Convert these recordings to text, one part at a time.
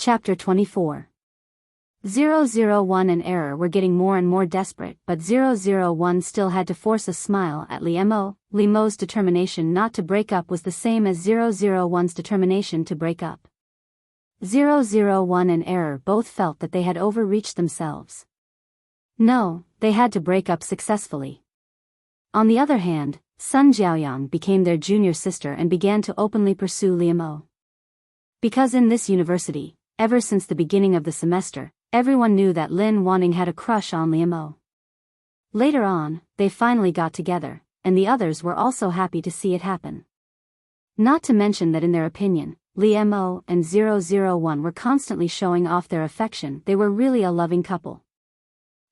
Chapter 24. 001 and Error were getting more and more desperate, but 001 still had to force a smile at Liemo. Liemo's determination not to break up was the same as 001's determination to break up. 001 and Error both felt that they had overreached themselves. No, they had to break up successfully. On the other hand, Sun Jiaoyang became their junior sister and began to openly pursue Liemo. Because in this university, ever since the beginning of the semester, everyone knew that Lin Wanting had a crush on Liemo. Later on, they finally got together, and the others were also happy to see it happen. Not to mention that in their opinion, Liemo and 001 were constantly showing off their affection. They were really a loving couple.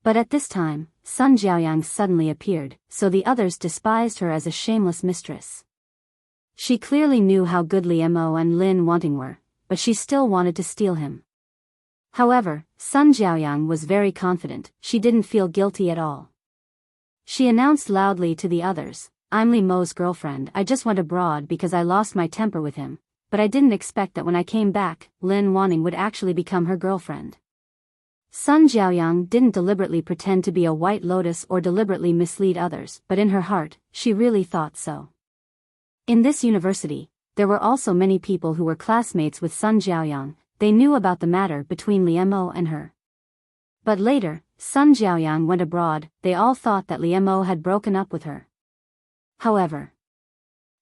But at this time, Sun Jiaoyang suddenly appeared, so the others despised her as a shameless mistress. She clearly knew how good Liemo and Lin Wanting were, but she still wanted to steal him. However, Sun Jiaoyang was very confident. She didn't feel guilty at all. She announced loudly to the others, "I'm Liemo's girlfriend. I just went abroad because I lost my temper with him, but I didn't expect that when I came back, Lin Wanting would actually become her girlfriend." Sun Jiaoyang didn't deliberately pretend to be a white lotus or deliberately mislead others, but in her heart, she really thought so. In this university, there were also many people who were classmates with Sun Jiaoyang. They knew about the matter between Liemo and her. But later, Sun Jiaoyang went abroad. They all thought that Liemo had broken up with her. However,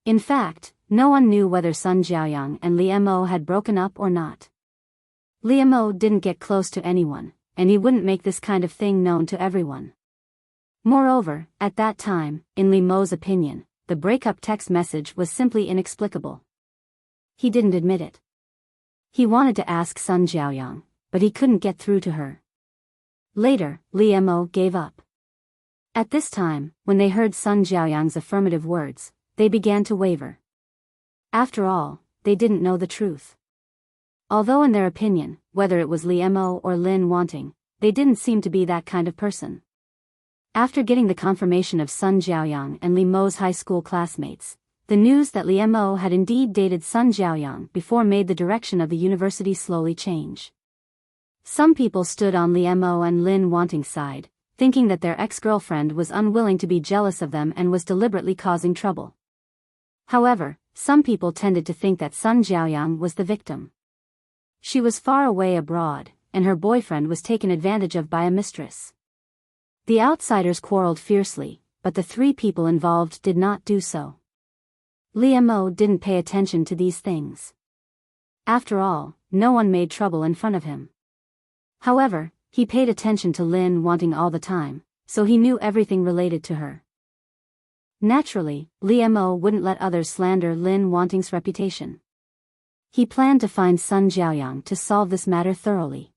in fact, no one knew whether Sun Jiaoyang and Liemo had broken up or not. Liemo didn't get close to anyone, and he wouldn't make this kind of thing known to everyone. Moreover, at that time, in Liemo's opinion, the breakup text message was simply inexplicable. He didn't admit it. He wanted to ask Sun Jiaoyang, but he couldn't get through to her. Later, Liemo gave up. At this time, when they heard Sun Jiaoyang's affirmative words, they began to waver. After all, they didn't know the truth. Although in their opinion, whether it was Liemo or Lin Wanting, they didn't seem to be that kind of person. After getting the confirmation of Sun Jiaoyang and Liemo's high school classmates, the news that Liemo had indeed dated Sun Jiaoyang before made the direction of the university slowly change. Some people stood on Liemo and Lin Wanting's side, thinking that their ex-girlfriend was unwilling to be jealous of them and was deliberately causing trouble. However, some people tended to think that Sun Jiaoyang was the victim. She was far away abroad, and her boyfriend was taken advantage of by a mistress. The outsiders quarreled fiercely, but the three people involved did not do so. Liemo didn't pay attention to these things. After all, no one made trouble in front of him. However, he paid attention to Lin Wanting all the time, so he knew everything related to her. Naturally, Liemo wouldn't let others slander Lin Wanting's reputation. He planned to find Sun Jiaoyang to solve this matter thoroughly.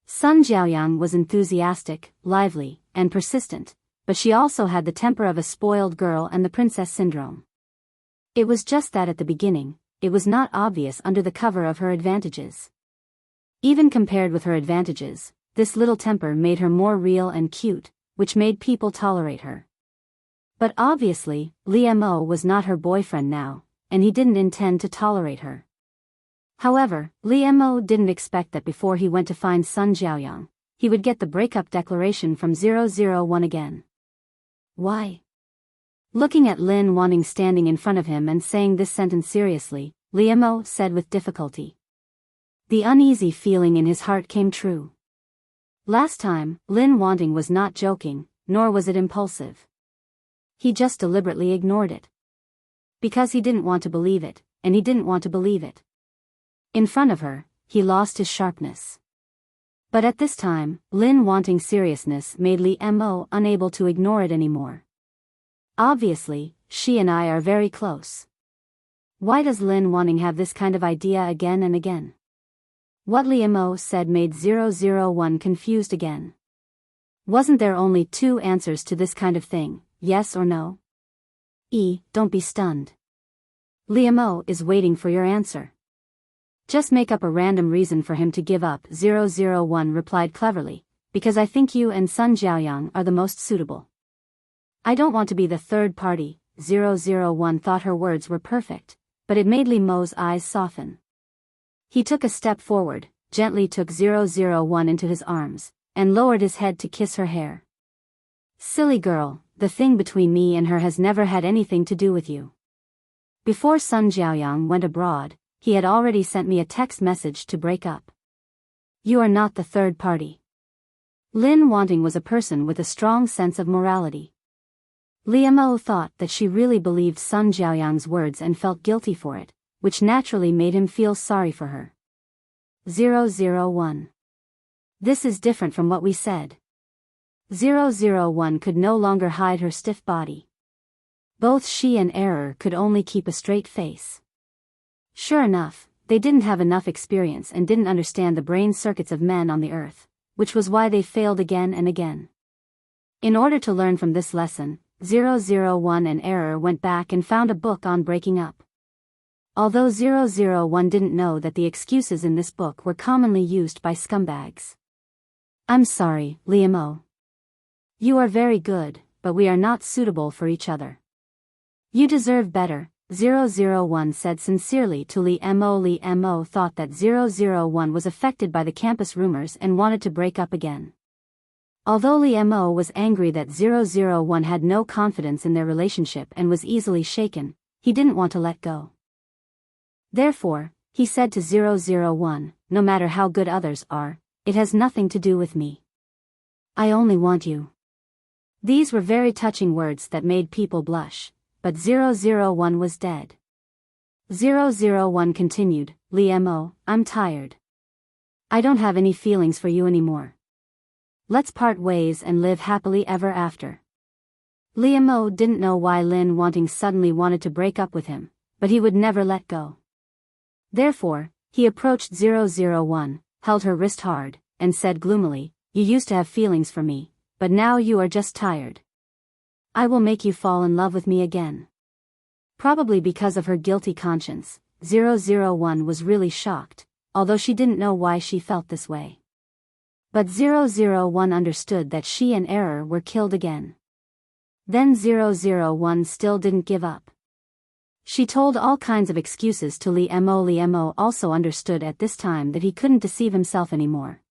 Sun Jiaoyang was enthusiastic, lively, and persistent, but she also had the temper of a spoiled girl and the princess syndrome. It was just that at the beginning, it was not obvious under the cover of her advantages. Even compared with her advantages, this little temper made her more real and cute, which made people tolerate her. But obviously, Liemo was not her boyfriend now, and he didn't intend to tolerate her. However, Liemo didn't expect that before he went to find Sun Jiaoyang, he would get the breakup declaration from 001 again. Why? Looking at Lin Wanting standing in front of him and saying this sentence seriously, Liemo said with difficulty. The uneasy feeling in his heart came true. Last time, Lin Wanting was not joking, nor was it impulsive. He just deliberately ignored it. Because he didn't want to believe it, and he didn't want to believe it. In front of her, he lost his sharpness. But at this time, Lin Wanting's seriousness made Liemo unable to ignore it anymore. Obviously, she and I are very close. Why does Lin Wanting have this kind of idea again and again? What Liemo said made 001 confused again. Wasn't there only two answers to this kind of thing, yes or no? Don't be stunned. Liemo is waiting for your answer. Just make up a random reason for him to give up, 001 replied cleverly, because I think you and Sun Jiaoyang are the most suitable. I don't want to be the third party. 001 thought her words were perfect, but it made Liemo's eyes soften. He took a step forward, gently took 001 into his arms, and lowered his head to kiss her hair. Silly girl, the thing between me and her has never had anything to do with you. Before Sun Jiaoyang went abroad, he had already sent me a text message to break up. You are not the third party. Lin Wanting was a person with a strong sense of morality. Li Mo thought that she really believed Sun Jiaoyang's words and felt guilty for it, which naturally made him feel sorry for her. 001. This is different from what we said. 001 could no longer hide her stiff body. Both she and Error could only keep a straight face. Sure enough, they didn't have enough experience and didn't understand the brain circuits of men on the earth, which was why they failed again and again. In order to learn from this lesson, 001 and Error went back and found a book on breaking up. Although 001 didn't know that the excuses in this book were commonly used by scumbags. I'm sorry, Li Mo. You are very good, but we are not suitable for each other. You deserve better, 001 said sincerely to Li Mo. Li Mo thought that 001 was affected by the campus rumors and wanted to break up again. Although Li Mo was angry that 001 had no confidence in their relationship and was easily shaken, he didn't want to let go. Therefore, he said to 001, no matter how good others are, it has nothing to do with me. I only want you. These were very touching words that made people blush, but 001 was dead. 001 continued, Li Mo, I'm tired. I don't have any feelings for you anymore. Let's part ways and live happily ever after. Li Mo didn't know why Lin Wanting suddenly wanted to break up with him, but he would never let go. Therefore, he approached 001, held her wrist hard, and said gloomily, You used to have feelings for me, but now you are just tired. I will make you fall in love with me again. Probably because of her guilty conscience, 001 was really shocked, although she didn't know why she felt this way. But 001 understood that she and Error were killed again. Then 001 still didn't give up. She told all kinds of excuses to Li Mo. Li Mo also understood at this time that he couldn't deceive himself anymore.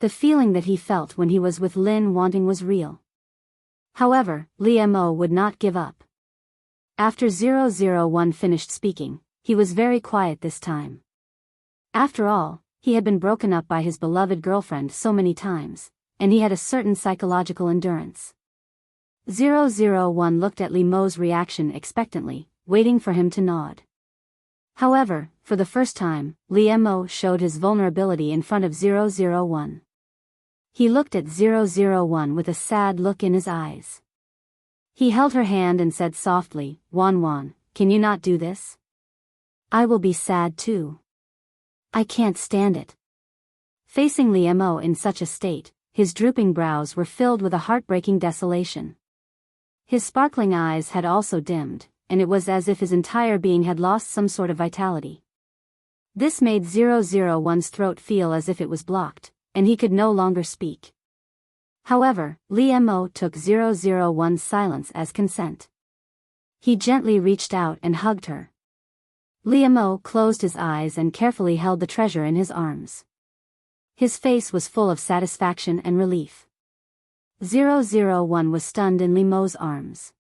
The feeling that he felt when he was with Lin Wanting was real. However, Li Mo would not give up. After 001 finished speaking, he was very quiet this time. After all, he had been broken up by his beloved girlfriend so many times, and he had a certain psychological endurance. 001 looked at Li Mo's reaction expectantly, waiting for him to nod. However, for the first time, Li Mo showed his vulnerability in front of 001. He looked at 001 with a sad look in his eyes. He held her hand and said softly, Wan Wan, can you not do this? I will be sad too. I can't stand it. Facing Li Mo in such a state, his drooping brows were filled with a heartbreaking desolation. His sparkling eyes had also dimmed, and it was as if his entire being had lost some sort of vitality. This made 001's throat feel as if it was blocked, and he could no longer speak. However, Li Mo took 001's silence as consent. He gently reached out and hugged her. Li Mo closed his eyes and carefully held the treasure in his arms. His face was full of satisfaction and relief. 001 was stunned in Li Mo's arms.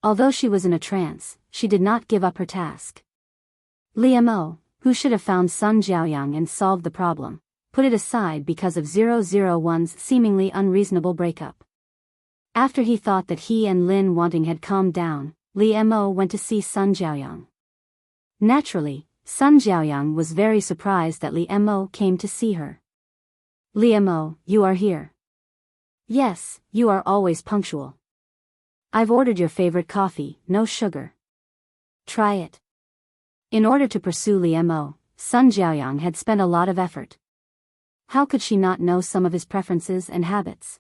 Although she was in a trance, she did not give up her task. Li Mo, who should have found Sun Jiaoyang and solved the problem, put it aside because of 001's seemingly unreasonable breakup. After he thought that he and Lin Wanting had calmed down, Li Mo went to see Sun Jiaoyang. Naturally, Sun Jiaoyang was very surprised that Li Mo came to see her. Li Mo, you are here. Yes, you are always punctual. I've ordered your favorite coffee, no sugar. Try it. In order to pursue Li Mo, Sun Jiaoyang had spent a lot of effort. How could she not know some of his preferences and habits?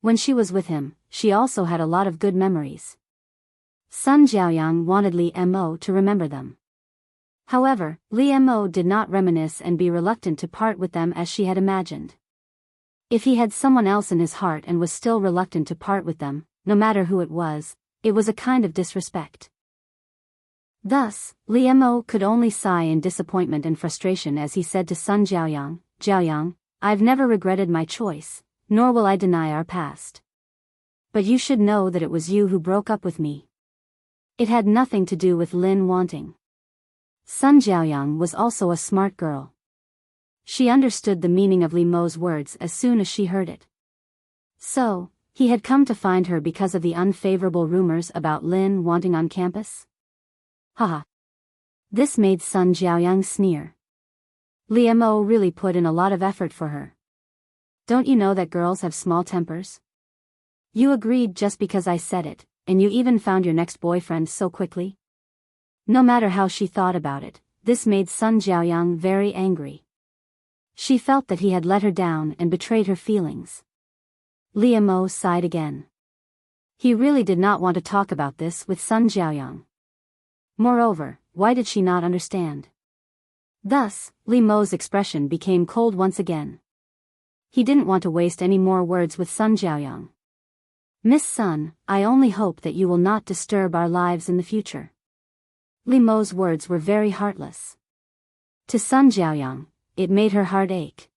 When she was with him, she also had a lot of good memories. Sun Jiaoyang wanted Li Mo to remember them. However, Li Mo did not reminisce and be reluctant to part with them as she had imagined. If he had someone else in his heart and was still reluctant to part with them, no matter who it was a kind of disrespect. Thus, Li Mo could only sigh in disappointment and frustration as he said to Sun Jiaoyang, Jiaoyang, I've never regretted my choice, nor will I deny our past. But you should know that it was you who broke up with me. It had nothing to do with Lin wanting. Sun Jiaoyang was also a smart girl. She understood the meaning of Li Mo's words as soon as she heard it. So, he had come to find her because of the unfavorable rumors about Lin wanting on campus? Haha. This made Sun Jiaoyang sneer. Li Mo really put in a lot of effort for her. Don't you know that girls have small tempers? You agreed just because I said it, and you even found your next boyfriend so quickly? No matter how she thought about it, this made Sun Jiaoyang very angry. She felt that he had let her down and betrayed her feelings. Li Mo sighed again. He really did not want to talk about this with Sun Jiaoyang. Moreover, why did she not understand? Thus, Li Mo's expression became cold once again. He didn't want to waste any more words with Sun Jiaoyang. Miss Sun, I only hope that you will not disturb our lives in the future. Li Mo's words were very heartless. To Sun Jiaoyang, it made her heart ache.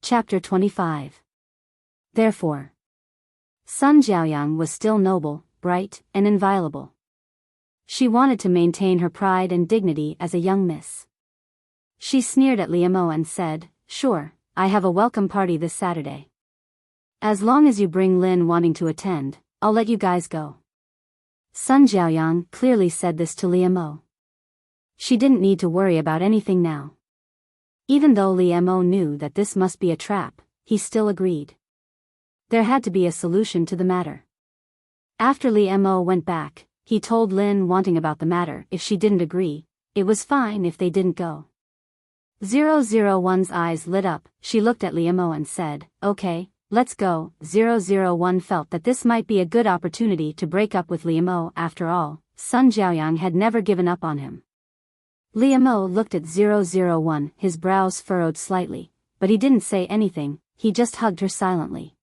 Chapter 25. Therefore, Sun Jiaoyang was still noble, bright, and inviolable. She wanted to maintain her pride and dignity as a young miss. She sneered at Li Mo and said, Sure, I have a welcome party this Saturday. As long as you bring Lin wanting to attend, I'll let you guys go. Sun Jiaoyang clearly said this to Li Mo. She didn't need to worry about anything now. Even though Li Mo knew that this must be a trap, he still agreed. There had to be a solution to the matter. After Li Mo went back, he told Lin wanting about the matter. If she didn't agree, it was fine if they didn't go. 001's eyes lit up. She looked at Li Mo and said, Okay, let's go. 001 felt that this might be a good opportunity to break up with Li Mo. After all, Sun Jiaoyang had never given up on him. Li Mo looked at 001, his brows furrowed slightly, but he didn't say anything, he just hugged her silently.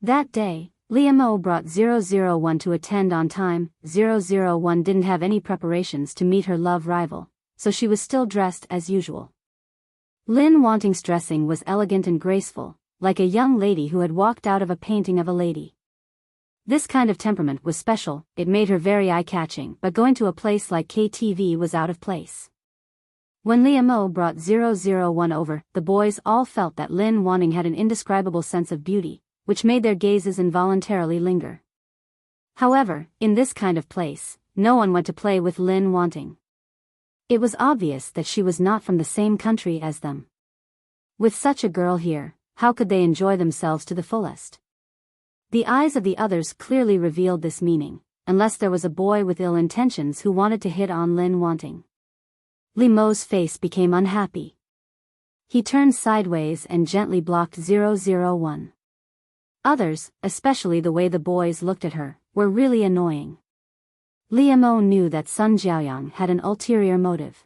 That day, Li Mo brought 001 to attend on time. 001 didn't have any preparations to meet her love rival, so she was still dressed as usual. Lin Wanting's dressing was elegant and graceful, like a young lady who had walked out of a painting of a lady. This kind of temperament was special, it made her very eye-catching, but going to a place like KTV was out of place. When Li Mo brought 001 over, the boys all felt that Lin Wanting had an indescribable sense of beauty, which made their gazes involuntarily linger. However, in this kind of place, no one went to play with Lin Wanting. It was obvious that she was not from the same country as them. With such a girl here, how could they enjoy themselves to the fullest? The eyes of the others clearly revealed this meaning, unless there was a boy with ill intentions who wanted to hit on Lin Wanting. Li Mo's face became unhappy. He turned sideways and gently blocked 001. Others, especially the way the boys looked at her, were really annoying. Li Mo knew that Sun Jiaoyang had an ulterior motive.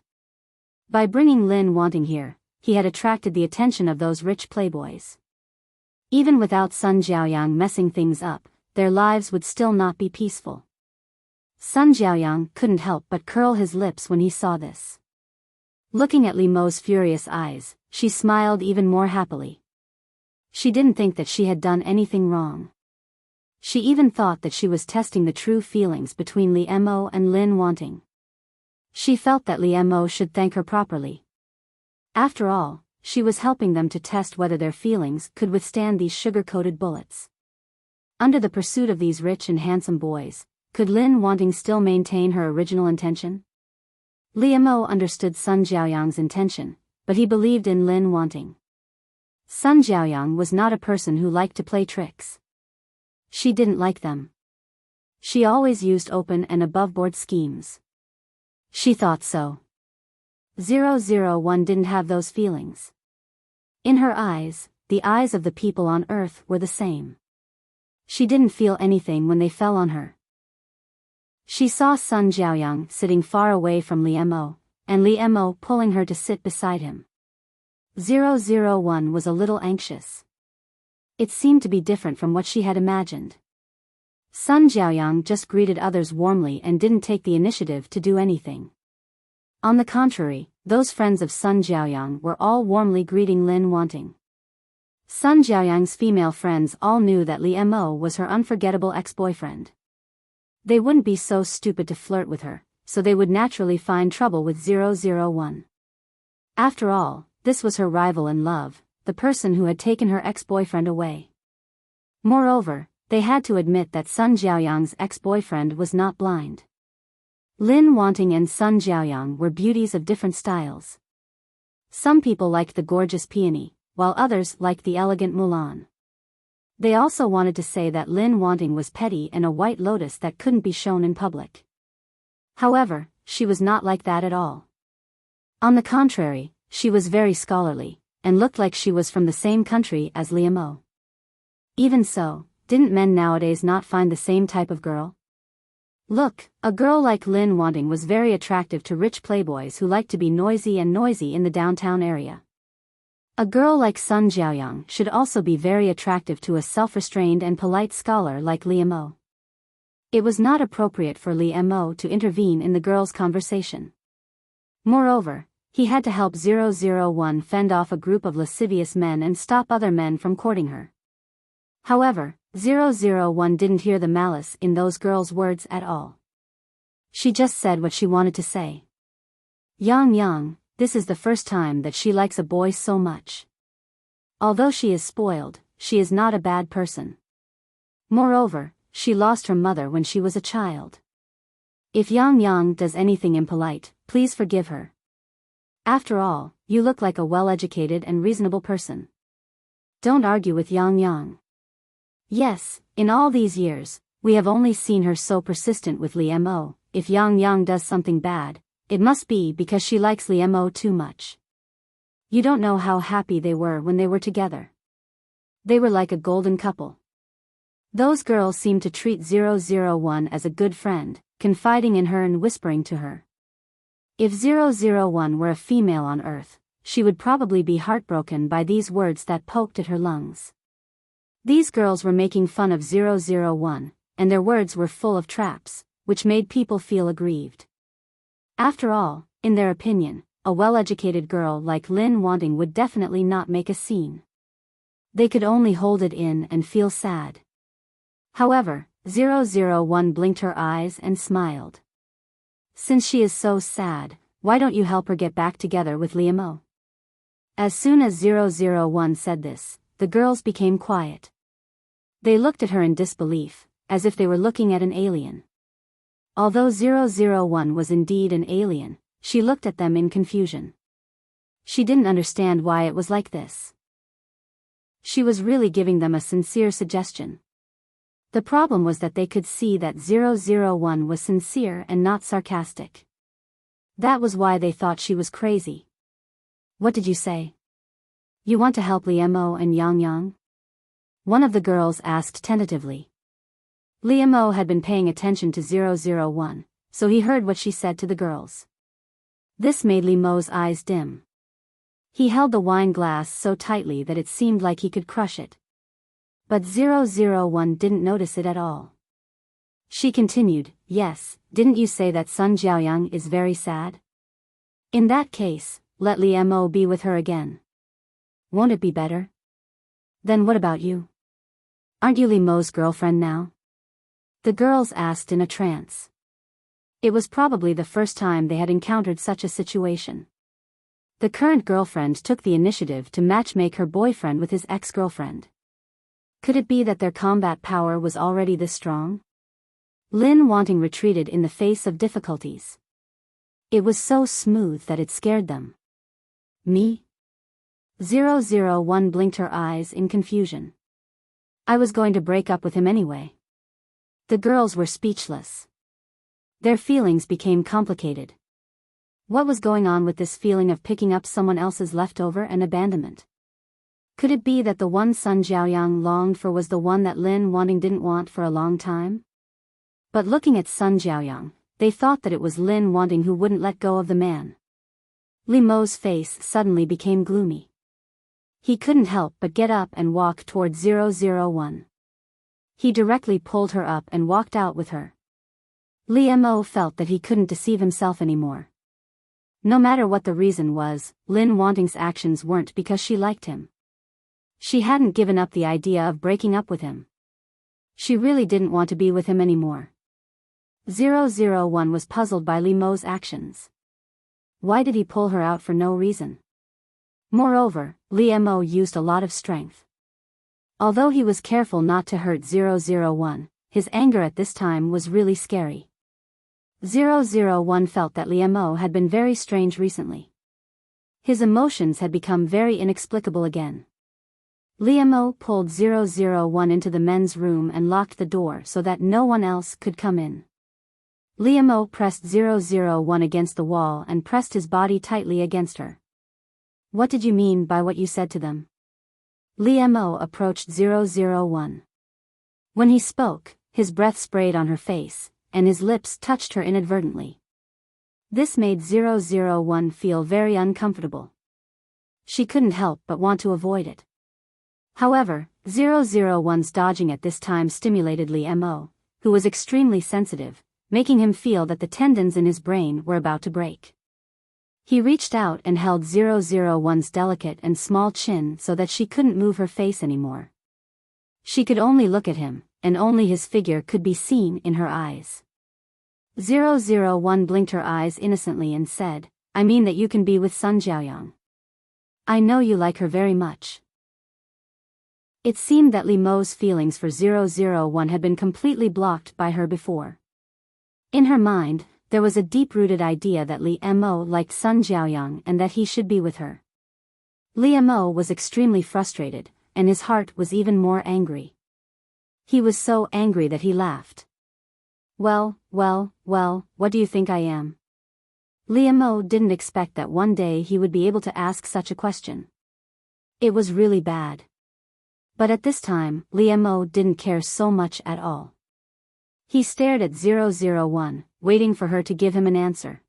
By bringing Lin Wanting here, he had attracted the attention of those rich playboys. Even without Sun Jiaoyang messing things up, their lives would still not be peaceful. Sun Jiaoyang couldn't help but curl his lips when he saw this. Looking at Li Mo's furious eyes, she smiled even more happily. She didn't think that she had done anything wrong. She even thought that she was testing the true feelings between Li Mo and Lin Wanting. She felt that Li Mo should thank her properly. After all, she was helping them to test whether their feelings could withstand these sugar-coated bullets. Under the pursuit of these rich and handsome boys, could Lin Wanting still maintain her original intention? Li Mo understood Sun Jiaoyang's intention, but he believed in Lin Wanting. Sun Jiaoyang was not a person who liked to play tricks. She didn't like them. She always used open and above-board schemes. She thought so. 001 didn't have those feelings. In her eyes, the eyes of the people on Earth were the same. She didn't feel anything when they fell on her. She saw Sun Jiaoyang sitting far away from Li Mo, and Li Mo pulling her to sit beside him. 001 was a little anxious. It seemed to be different from what she had imagined. Sun Xiaoyang just greeted others warmly and didn't take the initiative to do anything. On the contrary, those friends of Sun Xiaoyang were all warmly greeting Lin Wanting. Sun Xiaoyang's female friends all knew that Li Mo was her unforgettable ex-boyfriend. They wouldn't be so stupid to flirt with her, so they would naturally find trouble with 001. After all, this was her rival in love, the person who had taken her ex-boyfriend away. Moreover, they had to admit that Sun Xiaoyang's ex-boyfriend was not blind. Lin Wanting and Sun Xiaoyang were beauties of different styles. Some people liked the gorgeous peony, while others liked the elegant Mulan. They also wanted to say that Lin Wanting was petty and a white lotus that couldn't be shown in public. However, she was not like that at all. On the contrary, she was very scholarly, and looked like she was from the same country as Li Mo. Even so, didn't men nowadays not find the same type of girl? Look, a girl like Lin Wanting was very attractive to rich playboys who liked to be noisy in the downtown area. A girl like Sun Xiaoyang should also be very attractive to a self-restrained and polite scholar like Li Mo. It was not appropriate for Li Mo to intervene in the girl's conversation. Moreover, he had to help 001 fend off a group of lascivious men and stop other men from courting her. However, 001 didn't hear the malice in those girls' words at all. She just said what she wanted to say. Yang, this is the first time that she likes a boy so much. Although she is spoiled, she is not a bad person. Moreover, she lost her mother when she was a child. If Yang does anything impolite, please forgive her. After all, you look like a well-educated and reasonable person. Don't argue with Yang. Yes, in all these years, we have only seen her so persistent with Li Mo. If Yang does something bad, it must be because she likes Li Mo too much. You don't know how happy they were when they were together. They were like a golden couple. Those girls seemed to treat 001 as a good friend, confiding in her and whispering to her. If 001 were a female on Earth, she would probably be heartbroken by these words that poked at her lungs. These girls were making fun of 001, and their words were full of traps, which made people feel aggrieved. After all, in their opinion, a well-educated girl like Lin Wanting would definitely not make a scene. They could only hold it in and feel sad. However, 001 blinked her eyes and smiled. Since she is so sad, why don't you help her get back together with Li Mo? As soon as 001 said this, the girls became quiet. They looked at her in disbelief, as if they were looking at an alien. Although 001 was indeed an alien, she looked at them in confusion. She didn't understand why it was like this. She was really giving them a sincere suggestion. The problem was that they could see that 001 was sincere and not sarcastic. That was why they thought she was crazy. What did you say? You want to help Li Mo and Yang? One of the girls asked tentatively. Li Mo had been paying attention to 001, so he heard what she said to the girls. This made Li Mo's eyes dim. He held the wine glass so tightly that it seemed like he could crush it. But 001 didn't notice it at all. She continued, yes, didn't you say that Sun Xiaoyang is very sad? In that case, let Li Mo be with her again. Won't it be better? Then what about you? Aren't you Li Mo's girlfriend now? The girls asked in a trance. It was probably the first time they had encountered such a situation. The current girlfriend took the initiative to matchmake her boyfriend with his ex-girlfriend. Could it be that their combat power was already this strong? Lin Wanting retreated in the face of difficulties. It was so smooth that it scared them. Me? 001 blinked her eyes in confusion. I was going to break up with him anyway. The girls were speechless. Their feelings became complicated. What was going on with this feeling of picking up someone else's leftover and abandonment? Could it be that the one Sun Xiaoyang longed for was the one that Lin Wanting didn't want for a long time? But looking at Sun Xiaoyang, they thought that it was Lin Wanting who wouldn't let go of the man. Li Mo's face suddenly became gloomy. He couldn't help but get up and walk toward 001. He directly pulled her up and walked out with her. Lee Mo felt that he couldn't deceive himself anymore. No matter what the reason was, Lin Wanting's actions weren't because she liked him. She hadn't given up the idea of breaking up with him. She really didn't want to be with him anymore. 001 was puzzled by Lee Mo's actions. Why did he pull her out for no reason? Moreover, Lee Mo used a lot of strength. Although he was careful not to hurt 001, his anger at this time was really scary. 001 felt that Lee Mo had been very strange recently. His emotions had become very inexplicable again. Lee Mo pulled 001 into the men's room and locked the door so that no one else could come in. Lee Mo pressed 001 against the wall and pressed his body tightly against her. What did you mean by what you said to them? Lee Mo approached 001. When he spoke, his breath sprayed on her face, and his lips touched her inadvertently. This made 001 feel very uncomfortable. She couldn't help but want to avoid it. However, 001's dodging at this time stimulated Lee Mo, who was extremely sensitive, making him feel that the tendons in his brain were about to break. He reached out and held 001's delicate and small chin so that she couldn't move her face anymore. She could only look at him, and only his figure could be seen in her eyes. 001 blinked her eyes innocently and said, I mean that you can be with Sun Jiaoyang. I know you like her very much. It seemed that Lee Mo's feelings for 001 had been completely blocked by her before. In her mind, there was a deep-rooted idea that Lee Mo liked Sun Jiaoyang and that he should be with her. Lee Mo was extremely frustrated, and his heart was even more angry. He was so angry that he laughed. Well, what do you think I am? Lee Mo didn't expect that one day he would be able to ask such a question. It was really bad. But at this time, Lee Mo didn't care so much at all. He stared at 001, waiting for her to give him an answer.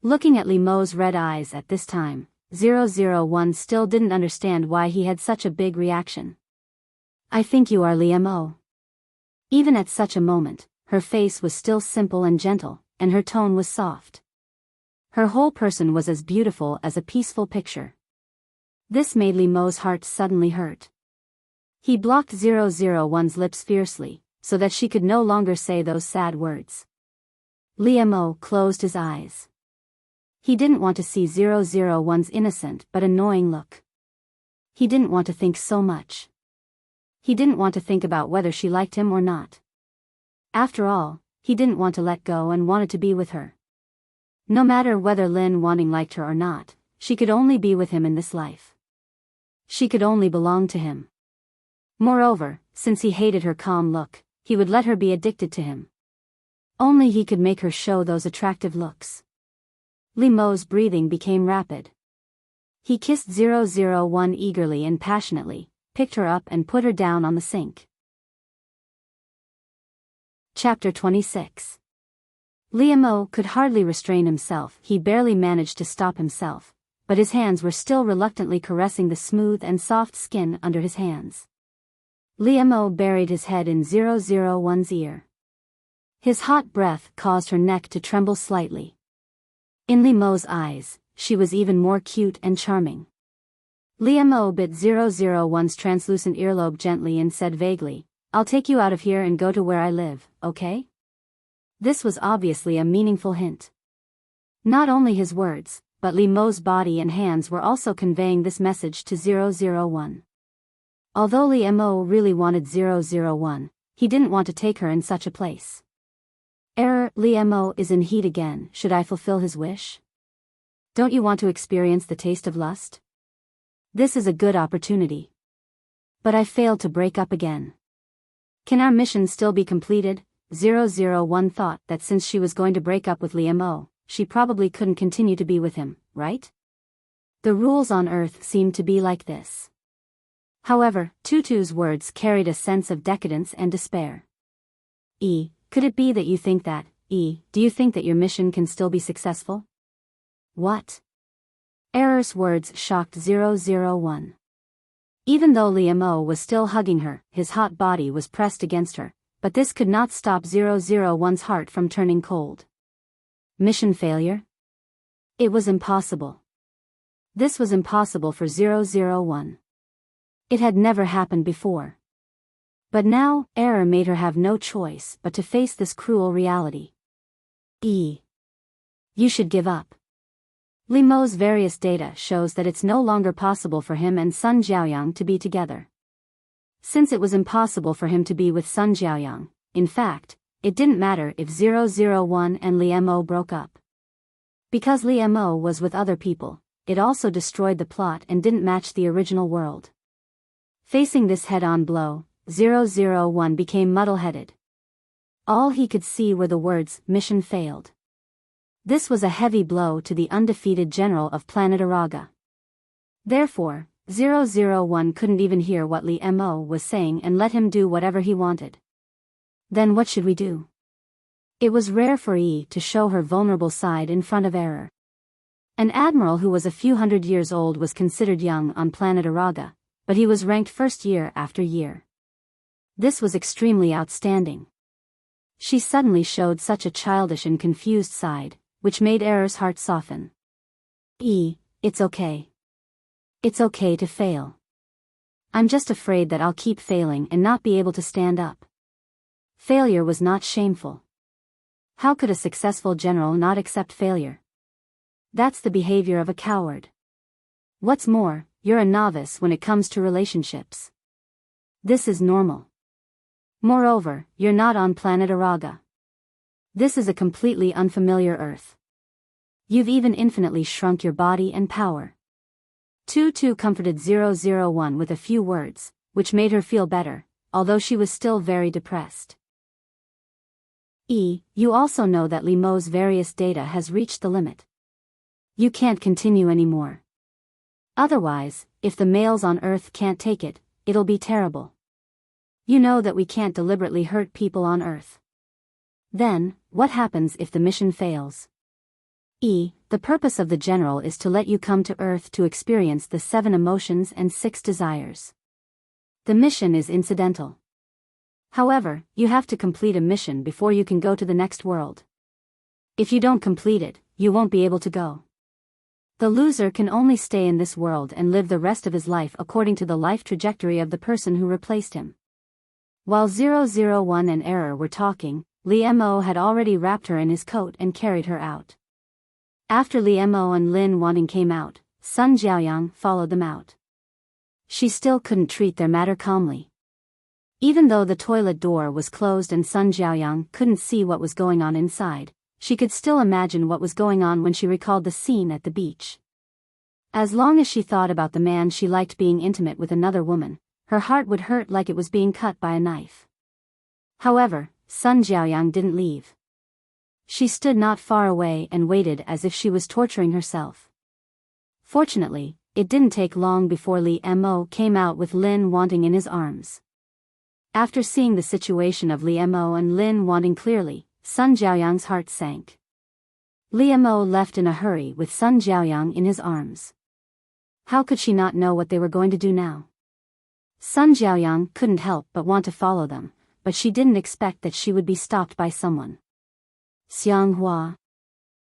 Looking at Lee Mo's red eyes at this time, 001 still didn't understand why he had such a big reaction. I think you are Lee Mo. Even at such a moment, her face was still simple and gentle, and her tone was soft. Her whole person was as beautiful as a peaceful picture. This made Lee Mo's heart suddenly hurt. He blocked 001's lips fiercely, so that she could no longer say those sad words. Lee Mo closed his eyes. He didn't want to see 001's innocent but annoying look. He didn't want to think so much. He didn't want to think about whether she liked him or not. After all, he didn't want to let go and wanted to be with her. No matter whether Lin Wanting liked her or not, she could only be with him in this life. She could only belong to him. Moreover, since he hated her calm look, he would let her be addicted to him. Only he could make her show those attractive looks. Lee Mo's breathing became rapid. He kissed 001 eagerly and passionately, picked her up and put her down on the sink. Chapter 26. Lee Mo could hardly restrain himself. He barely managed to stop himself, but his hands were still reluctantly caressing the smooth and soft skin under his hands. Lee Mo buried his head in 001's ear. His hot breath caused her neck to tremble slightly. In Lee Mo's eyes, she was even more cute and charming. Lee Mo bit 001's translucent earlobe gently and said vaguely, I'll take you out of here and go to where I live, okay? This was obviously a meaningful hint. Not only his words, but Lee Mo's body and hands were also conveying this message to 001. Although Lee Mo really wanted 001, he didn't want to take her in such a place. Lee Mo is in heat again. Should I fulfill his wish? Don't you want to experience the taste of lust? This is a good opportunity. But I failed to break up again. Can our mission still be completed? 001 thought that since she was going to break up with Lee Mo, she probably couldn't continue to be with him, right? The rules on Earth seemed to be like this. However, Tutu's words carried a sense of decadence and despair. Could it be that you think that, do you think that your mission can still be successful? What? Error's words shocked 001. Even though Li Mo was still hugging her, his hot body was pressed against her, but this could not stop 001's heart from turning cold. Mission failure? It was impossible. This was impossible for 001. It had never happened before. But now, error made her have no choice but to face this cruel reality. You should give up. Li Mo's various data shows that it's no longer possible for him and Sun Jiaoyang to be together. Since it was impossible for him to be with Sun Jiaoyang, in fact, it didn't matter if 001 and Li Mo broke up. Because Li Mo was with other people, it also destroyed the plot and didn't match the original world. Facing this head-on blow, 001 became muddle-headed. All he could see were the words, "Mission failed." This was a heavy blow to the undefeated general of planet Araga. Therefore, 001 couldn't even hear what Li Mo was saying and let him do whatever he wanted. Then what should we do? It was rare for Yi to show her vulnerable side in front of error. An admiral who was a few hundred years old was considered young on planet Araga, but he was ranked first year after year. This was extremely outstanding. She suddenly showed such a childish and confused side, which made Error's heart soften. It's okay. It's okay to fail. I'm just afraid that I'll keep failing and not be able to stand up. Failure was not shameful. How could a successful general not accept failure? That's the behavior of a coward. What's more, you're a novice when it comes to relationships. This is normal. Moreover, you're not on planet Araga. This is a completely unfamiliar Earth. You've even infinitely shrunk your body and power. Tu comforted 001 with a few words, which made her feel better, although she was still very depressed. You also know that Li Mo's various data has reached the limit. You can't continue anymore. Otherwise, if the males on Earth can't take it, it'll be terrible. You know that we can't deliberately hurt people on Earth. Then, what happens if the mission fails? The purpose of the general is to let you come to Earth to experience the 7 emotions and 6 desires. The mission is incidental. However, you have to complete a mission before you can go to the next world. If you don't complete it, you won't be able to go. The loser can only stay in this world and live the rest of his life according to the life trajectory of the person who replaced him. While 001 and Error were talking, Li Mo had already wrapped her in his coat and carried her out. After Li Mo and Lin Wanting came out, Sun Jiaoyang followed them out. She still couldn't treat their matter calmly. Even though the toilet door was closed and Sun Jiaoyang couldn't see what was going on inside, she could still imagine what was going on when she recalled the scene at the beach. As long as she thought about the man she liked being intimate with another woman, her heart would hurt like it was being cut by a knife. However, Sun Jiaoyang didn't leave. She stood not far away and waited as if she was torturing herself. Fortunately, it didn't take long before Li Mo came out with Lin Wanting in his arms. After seeing the situation of Li Mo and Lin Wanting clearly, Sun Jiaoyang's heart sank. Li Mo left in a hurry with Sun Jiaoyang in his arms. How could she not know what they were going to do now? Sun Jiaoyang couldn't help but want to follow them, but she didn't expect that she would be stopped by someone. Xianghua.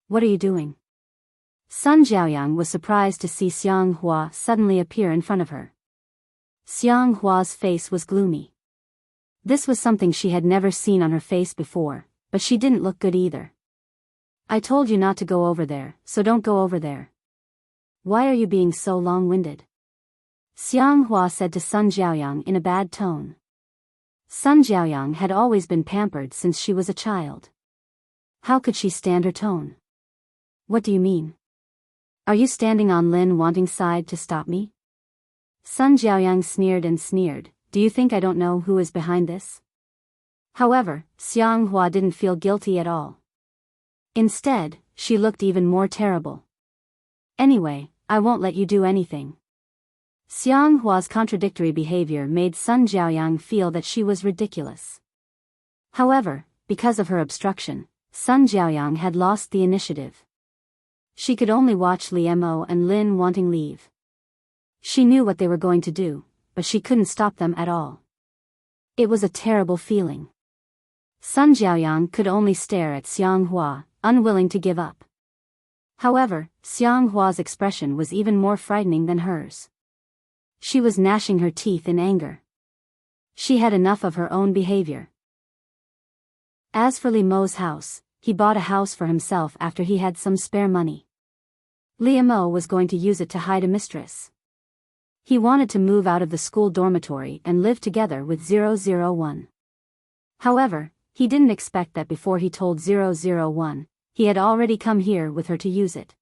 What are you doing? Sun Jiaoyang was surprised to see Xianghua suddenly appear in front of her. Xianghua's face was gloomy. This was something she had never seen on her face before, but she didn't look good either. I told you not to go over there, so don't go over there. Why are you being so long-winded? Xianghua said to Sun Jiaoyang in a bad tone. Sun Jiaoyang had always been pampered since she was a child. How could she stand her tone? What do you mean? Are you standing on Lin Wanting's side to stop me? Sun Jiaoyang sneered and sneered. Do you think I don't know who is behind this? However, Xianghua didn't feel guilty at all. Instead, she looked even more terrible. Anyway, I won't let you do anything. Xianghua's contradictory behavior made Sun Jiaoyang feel that she was ridiculous. However, because of her obstruction, Sun Jiaoyang had lost the initiative. She could only watch Li Mo and Lin Wanting leave. She knew what they were going to do, but she couldn't stop them at all. It was a terrible feeling. Sun Jiaoyang could only stare at Xiang Hua, unwilling to give up. However, Xiang Hua's expression was even more frightening than hers. She was gnashing her teeth in anger. She had enough of her own behavior. As for Li Mo's house, he bought a house for himself after he had some spare money. Li Mo was going to use it to hide a mistress. He wanted to move out of the school dormitory and live together with 001. However, he didn't expect that before he told 001, he had already come here with her to use it.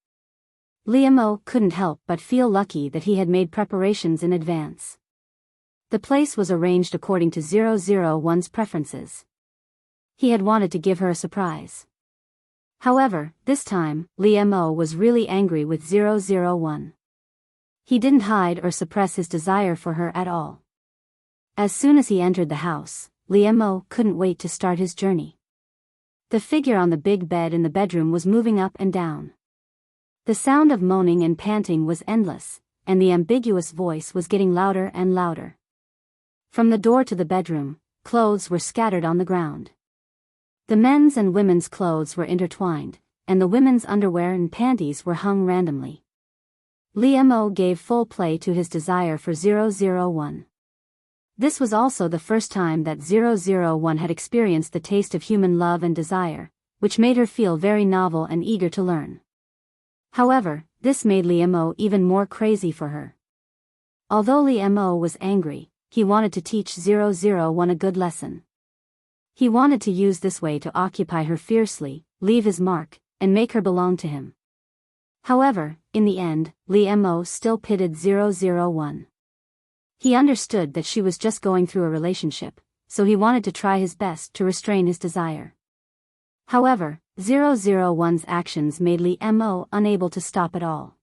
Li Mo couldn't help but feel lucky that he had made preparations in advance. The place was arranged according to 001's preferences. He had wanted to give her a surprise. However, this time, Li Mo was really angry with 001. He didn't hide or suppress his desire for her at all. As soon as he entered the house, Li Mo couldn't wait to start his journey. The figure on the big bed in the bedroom was moving up and down. The sound of moaning and panting was endless, and the ambiguous voice was getting louder and louder. From the door to the bedroom, clothes were scattered on the ground. The men's and women's clothes were intertwined, and the women's underwear and panties were hung randomly. Li Mo gave full play to his desire for 001. This was also the first time that 001 had experienced the taste of human love and desire, which made her feel very novel and eager to learn. However, this made Li Mo even more crazy for her. Although Li Mo was angry, he wanted to teach 001 a good lesson. He wanted to use this way to occupy her fiercely, leave his mark, and make her belong to him. However, in the end, Li Mo still pitted 001. He understood that she was just going through a relationship, so he wanted to try his best to restrain his desire. However, 001's actions made Li Mo unable to stop at all.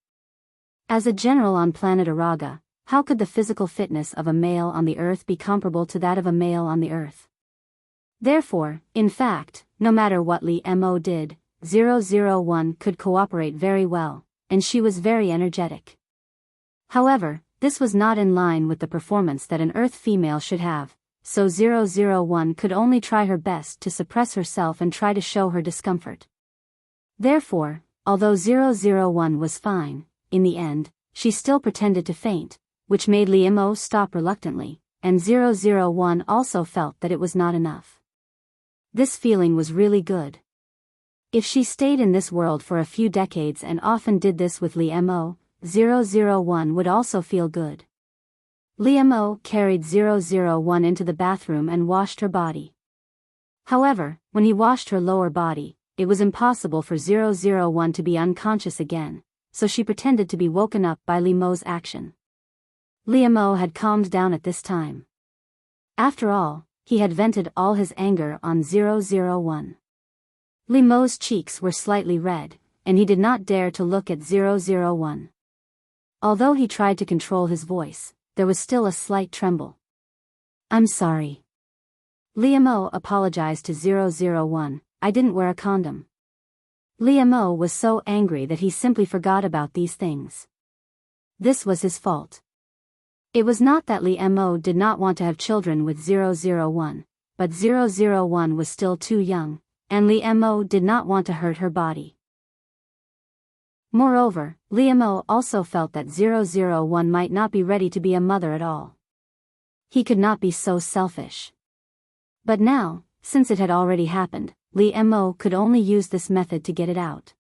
As a general on planet Araga, how could the physical fitness of a male on the Earth be comparable to that of a male on the Earth? Therefore, in fact, no matter what Li Mo did, 001 could cooperate very well, and she was very energetic. However, this was not in line with the performance that an Earth female should have, so 001 could only try her best to suppress herself and try to show her discomfort. Therefore, although 001 was fine, in the end, she still pretended to faint, which made Li Mo stop reluctantly, and 001 also felt that it was not enough. This feeling was really good. If she stayed in this world for a few decades and often did this with Li Mo, 001 would also feel good. Li Mo carried 001 into the bathroom and washed her body. However, when he washed her lower body, it was impossible for 001 to be unconscious again, so she pretended to be woken up by Li Mo's action. Li Mo had calmed down at this time. After all, he had vented all his anger on 001. Li Mo's cheeks were slightly red, and he did not dare to look at 001. Although he tried to control his voice, there was still a slight tremble. "I'm sorry." Li Mo apologized to 001, "I didn't wear a condom." Li Mo was so angry that he simply forgot about these things. This was his fault. It was not that Li Mo did not want to have children with 001, but 001 was still too young, and Li Mo did not want to hurt her body. Moreover, Li Mo also felt that 001 might not be ready to be a mother at all. He could not be so selfish. But now, since it had already happened, Li Mo could only use this method to get it out.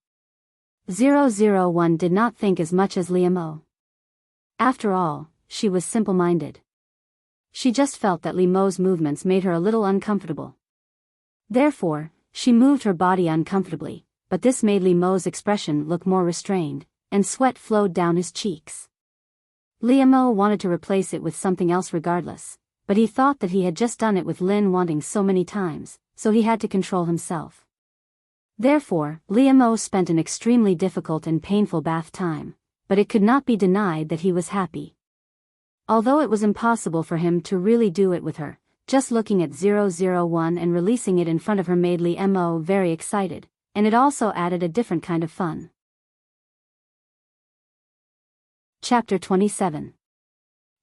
001 did not think as much as Li Mo. After all, she was simple-minded. She just felt that Li Mo's movements made her a little uncomfortable. Therefore, she moved her body uncomfortably, but this made Li Mo's expression look more restrained, and sweat flowed down his cheeks. Li Mo wanted to replace it with something else regardless, but he thought that he had just done it with Lin wanting so many times, so he had to control himself. Therefore, Li Mo spent an extremely difficult and painful bath time, but it could not be denied that he was happy. Although it was impossible for him to really do it with her, just looking at 001 and releasing it in front of her made Li Mo very excited, and it also added a different kind of fun. Chapter 27.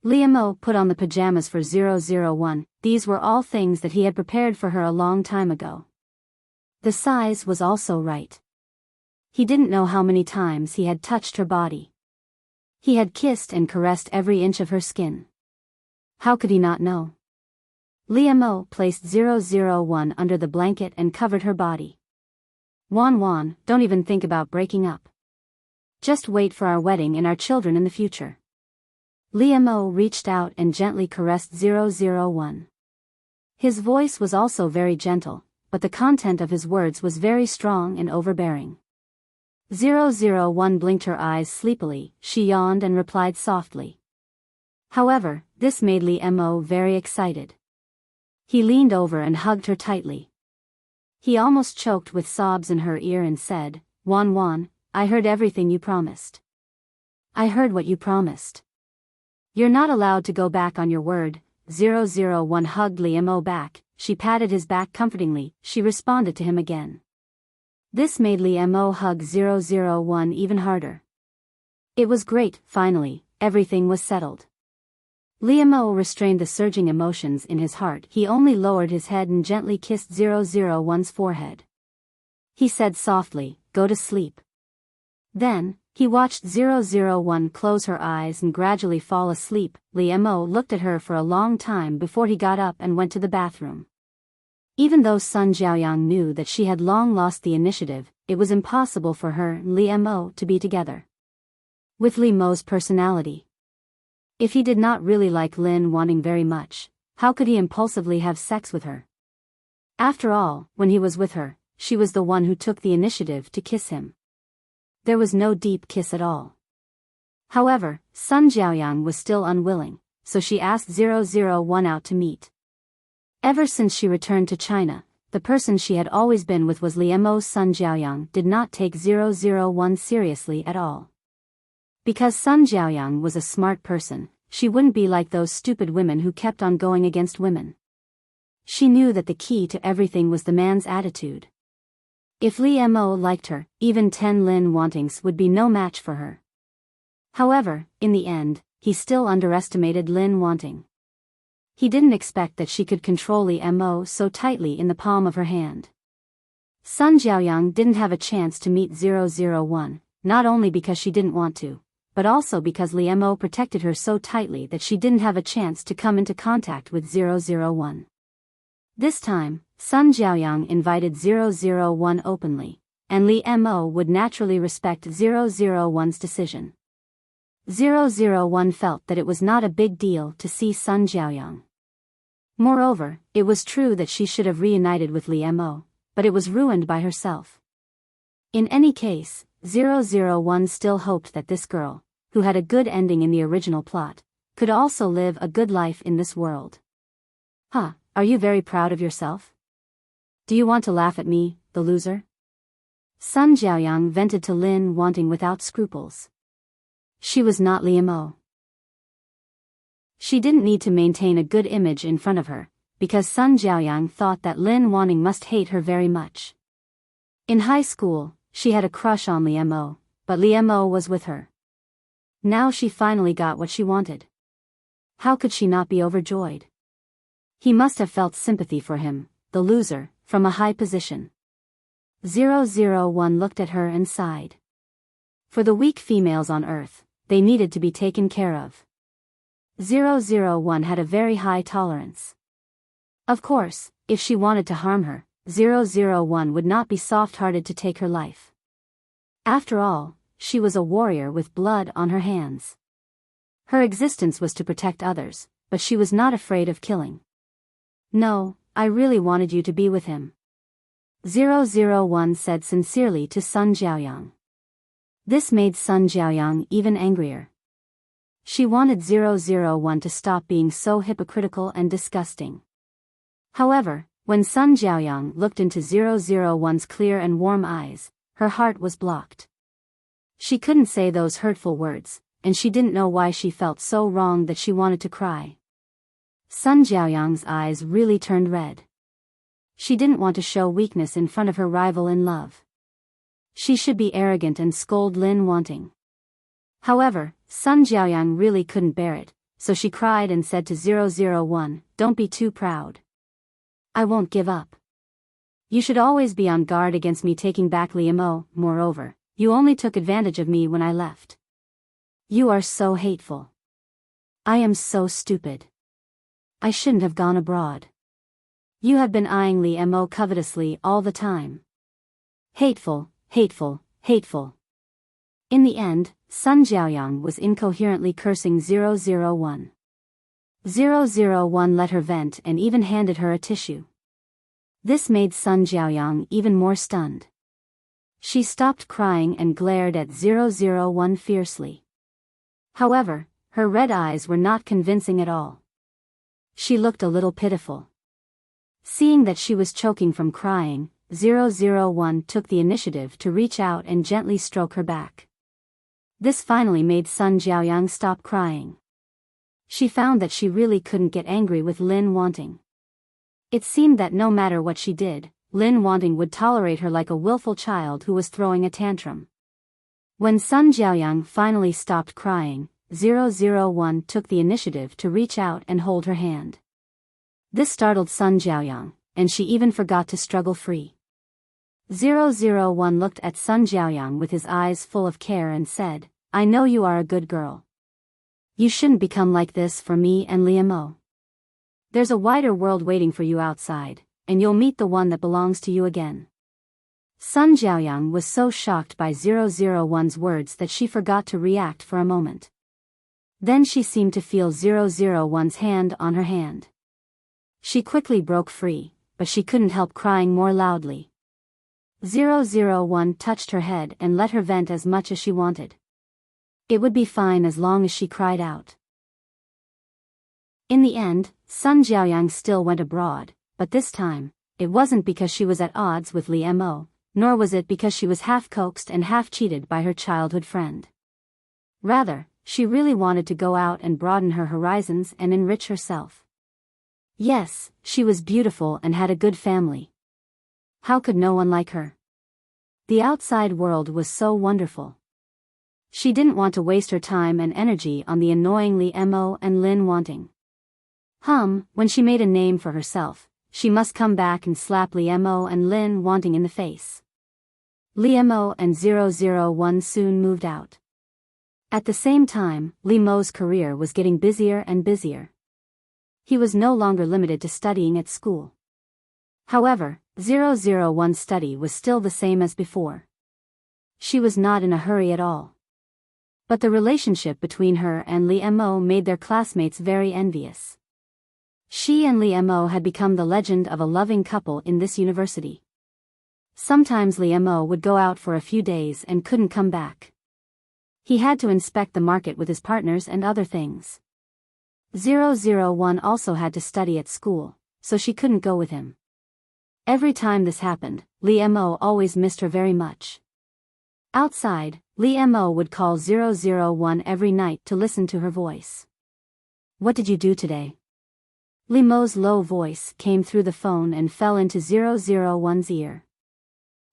Liamo put on the pajamas for 001, these were all things that he had prepared for her a long time ago. The size was also right. He didn't know how many times he had touched her body. He had kissed and caressed every inch of her skin. How could he not know? Liamo placed 001 under the blanket and covered her body. Wan, don't even think about breaking up. Just wait for our wedding and our children in the future. Liamo reached out and gently caressed 001. His voice was also very gentle, but the content of his words was very strong and overbearing. 001 blinked her eyes sleepily, she yawned and replied softly. However, this made Liamo very excited. He leaned over and hugged her tightly. He almost choked with sobs in her ear and said, Wan, I heard everything you promised. I heard what you promised. You're not allowed to go back on your word. 001 hugged Liamo back, she patted his back comfortingly, she responded to him again. This made Liamo hug 001 even harder. It was great, finally, everything was settled. Liamo restrained the surging emotions in his heart, he only lowered his head and gently kissed 001's forehead. He said softly, go to sleep. Then, he watched 001 close her eyes and gradually fall asleep. Liamo looked at her for a long time before he got up and went to the bathroom. Even though Sun Jiaoyang knew that she had long lost the initiative, it was impossible for her and Liamo to be together. With Liamo's personality. If he did not really like Lin Wanting very much, how could he impulsively have sex with her? After all, when he was with her, she was the one who took the initiative to kiss him. There was no deep kiss at all. However, Sun Jiaoyang was still unwilling, so she asked 001 out to meet. Ever since she returned to China, the person she had always been with was Liamo. Sun Jiaoyang did not take 001 seriously at all. Because Sun Jiaoyang was a smart person, she wouldn't be like those stupid women who kept on going against women. She knew that the key to everything was the man's attitude. If Liamo liked her, even 10 Lin Wantings would be no match for her. However, in the end, he still underestimated Lin Wanting. He didn't expect that she could control Liamo so tightly in the palm of her hand. Sun Jiaoyang didn't have a chance to meet 001, not only because she didn't want to, but also because Liamo protected her so tightly that she didn't have a chance to come into contact with 001. This time, Sun Jiaoyang invited 001 openly, and Liamo would naturally respect 001's decision. 001 felt that it was not a big deal to see Sun Jiaoyang. Moreover, it was true that she should have reunited with Liamo, but it was ruined by herself. In any case, 001 still hoped that this girl, who had a good ending in the original plot, could also live a good life in this world. Are you very proud of yourself? Do you want to laugh at me, the loser? Sun Jiaoyang vented to Lin Wanting without scruples. She was not Liamo. She didn't need to maintain a good image in front of her, because Sun Jiaoyang thought that Lin Wanting must hate her very much. In high school, she had a crush on Liamo, but Liamo was with her. Now she finally got what she wanted. How could she not be overjoyed? He must have felt sympathy for him, the loser, from a high position. 001 looked at her and sighed. For the weak females on Earth, they needed to be taken care of. 001 had a very high tolerance. Of course, if she wanted to harm her, 001 would not be soft-hearted to take her life. After all, she was a warrior with blood on her hands. Her existence was to protect others, but she was not afraid of killing. No, I really wanted you to be with him. 001 said sincerely to Sun Jiaoyang. This made Sun Jiaoyang even angrier. She wanted 001 to stop being so hypocritical and disgusting. However, when Sun Jiaoyang looked into 001's clear and warm eyes, her heart was blocked. She couldn't say those hurtful words, and she didn't know why she felt so wrong that she wanted to cry. Sun Jiaoyang's eyes really turned red. She didn't want to show weakness in front of her rival in love. She should be arrogant and scold Lin Wanting. However, Sun Jiaoyang really couldn't bear it, so she cried and said to 001, "Don't be too proud. I won't give up. You should always be on guard against me taking back Liamo. Moreover, you only took advantage of me when I left. You are so hateful. I am so stupid. I shouldn't have gone abroad. You have been eyeing Liamo covetously all the time. Hateful, hateful, hateful." In the end, Sun Jiaoyang was incoherently cursing 001. 001 let her vent and even handed her a tissue. This made Sun Jiaoyang even more stunned. She stopped crying and glared at 001 fiercely. However, her red eyes were not convincing at all. She looked a little pitiful. Seeing that she was choking from crying, 001 took the initiative to reach out and gently stroke her back. This finally made Sun Jiaoyang stop crying. She found that she really couldn't get angry with Lin Wanting. It seemed that no matter what she did, Lin Wanting would tolerate her like a willful child who was throwing a tantrum. When Sun Jiaoyang finally stopped crying, 001 took the initiative to reach out and hold her hand. This startled Sun Jiaoyang, and she even forgot to struggle free. 001 looked at Sun Jiaoyang with his eyes full of care and said, "I know you are a good girl. You shouldn't become like this for me and Liamo. There's a wider world waiting for you outside, and you'll meet the one that belongs to you again." Sun Jiaoyang was so shocked by 001's words that she forgot to react for a moment. Then she seemed to feel 001's hand on her hand. She quickly broke free, but she couldn't help crying more loudly. 001 touched her head and let her vent as much as she wanted. It would be fine as long as she cried out. In the end, Sun Jiaoyang still went abroad, but this time, it wasn't because she was at odds with Liamo, nor was it because she was half coaxed and half cheated by her childhood friend. Rather, she really wanted to go out and broaden her horizons and enrich herself. Yes, she was beautiful and had a good family. How could no one like her? The outside world was so wonderful. She didn't want to waste her time and energy on the annoying Liamo and Lin Wanting. When she made a name for herself, she must come back and slap Liamo and Lin Wanting in the face. Liamo and 001 soon moved out. At the same time, Liamo's career was getting busier and busier. He was no longer limited to studying at school. However, 001's study was still the same as before. She was not in a hurry at all. But the relationship between her and Liamo made their classmates very envious. She and Liamo had become the legend of a loving couple in this university. Sometimes Liamo would go out for a few days and couldn't come back. He had to inspect the market with his partners and other things. 001 also had to study at school, so she couldn't go with him. Every time this happened, Liamo always missed her very much. Outside, Liamo would call 001 every night to listen to her voice. "What did you do today?" Liamo's low voice came through the phone and fell into 001's ear.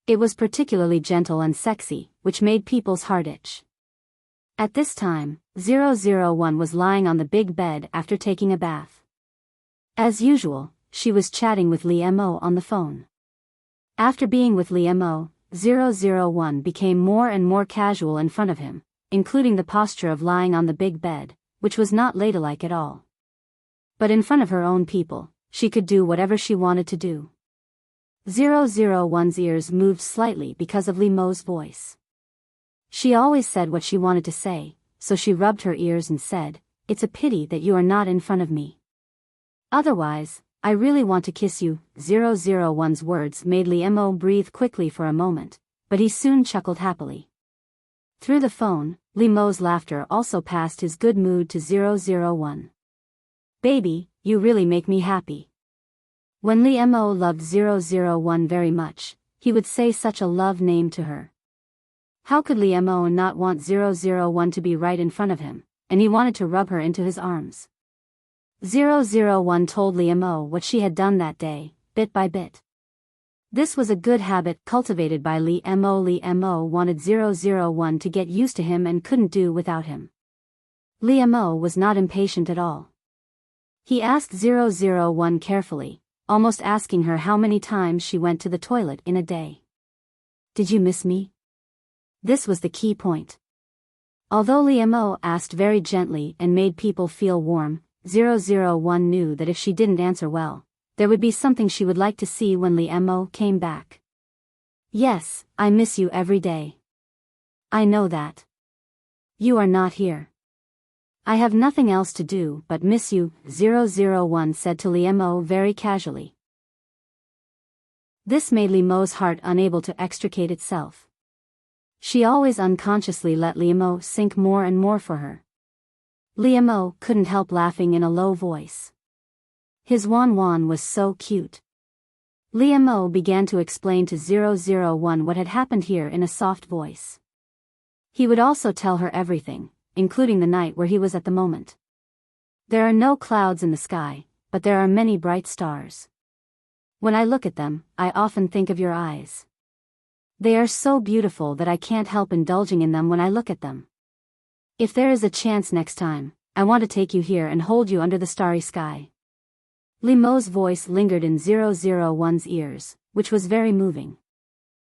It was particularly gentle and sexy, which made people's heart itch. At this time, 001 was lying on the big bed after taking a bath. As usual, she was chatting with Liamo on the phone. After being with Liamo, 001 became more and more casual in front of him, including the posture of lying on the big bed, which was not ladylike at all. But in front of her own people, she could do whatever she wanted to do. 001's ears moved slightly because of Liamo's voice. She always said what she wanted to say, so she rubbed her ears and said, "It's a pity that you are not in front of me. Otherwise, I really want to kiss you." 001's words made Liamo breathe quickly for a moment, but he soon chuckled happily. Through the phone, Liamo's laughter also passed his good mood to 001. "Baby, you really make me happy." When Liamo loved 001 very much, he would say such a love name to her. How could Liamo not want 001 to be right in front of him, and he wanted to rub her into his arms. 001 told Liamo what she had done that day, bit by bit. This was a good habit cultivated by Liamo. Liamo wanted 001 to get used to him and couldn't do without him. Liamo was not impatient at all. He asked 001 carefully, almost asking her how many times she went to the toilet in a day. Did you miss me? This was the key point. Although Liamo asked very gently and made people feel warm, 001 knew that if she didn't answer well, there would be something she would like to see when Liamo came back. Yes, I miss you every day. I know that. You are not here. I have nothing else to do but miss you, 001 said to Liamo very casually. This made Liamo's heart unable to extricate itself. She always unconsciously let Liamo sink more and more for her. Liamo couldn't help laughing in a low voice. His Wan was so cute. Liamo began to explain to 001 what had happened here in a soft voice. He would also tell her everything, including the night where he was at the moment. There are no clouds in the sky, but there are many bright stars. When I look at them, I often think of your eyes. They are so beautiful that I can't help indulging in them when I look at them. If there is a chance next time, I want to take you here and hold you under the starry sky. Liamo's voice lingered in 001's ears, which was very moving.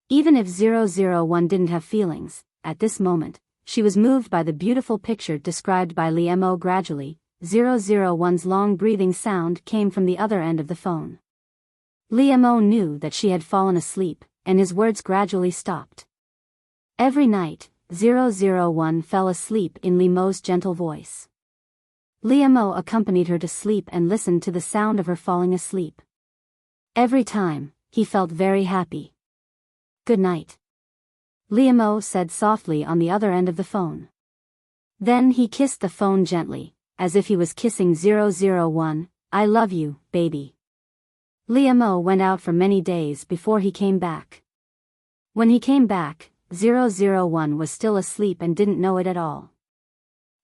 Even if 001 didn't have feelings, at this moment, she was moved by the beautiful picture described by Liamo. Gradually, 001's long breathing sound came from the other end of the phone. Liamo knew that she had fallen asleep, and his words gradually stopped. Every night, 001 fell asleep in Liamo's gentle voice. Liamo accompanied her to sleep and listened to the sound of her falling asleep. Every time, he felt very happy. Good night, Liamo said softly on the other end of the phone. Then he kissed the phone gently, as if he was kissing 001, I love you, baby. Liamo went out for many days before he came back. When he came back, 001 was still asleep and didn't know it at all.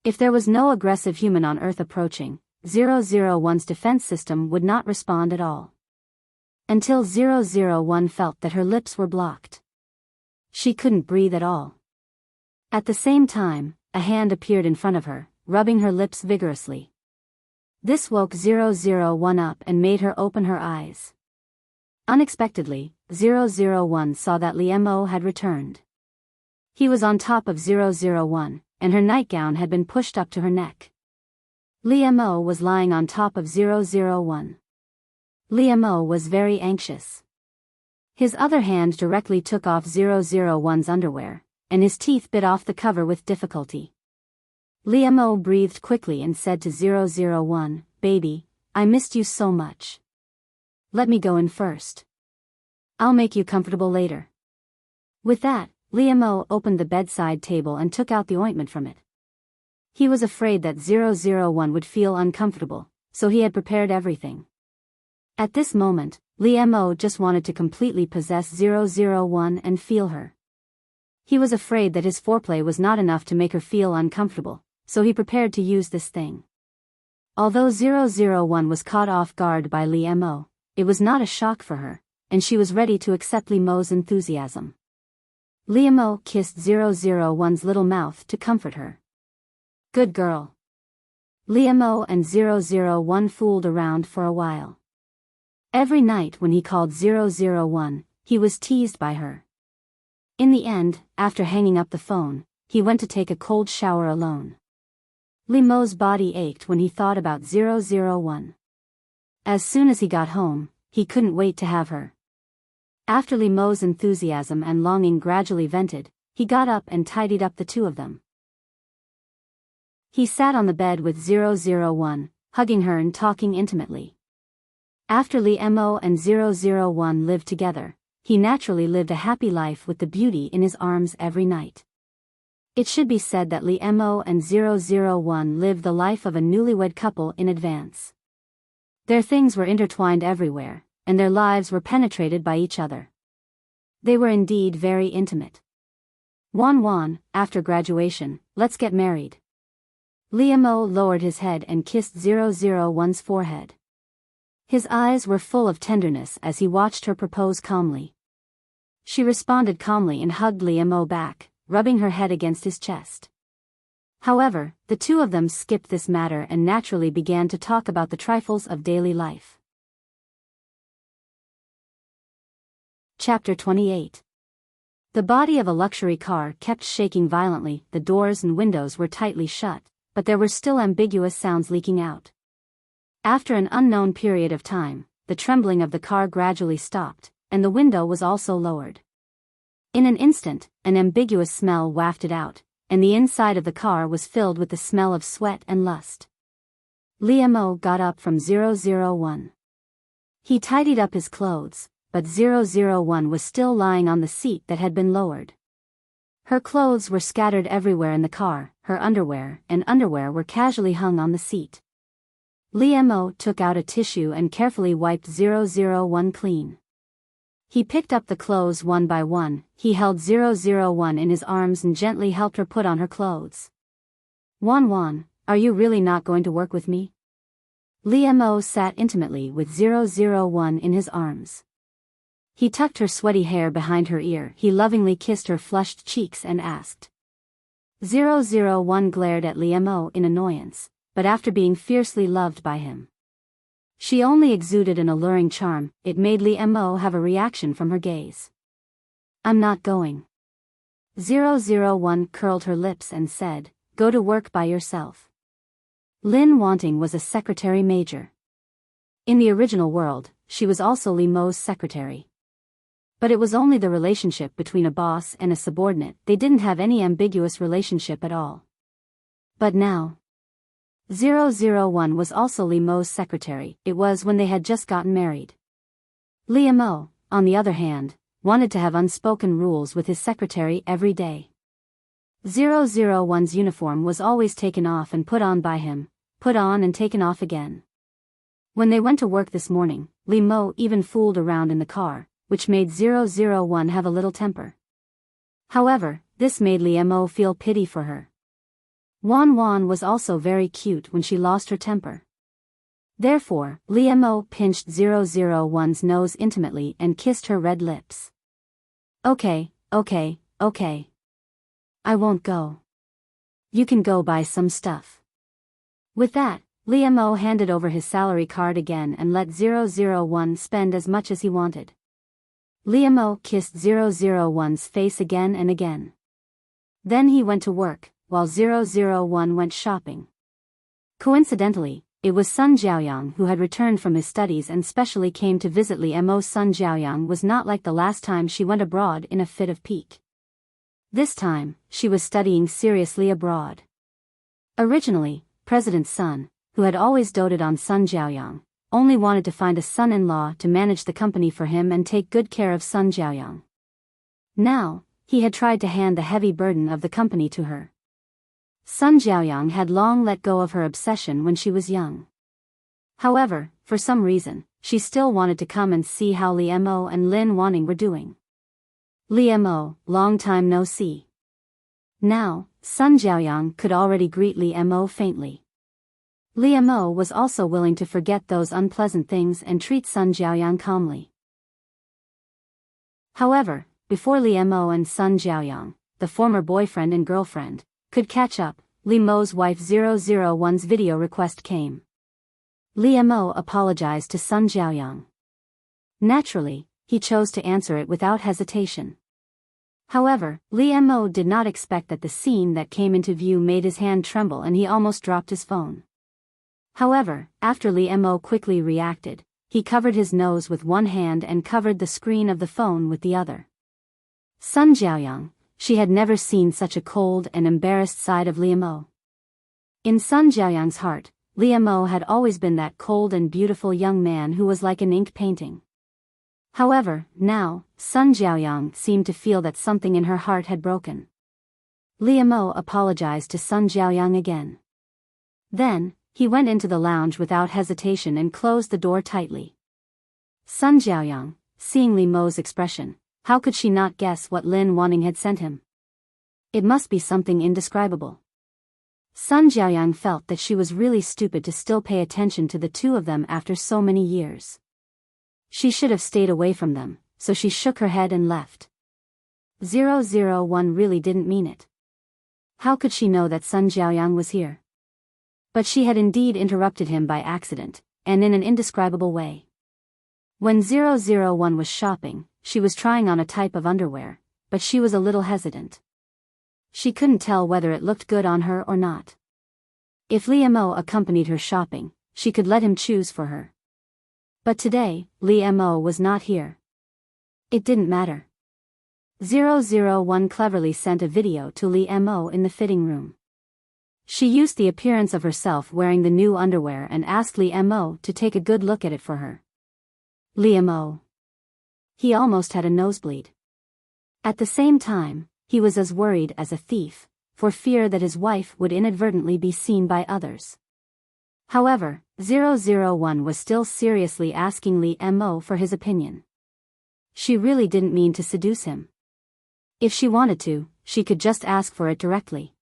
If there was no aggressive human on Earth approaching, 001's defense system would not respond at all. Until 001 felt that her lips were blocked. She couldn't breathe at all. At the same time, a hand appeared in front of her, rubbing her lips vigorously. This woke 001 up and made her open her eyes. Unexpectedly, 001 saw that Liamo had returned. He was on top of 001, and her nightgown had been pushed up to her neck. Liamo was lying on top of 001. Liamo was very anxious. His other hand directly took off 001's underwear, and his teeth bit off the cover with difficulty. Liamo breathed quickly and said to 001, Baby, I missed you so much. Let me go in first. I'll make you comfortable later. With that, Liamo opened the bedside table and took out the ointment from it. He was afraid that 001 would feel uncomfortable, so he had prepared everything. At this moment, Liamo just wanted to completely possess 001 and feel her. He was afraid that his foreplay was not enough to make her feel uncomfortable, so he prepared to use this thing. Although 001 was caught off guard by Liamo, it was not a shock for her, and she was ready to accept Liamo's enthusiasm. Liamo kissed 001's little mouth to comfort her. Good girl. Liamo and 001 fooled around for a while. Every night when he called 001, he was teased by her. In the end, after hanging up the phone, he went to take a cold shower alone. Liamo's body ached when he thought about 001. As soon as he got home, he couldn't wait to have her. After Liamo's enthusiasm and longing gradually vented, he got up and tidied up the two of them. He sat on the bed with 001, hugging her and talking intimately. After Liamo and 001 lived together, he naturally lived a happy life with the beauty in his arms every night. It should be said that Liamo and 001 lived the life of a newlywed couple in advance. Their things were intertwined everywhere, and their lives were penetrated by each other. They were indeed very intimate. Wan, after graduation, let's get married. Liamo lowered his head and kissed 001's forehead. His eyes were full of tenderness as he watched her propose calmly. She responded calmly and hugged Liamo back, rubbing her head against his chest. However, the two of them skipped this matter and naturally began to talk about the trifles of daily life. Chapter 28. The body of a luxury car kept shaking violently, the doors and windows were tightly shut, but there were still ambiguous sounds leaking out. After an unknown period of time, the trembling of the car gradually stopped, and the window was also lowered. In an instant, an ambiguous smell wafted out, and the inside of the car was filled with the smell of sweat and lust. Liam got up from 001. He tidied up his clothes, but 001 was still lying on the seat that had been lowered. Her clothes were scattered everywhere in the car, her underwear were casually hung on the seat. Liam took out a tissue and carefully wiped 001 clean. He picked up the clothes one by one, he held 001 in his arms and gently helped her put on her clothes. Wan, are you really not going to work with me? Liam sat intimately with 001 in his arms. He tucked her sweaty hair behind her ear, he lovingly kissed her flushed cheeks and asked. 001 glared at Liam in annoyance, but after being fiercely loved by him, she only exuded an alluring charm. It made Liam have a reaction from her gaze. I'm not going. 001 curled her lips and said, go to work by yourself. Lin Wanting was a secretary major. In the original world, she was also Liam's secretary. But it was only the relationship between a boss and a subordinate, they didn't have any ambiguous relationship at all. But now, 001 was also Liam's secretary, it was when they had just gotten married. Liam, on the other hand, wanted to have unspoken rules with his secretary every day. 001's uniform was always taken off and put on by him, put on and taken off again. When they went to work this morning, Liam even fooled around in the car, which made 001 have a little temper. However, this made Liam feel pity for her. Wan was also very cute when she lost her temper. Therefore, Liam pinched 001's nose intimately and kissed her red lips. Okay. I won't go. You can go buy some stuff. With that, Liam handed over his salary card again and let 001 spend as much as he wanted. Liam kissed 001's face again and again. Then he went to work, while 001 went shopping. Coincidentally, it was Sun Jiaoyang who had returned from his studies and specially came to visit Liam. Sun Jiaoyang was not like the last time she went abroad in a fit of pique. This time, she was studying seriously abroad. Originally, President Sun, who had always doted on Sun Jiaoyang, only wanted to find a son-in-law to manage the company for him and take good care of Sun Jiaoyang. Now, he had tried to hand the heavy burden of the company to her. Sun Jiaoyang had long let go of her obsession when she was young. However, for some reason, she still wanted to come and see how Liam and Lin Wanting were doing. Liam, long time no see. Now, Sun Jiaoyang could already greet Liam faintly. Liam was also willing to forget those unpleasant things and treat Sun Jiaoyang calmly. However, before Liam and Sun Jiaoyang, the former boyfriend and girlfriend, could catch up, Liam's wife 001's video request came. Liam apologized to Sun Jiaoyang. Naturally, he chose to answer it without hesitation. However, Liam did not expect that the scene that came into view made his hand tremble and he almost dropped his phone. However, after Liam quickly reacted, he covered his nose with one hand and covered the screen of the phone with the other. Sun Jiaoyang, she had never seen such a cold and embarrassed side of Liam. In Sun Jiaoyang's heart, Liam had always been that cold and beautiful young man who was like an ink painting. However, now, Sun Jiaoyang seemed to feel that something in her heart had broken. Liam apologized to Sun Jiaoyang again. Then, he went into the lounge without hesitation and closed the door tightly. Sun Jiaoyang, seeing Liam's expression, how could she not guess what Lin Wanting had sent him? It must be something indescribable. Sun Jiaoyang felt that she was really stupid to still pay attention to the two of them after so many years. She should have stayed away from them, so she shook her head and left. 001 really didn't mean it. How could she know that Sun Jiaoyang was here? But she had indeed interrupted him by accident, and in an indescribable way. When 001 was shopping, she was trying on a type of underwear, but she was a little hesitant. She couldn't tell whether it looked good on her or not. If Li Mo accompanied her shopping, she could let him choose for her. But today, Li Mo was not here. It didn't matter. 001 cleverly sent a video to Li Mo in the fitting room. She used the appearance of herself wearing the new underwear and asked Li Mo to take a good look at it for her. Li Mo. He almost had a nosebleed. At the same time, he was as worried as a thief, for fear that his wife would inadvertently be seen by others. However, 001 was still seriously asking Li Mo for his opinion. She really didn't mean to seduce him. If she wanted to, she could just ask for it directly.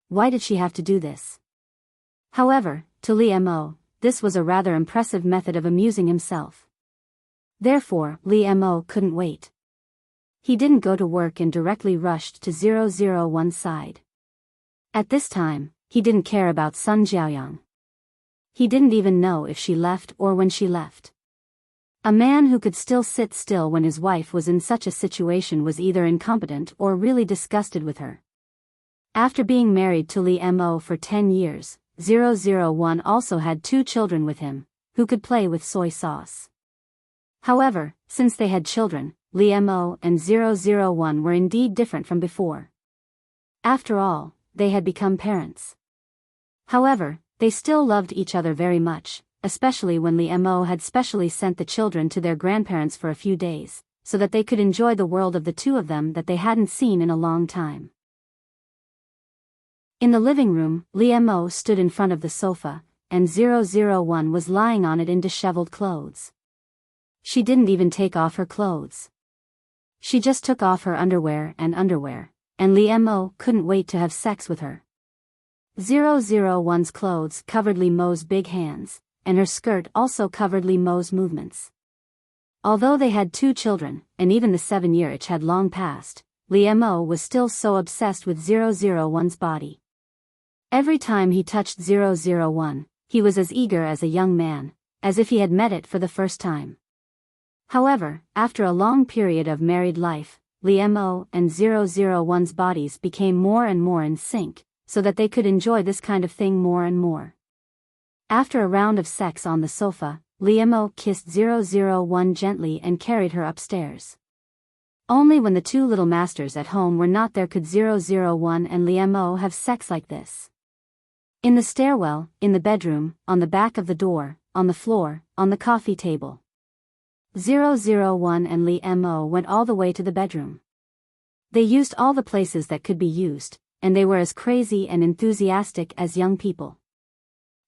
Why did she have to do this? However, to Li Mo, this was a rather impressive method of amusing himself. Therefore, Li Mo couldn't wait. He didn't go to work and directly rushed to 001's side. At this time, he didn't care about Sun Jiaoyang. He didn't even know if she left or when she left. A man who could still sit still when his wife was in such a situation was either incompetent or really disgusted with her. After being married to Li Mo for 10 years, 001 also had 2 children with him, who could play with soy sauce. However, since they had children, Li Mo and 001 were indeed different from before. After all, they had become parents. However, they still loved each other very much, especially when Li Mo had specially sent the children to their grandparents for a few days, so that they could enjoy the world of the two of them that they hadn't seen in a long time. In the living room, Li Mo stood in front of the sofa, and 001 was lying on it in disheveled clothes. She didn't even take off her clothes. She just took off her underwear, and Li Mo couldn't wait to have sex with her. 001's clothes covered Li Mo's big hands, and her skirt also covered Li Mo's movements. Although they had 2 children, and even the 7-year itch had long passed, Li Mo was still so obsessed with 001's body. Every time he touched 001, he was as eager as a young man, as if he had met it for the first time. However, after a long period of married life, Li Mo and 001's bodies became more and more in sync, so that they could enjoy this kind of thing more and more. After a round of sex on the sofa, Li Mo kissed 001 gently and carried her upstairs. Only when the 2 little masters at home were not there could 001 and Li Mo have sex like this. In the stairwell, in the bedroom, on the back of the door, on the floor, on the coffee table. 001 and Li Mo went all the way to the bedroom. They used all the places that could be used, and they were as crazy and enthusiastic as young people.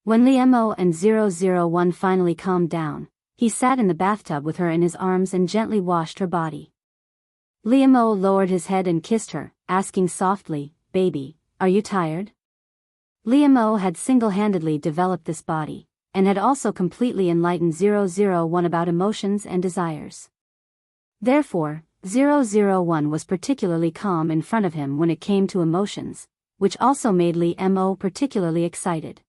When Li Mo and 001 finally calmed down, he sat in the bathtub with her in his arms and gently washed her body. Li Mo lowered his head and kissed her, asking softly, "Baby, are you tired?" Li Mo had single-handedly developed this body, and had also completely enlightened 001 about emotions and desires. Therefore, 001 was particularly calm in front of him when it came to emotions, which also made Li Mo particularly excited.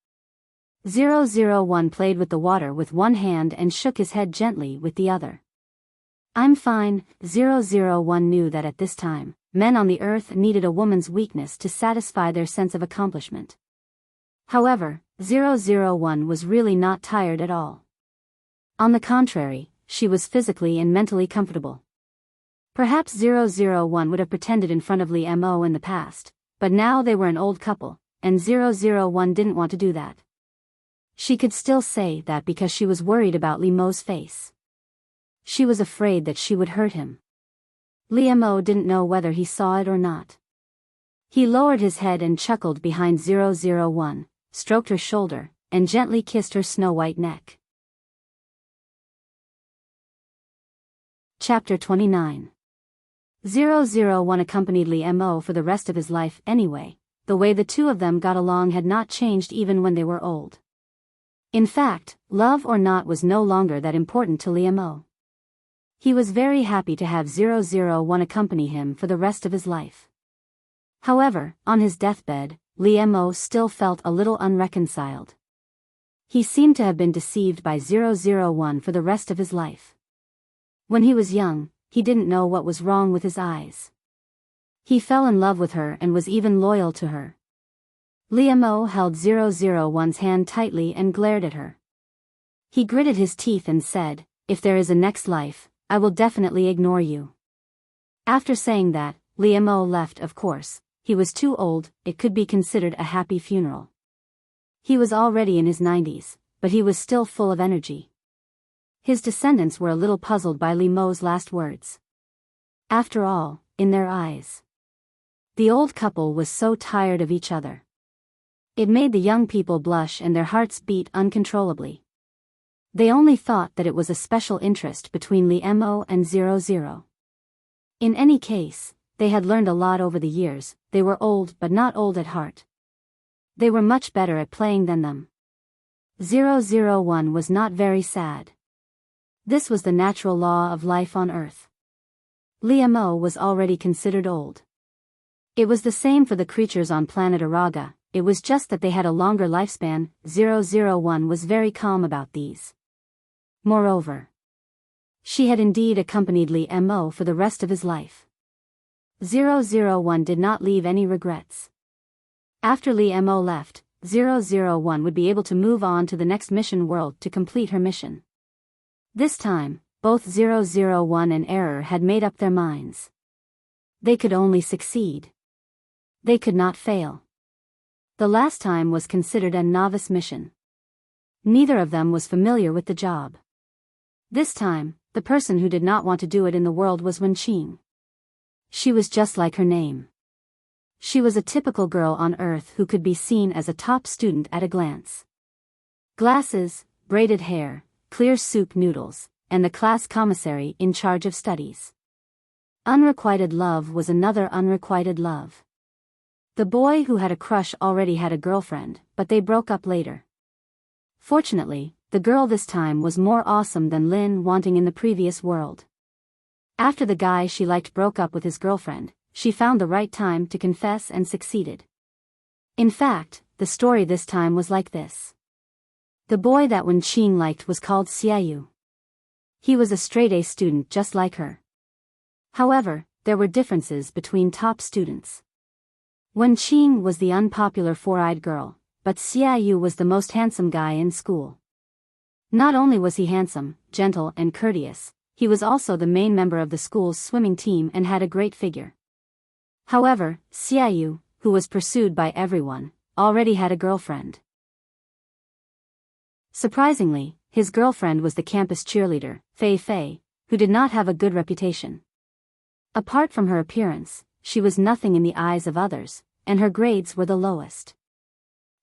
001 played with the water with one hand and shook his head gently with the other. "I'm fine." 001 knew that at this time, men on the earth needed a woman's weakness to satisfy their sense of accomplishment. However, 001 was really not tired at all. On the contrary, she was physically and mentally comfortable. Perhaps 001 would have pretended in front of Li Mo in the past, but now they were an old couple, and 001 didn't want to do that. She could still say that because she was worried about Li Mo's face. She was afraid that she would hurt him. Li Mo didn't know whether he saw it or not. He lowered his head and chuckled behind 001, stroked her shoulder, and gently kissed her snow-white neck. Chapter 29. 001 accompanied Li Mo for the rest of his life anyway. The way the two of them got along had not changed even when they were old. In fact, love or not was no longer that important to Li Mo. He was very happy to have 001 accompany him for the rest of his life. However, on his deathbed, Li Mo still felt a little unreconciled. He seemed to have been deceived by 001 for the rest of his life. When he was young, he didn't know what was wrong with his eyes. He fell in love with her and was even loyal to her. Li Mo held 001's hand tightly and glared at her. He gritted his teeth and said, "If there is a next life, I will definitely ignore you." After saying that, Li Mo left. Of course, he was too old, it could be considered a happy funeral. He was already in his 90s, but he was still full of energy. His descendants were a little puzzled by Li Mo's last words. After all, in their eyes, the old couple was so tired of each other. It made the young people blush and their hearts beat uncontrollably. They only thought that it was a special interest between Li Mo and 00. In any case, they had learned a lot over the years. They were old but not old at heart. They were much better at playing than them. 001 was not very sad. This was the natural law of life on Earth. Li Mo was already considered old. It was the same for the creatures on planet Araga, it was just that they had a longer lifespan. 001 was very calm about these. Moreover, she had indeed accompanied Li Mo for the rest of his life. 001 did not leave any regrets. After Li Mo left, 001 would be able to move on to the next mission world to complete her mission. This time, both 001 and Error had made up their minds. They could only succeed. They could not fail. The last time was considered a novice mission. Neither of them was familiar with the job. This time, the person who did not want to do it in the world was Wenqing. She was just like her name. She was a typical girl on Earth who could be seen as a top student at a glance. Glasses, braided hair, clear soup noodles, and the class commissary in charge of studies. Unrequited love was another unrequited love. The boy who had a crush already had a girlfriend, but they broke up later. Fortunately, the girl this time was more awesome than Lin wanting in the previous world. After the guy she liked broke up with his girlfriend, she found the right time to confess and succeeded. In fact, the story this time was like this. The boy that Wenqing liked was called Xiaoyu. He was a straight-A student just like her. However, there were differences between top students. Wenqing was the unpopular four-eyed girl, but Xiaoyu was the most handsome guy in school. Not only was he handsome, gentle and courteous, he was also the main member of the school's swimming team and had a great figure. However, Xiaoyu, who was pursued by everyone, already had a girlfriend. Surprisingly, his girlfriend was the campus cheerleader, Fei Fei, who did not have a good reputation. Apart from her appearance, she was nothing in the eyes of others, and her grades were the lowest.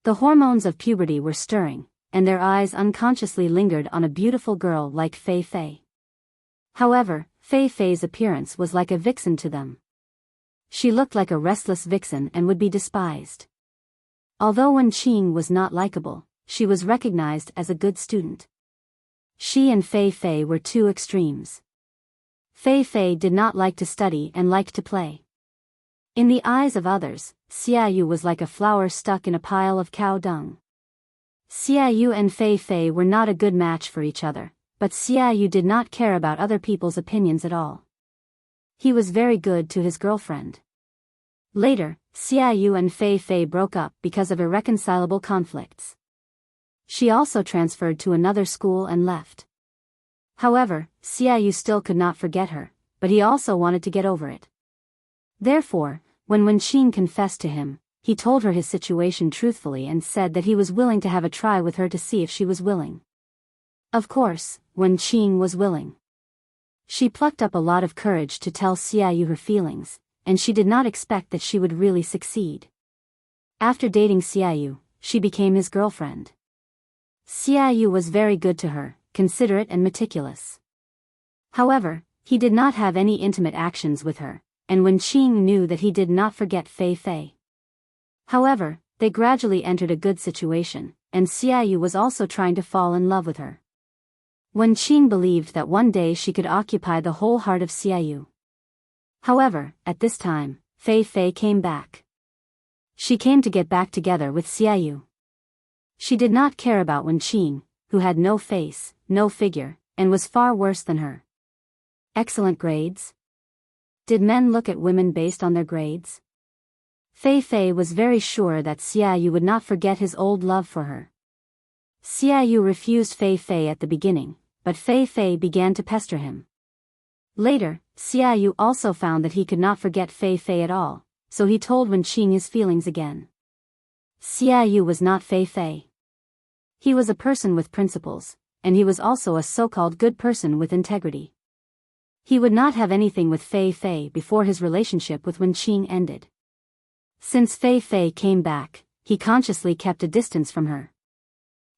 The hormones of puberty were stirring, and their eyes unconsciously lingered on a beautiful girl like Fei Fei. However, Fei Fei's appearance was like a vixen to them. She looked like a restless vixen and would be despised. Although Wenqing was not likable, she was recognized as a good student. She and Fei Fei were two extremes. Fei Fei did not like to study and liked to play. In the eyes of others, Xiaoyu was like a flower stuck in a pile of cow dung. Xiaoyu and Fei Fei were not a good match for each other, but Xiaoyu did not care about other people's opinions at all. He was very good to his girlfriend. Later, Xiaoyu and Fei Fei broke up because of irreconcilable conflicts. She also transferred to another school and left. However, Xiaoyu still could not forget her, but he also wanted to get over it. Therefore, when Wenqing confessed to him, he told her his situation truthfully and said that he was willing to have a try with her to see if she was willing. Of course, Wenqing was willing. She plucked up a lot of courage to tell Xiaoyu her feelings, and she did not expect that she would really succeed. After dating Xiaoyu, she became his girlfriend. Xiaoyu was very good to her, considerate and meticulous. However, he did not have any intimate actions with her, and Wenqing knew that he did not forget Fei Fei. However, they gradually entered a good situation, and Xiaoyu was also trying to fall in love with her. Wenqing believed that one day she could occupy the whole heart of Xiaoyu. However, at this time, Fei Fei came back. She came to get back together with Xiaoyu. She did not care about Wenqing, who had no face, no figure, and was far worse than her. Excellent grades? Did men look at women based on their grades? Fei Fei was very sure that Xiaoyu would not forget his old love for her. Xiaoyu refused Fei Fei at the beginning, but Fei Fei began to pester him. Later, Xiaoyu also found that he could not forget Fei Fei at all, so he told Wenqing his feelings again. Xiaoyu was not Fei Fei. He was a person with principles, and he was also a so-called good person with integrity. He would not have anything with Fei Fei before his relationship with Wenqing ended. Since Fei Fei came back, he consciously kept a distance from her.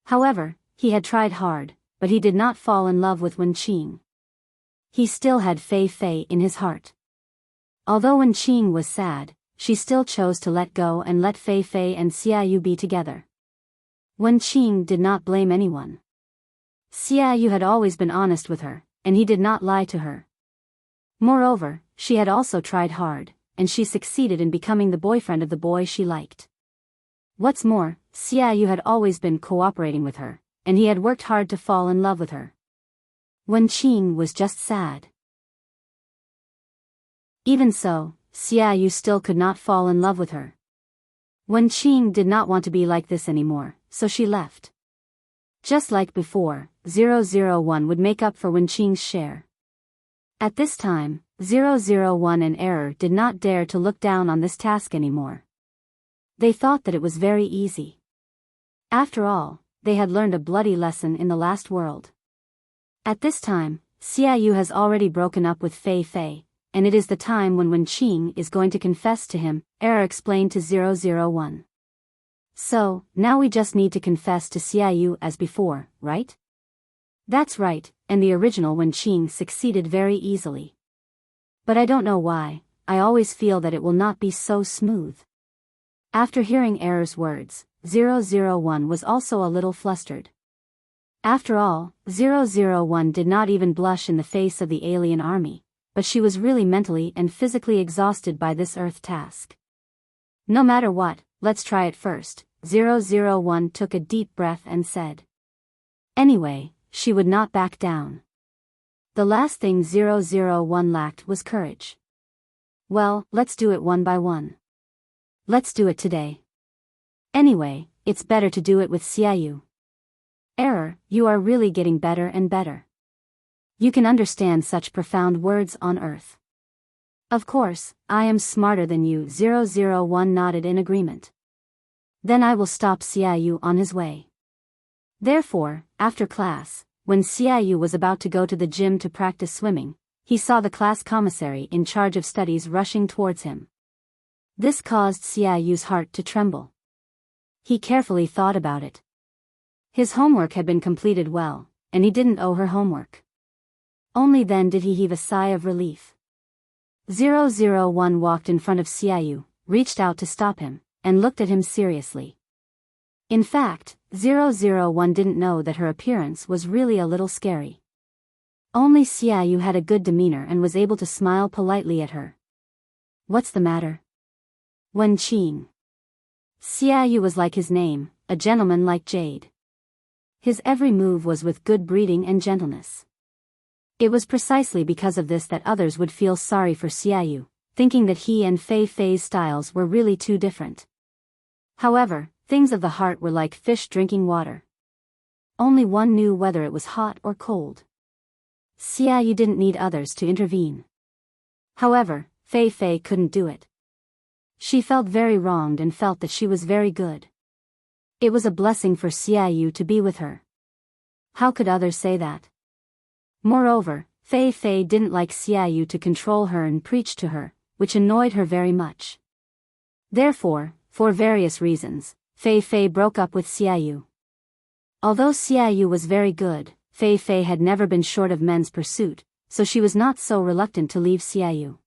However, he had tried hard, but he did not fall in love with Wenqing. He still had Fei Fei in his heart. Although Wenqing was sad, she still chose to let go and let Fei Fei and Xiaoyu be together. Wenqing did not blame anyone. Xiaoyu had always been honest with her, and he did not lie to her. Moreover, she had also tried hard, and she succeeded in becoming the boyfriend of the boy she liked. What's more, Xiaoyu had always been cooperating with her, and he had worked hard to fall in love with her. Wenqing was just sad. Even so, Xiaoyu still could not fall in love with her. Wenqing did not want to be like this anymore, so she left. Just like before, 001 would make up for Wenqing's share. At this time, 001 and Error did not dare to look down on this task anymore. They thought that it was very easy. After all, they had learned a bloody lesson in the last world. At this time, Xiaoyu has already broken up with Fei Fei, and it is the time when Wenqing is going to confess to him, Error explained to 001. So, now we just need to confess to Xiaoyu as before, right? That's right, and the original Wenqing succeeded very easily. But I don't know why, I always feel that it will not be so smooth. After hearing Error's words, 001 was also a little flustered. After all, 001 did not even blush in the face of the alien army, but she was really mentally and physically exhausted by this Earth task. No matter what, let's try it first, 001 took a deep breath and said. Anyway, she would not back down. The last thing 001 lacked was courage. Well, let's do it one by one. Let's do it today. Anyway, it's better to do it with Xiaoyu. Error, you are really getting better and better. You can understand such profound words on Earth. Of course, I am smarter than you. 001 nodded in agreement. Then I will stop Xiaoyu on his way. Therefore, after class, when Xiaoyu was about to go to the gym to practice swimming, he saw the class commissary in charge of studies rushing towards him. This caused Xiaoyu's heart to tremble. He carefully thought about it. His homework had been completed well, and he didn't owe her homework. Only then did he heave a sigh of relief. 001 walked in front of Xiaoyu, reached out to stop him, and looked at him seriously. In fact, 001 didn't know that her appearance was really a little scary. Only Xiaoyu had a good demeanor and was able to smile politely at her. What's the matter? Wenqing. Xiaoyu was like his name, a gentleman like jade. His every move was with good breeding and gentleness. It was precisely because of this that others would feel sorry for Xiaoyu, thinking that he and Fei Fei's styles were really too different. However, things of the heart were like fish drinking water. Only one knew whether it was hot or cold. Xiaoyu didn't need others to intervene. However, Fei Fei couldn't do it. She felt very wronged and felt that she was very good. It was a blessing for Xiaoyu to be with her. How could others say that? Moreover, Fei Fei didn't like Xiaoyu to control her and preach to her, which annoyed her very much. Therefore, for various reasons, Fei Fei broke up with Xiaoyu. Although Xiaoyu was very good, Fei Fei had never been short of men's pursuit, so she was not so reluctant to leave Xiaoyu.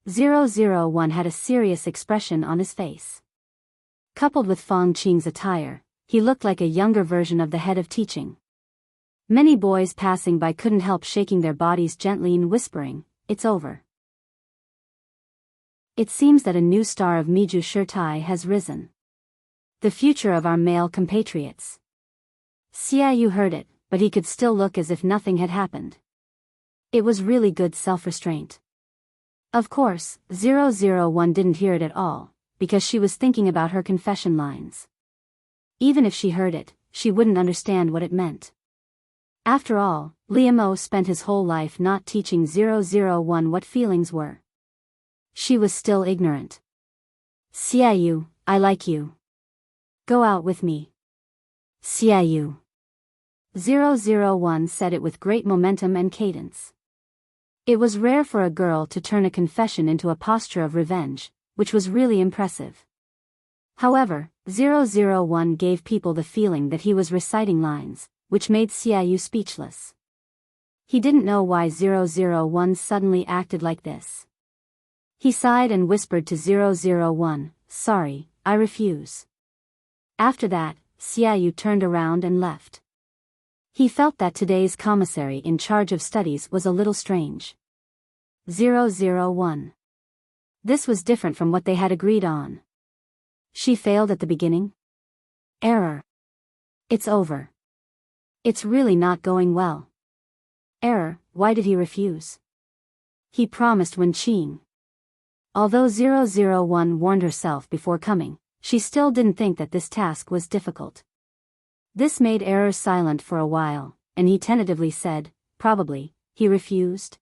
001 had a serious expression on his face. Coupled with Fang Qing's attire, he looked like a younger version of the head of teaching. Many boys passing by couldn't help shaking their bodies gently and whispering, "It's over." It seems that a new star of Miju Shirtai has risen. The future of our male compatriots. Xiaoyu heard it, but he could still look as if nothing had happened. It was really good self-restraint. Of course, 001 didn't hear it at all, because she was thinking about her confession lines. Even if she heard it, she wouldn't understand what it meant. After all, Liamo spent his whole life not teaching 001 what feelings were. She was still ignorant. Xiaoyu, I like you. Go out with me. Xiaoyu. 001 said it with great momentum and cadence. It was rare for a girl to turn a confession into a posture of revenge, which was really impressive. However, 001 gave people the feeling that he was reciting lines, which made Xiaoyu speechless. He didn't know why 001 suddenly acted like this. He sighed and whispered to 001, "Sorry, I refuse." After that, Xiaoyu turned around and left. He felt that today's commissary in charge of studies was a little strange. 001. This was different from what they had agreed on. She failed at the beginning? Error. It's over. It's really not going well. Error, why did he refuse? He promised Wenqing. Although 001 warned herself before coming, she still didn't think that this task was difficult. This made Error silent for a while, and he tentatively said, "Probably," he refused.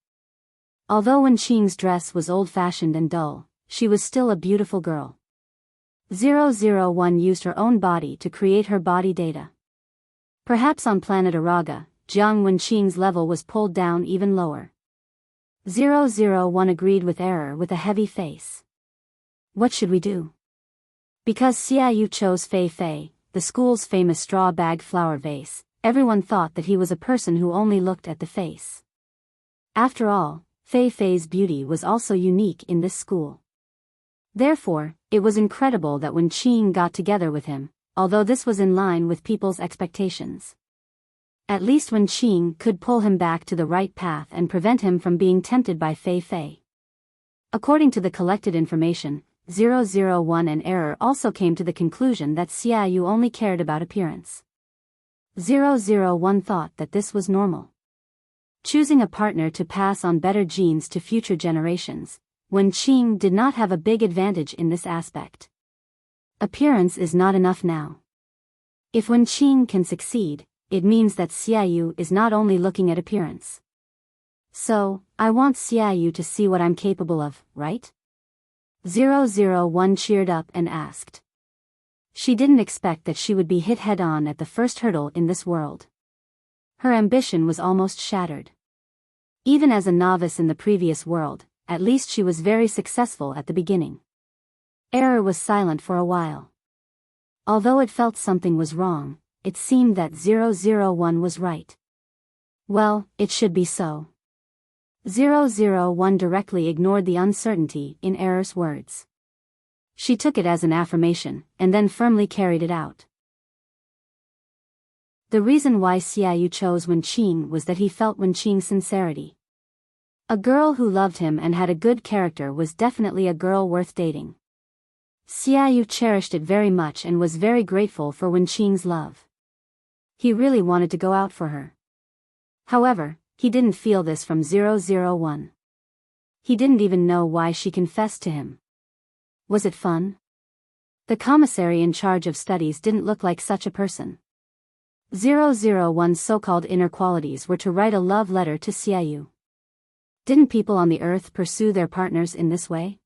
Although Wenqing's dress was old-fashioned and dull, she was still a beautiful girl. 001 used her own body to create her body data. Perhaps on planet Araga, Jiang Wenqing's level was pulled down even lower. 001 agreed with Error with a heavy face. What should we do? Because Xiaoyu chose Fei Fei, the school's famous straw bag flower vase, everyone thought that he was a person who only looked at the face. After all, Fei Fei's beauty was also unique in this school. Therefore, it was incredible that Wenqing got together with him, although this was in line with people's expectations. At least Wenqing could pull him back to the right path and prevent him from being tempted by Fei Fei. According to the collected information, 001 and Error also came to the conclusion that Xiaoyu only cared about appearance. 001 thought that this was normal. Choosing a partner to pass on better genes to future generations, Wenqing did not have a big advantage in this aspect. Appearance is not enough now. If Wenqing can succeed, it means that Xiaoyu is not only looking at appearance. So, I want Xiaoyu to see what I'm capable of, right? 001 cheered up and asked. She didn't expect that she would be hit head-on at the first hurdle in this world. Her ambition was almost shattered. Even as a novice in the previous world, at least she was very successful at the beginning. Error was silent for a while. Although it felt something was wrong, it seemed that 001 was right. Well, it should be so. 001 directly ignored the uncertainty in Error's words. She took it as an affirmation, and then firmly carried it out. The reason why Xiaoyu chose Wenqing was that he felt Wenqing's sincerity. A girl who loved him and had a good character was definitely a girl worth dating. Xiaoyu cherished it very much and was very grateful for Wenqing's love. He really wanted to go out for her. However, he didn't feel this from 001. He didn't even know why she confessed to him. Was it fun? The commissary in charge of studies didn't look like such a person. 001's so-called inner qualities were to write a love letter to Xiaoyu. Didn't people on the earth pursue their partners in this way?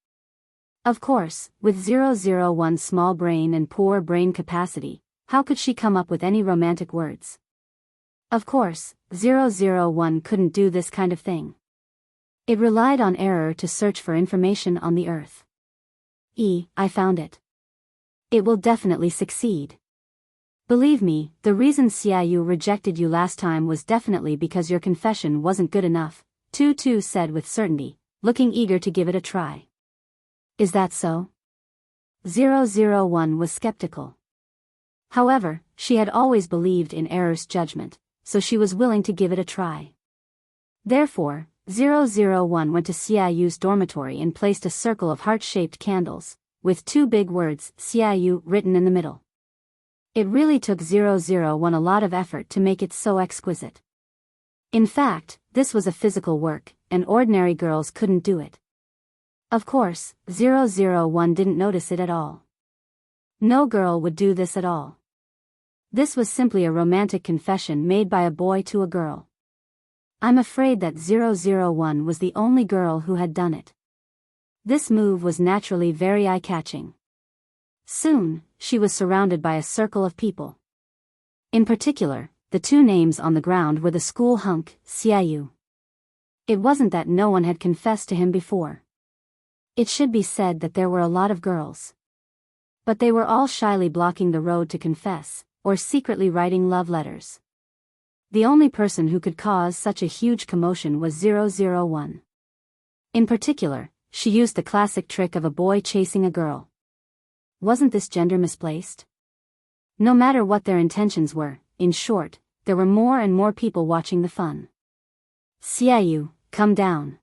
Of course, with 001's small brain and poor brain capacity, how could she come up with any romantic words? Of course, 001 couldn't do this kind of thing. It relied on Error to search for information on the earth. I found it. It will definitely succeed. Believe me, the reason Xiaoyu rejected you last time was definitely because your confession wasn't good enough, Tu said with certainty, looking eager to give it a try. Is that so? 001 was skeptical. However, she had always believed in Error's judgment, so she was willing to give it a try. Therefore, 001 went to Xiaoyu's dormitory and placed a circle of heart-shaped candles, with two big words, Xiaoyu, written in the middle. It really took 001 a lot of effort to make it so exquisite. In fact, this was a physical work, and ordinary girls couldn't do it. Of course, 001 didn't notice it at all. No girl would do this at all. This was simply a romantic confession made by a boy to a girl. I'm afraid that 001 was the only girl who had done it. This move was naturally very eye-catching. Soon, she was surrounded by a circle of people. In particular, the two names on the ground were the school hunk, Xiaoyu. It wasn't that no one had confessed to him before. It should be said that there were a lot of girls. But they were all shyly blocking the road to confess, or secretly writing love letters. The only person who could cause such a huge commotion was 001. In particular, she used the classic trick of a boy chasing a girl. Wasn't this gender misplaced? No matter what their intentions were, in short, there were more and more people watching the fun. Xiaoyu, come down.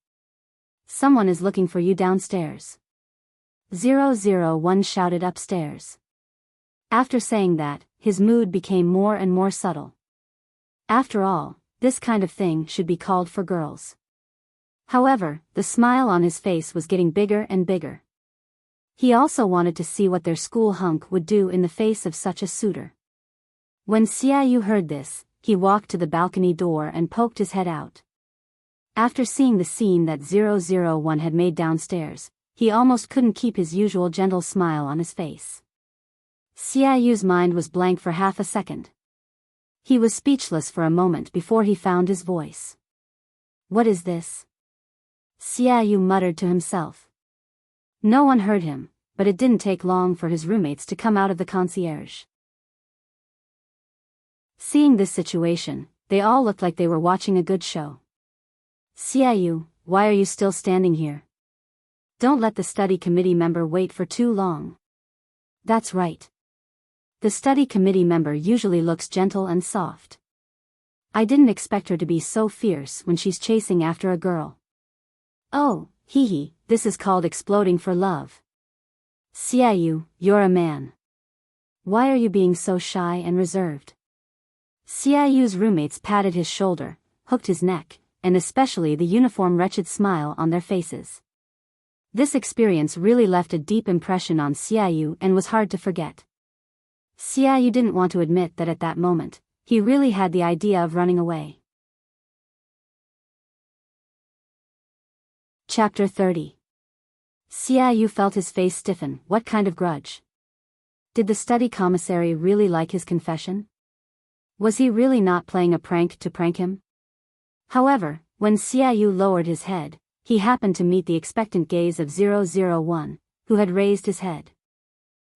Someone is looking for you downstairs. 001 shouted upstairs. After saying that, his mood became more and more subtle. After all, this kind of thing should be called for girls. However, the smile on his face was getting bigger and bigger. He also wanted to see what their school hunk would do in the face of such a suitor. When Xiaoyu heard this, he walked to the balcony door and poked his head out. After seeing the scene that 001 had made downstairs, he almost couldn't keep his usual gentle smile on his face. Xiaoyu's mind was blank for half a second. He was speechless for a moment before he found his voice. What is this? Xiaoyu muttered to himself. No one heard him, but it didn't take long for his roommates to come out of the concierge. Seeing this situation, they all looked like they were watching a good show. Xiaoyu, why are you still standing here? Don't let the study committee member wait for too long. That's right. The study committee member usually looks gentle and soft. I didn't expect her to be so fierce when she's chasing after a girl. Oh, hee, this is called exploding for love. Xiaoyu, you're a man. Why are you being so shy and reserved? Xiaoyu's roommates patted his shoulder, hooked his neck, and especially the uniform wretched smile on their faces. This experience really left a deep impression on Xiaoyu and was hard to forget. Xiaoyu didn't want to admit that at that moment, he really had the idea of running away. Chapter 30. Xiaoyu felt his face stiffen. What kind of grudge? Did the study commissary really like his confession? Was he really not playing a prank to prank him? However, when Xiaoyu lowered his head, he happened to meet the expectant gaze of 001, who had raised his head.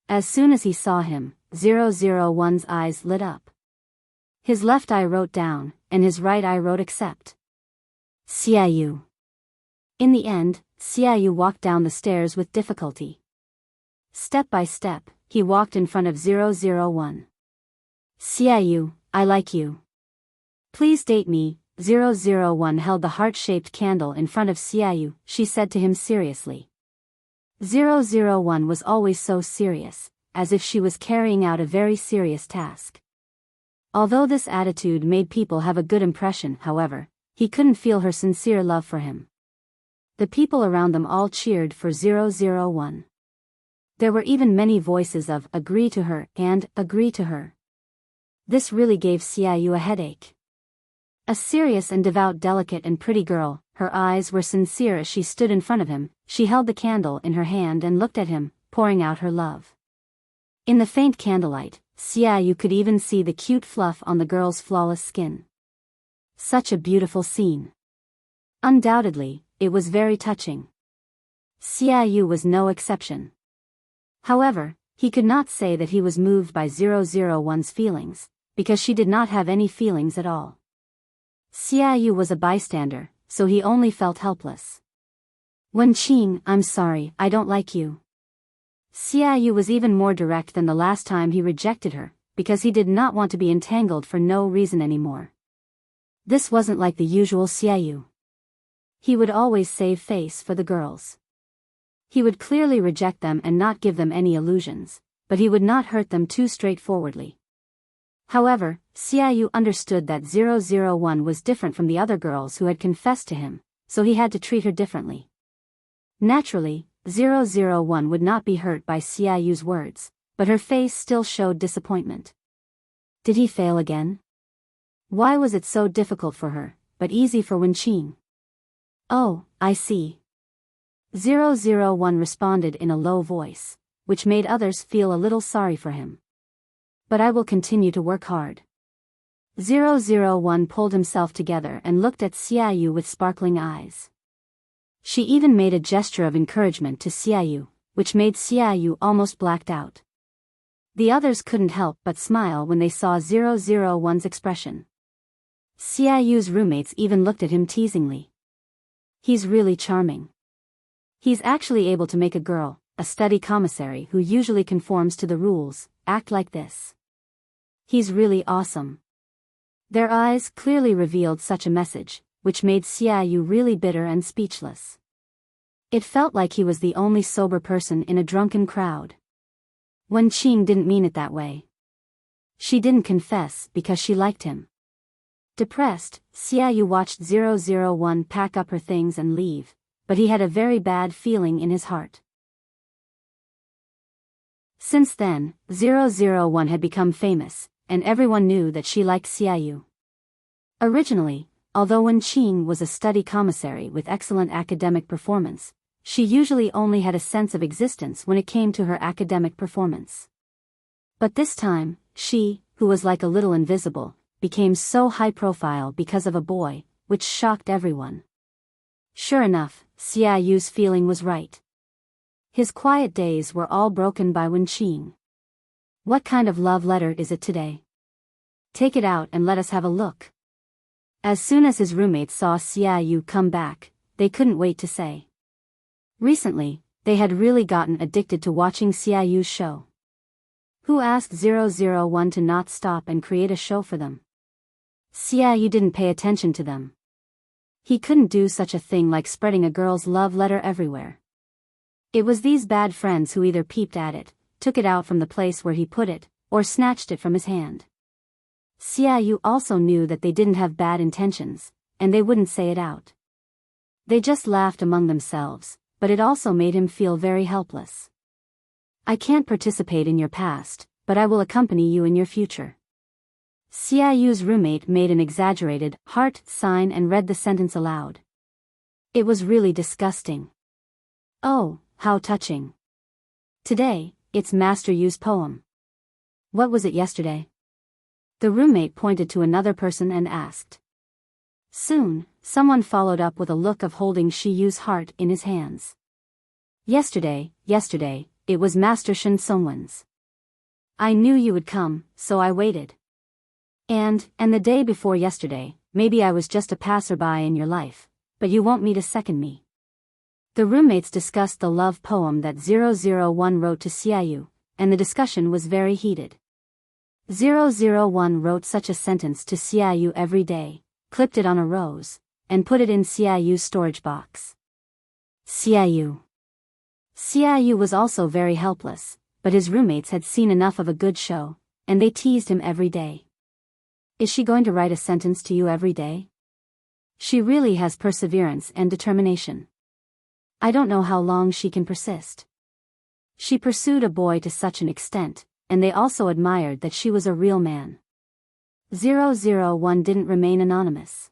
As soon as he saw him, 001's eyes lit up. His left eye wrote down, and his right eye wrote accept. Xiaoyu. In the end, Xiaoyu walked down the stairs with difficulty. Step by step, he walked in front of 001. Xiaoyu, I like you. Please date me. 001 held the heart-shaped candle in front of Xiaoyu, she said to him seriously. 001 was always so serious, as if she was carrying out a very serious task. Although this attitude made people have a good impression, however, he couldn't feel her sincere love for him. The people around them all cheered for 001. There were even many voices of agree to her and agree to her. This really gave Xiaoyu a headache. A serious and devout, delicate and pretty girl, her eyes were sincere as she stood in front of him. She held the candle in her hand and looked at him, pouring out her love. In the faint candlelight, Xiaoyu could even see the cute fluff on the girl's flawless skin. Such a beautiful scene. Undoubtedly, it was very touching. Xiaoyu was no exception. However, he could not say that he was moved by 001's feelings, because she did not have any feelings at all. Xiaoyu was a bystander, so he only felt helpless. Wenqing, I'm sorry, I don't like you. Xiaoyu was even more direct than the last time he rejected her, because he did not want to be entangled for no reason anymore. This wasn't like the usual Xiaoyu. He would always save face for the girls. He would clearly reject them and not give them any illusions, but he would not hurt them too straightforwardly. However, Xiaoyu understood that 001 was different from the other girls who had confessed to him, so he had to treat her differently. Naturally, 001 would not be hurt by Xiaoyu's words, but her face still showed disappointment. Did he fail again? Why was it so difficult for her, but easy for Wenqing? Oh, I see. 001 responded in a low voice, which made others feel a little sorry for him. But I will continue to work hard. 001 pulled himself together and looked at Xiaoyu with sparkling eyes. She even made a gesture of encouragement to Xiaoyu, which made Xiaoyu almost blacked out. The others couldn't help but smile when they saw 001's expression. Xiaoyu's roommates even looked at him teasingly. He's really charming. He's actually able to make a girl, a study commissary who usually conforms to the rules, act like this. He's really awesome. Their eyes clearly revealed such a message, which made Xiaoyu really bitter and speechless. It felt like he was the only sober person in a drunken crowd. Wenqing didn't mean it that way. She didn't confess because she liked him. Depressed, Xiaoyu watched 001 pack up her things and leave, but he had a very bad feeling in his heart. Since then, 001 had become famous, and everyone knew that she liked Xiaoyu. Originally, although Wenqing was a study commissary with excellent academic performance, she usually only had a sense of existence when it came to her academic performance. But this time, she, who was like a little invisible, became so high-profile because of a boy, which shocked everyone. Sure enough, Xiaoyu's feeling was right. His quiet days were all broken by Wenqing. What kind of love letter is it today? Take it out and let us have a look. As soon as his roommates saw Xiaoyu come back, they couldn't wait to say. Recently, they had really gotten addicted to watching Xiaoyu's show. Who asked 001 to not stop and create a show for them? Xiaoyu didn't pay attention to them. He couldn't do such a thing like spreading a girl's love letter everywhere. It was these bad friends who either peeped at it, took it out from the place where he put it, or snatched it from his hand. Xiaoyu also knew that they didn't have bad intentions, and they wouldn't say it out. They just laughed among themselves, but it also made him feel very helpless. I can't participate in your past, but I will accompany you in your future. Xiaoyu's roommate made an exaggerated heart sign and read the sentence aloud. It was really disgusting. Oh, how touching. Today, it's Master Yu's poem. What was it yesterday? The roommate pointed to another person and asked. Soon, someone followed up with a look of holding Shiyu's heart in his hands. Yesterday, it was Master Shen Songwen's. I knew you would come, so I waited. And the day before yesterday, maybe I was just a passerby in your life, but you want me to second me. The roommates discussed the love poem that 001 wrote to Xiaoyu, and the discussion was very heated. 001 wrote such a sentence to Xiaoyu every day, clipped it on a rose, and put it in Xiaoyu's storage box. Xiaoyu was also very helpless, but his roommates had seen enough of a good show, and they teased him every day. Is she going to write a sentence to you every day? She really has perseverance and determination. I don't know how long she can persist. She pursued a boy to such an extent, and they also admired that she was a real man. 001 didn't remain anonymous.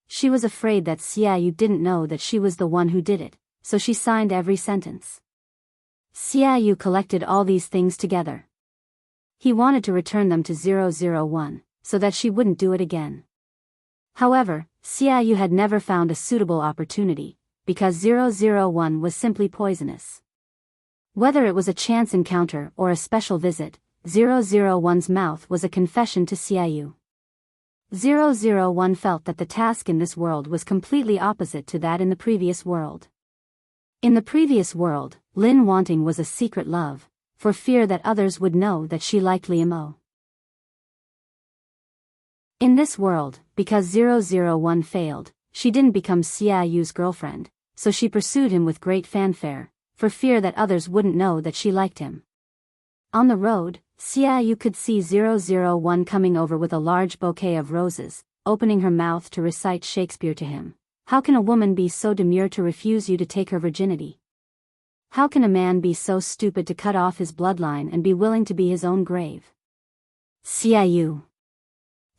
She was afraid that Xiaoyu didn't know that she was the one who did it, so she signed every sentence. Xiaoyu collected all these things together. He wanted to return them to 001, so that she wouldn't do it again. However, Xiaoyu had never found a suitable opportunity, because 001 was simply poisonous. Whether it was a chance encounter or a special visit, 001's mouth was a confession to Xiaoyu. 001 felt that the task in this world was completely opposite to that in the previous world. In the previous world, Lin Wanting was a secret love, for fear that others would know that she liked Liam O. In this world, because 001 failed, she didn't become Xiaoyu's girlfriend, so she pursued him with great fanfare, for fear that others wouldn't know that she liked him. On the road, Xiaoyu could see 001 coming over with a large bouquet of roses, opening her mouth to recite Shakespeare to him. How can a woman be so demure to refuse you to take her virginity? How can a man be so stupid to cut off his bloodline and be willing to be his own grave? Xiaoyu.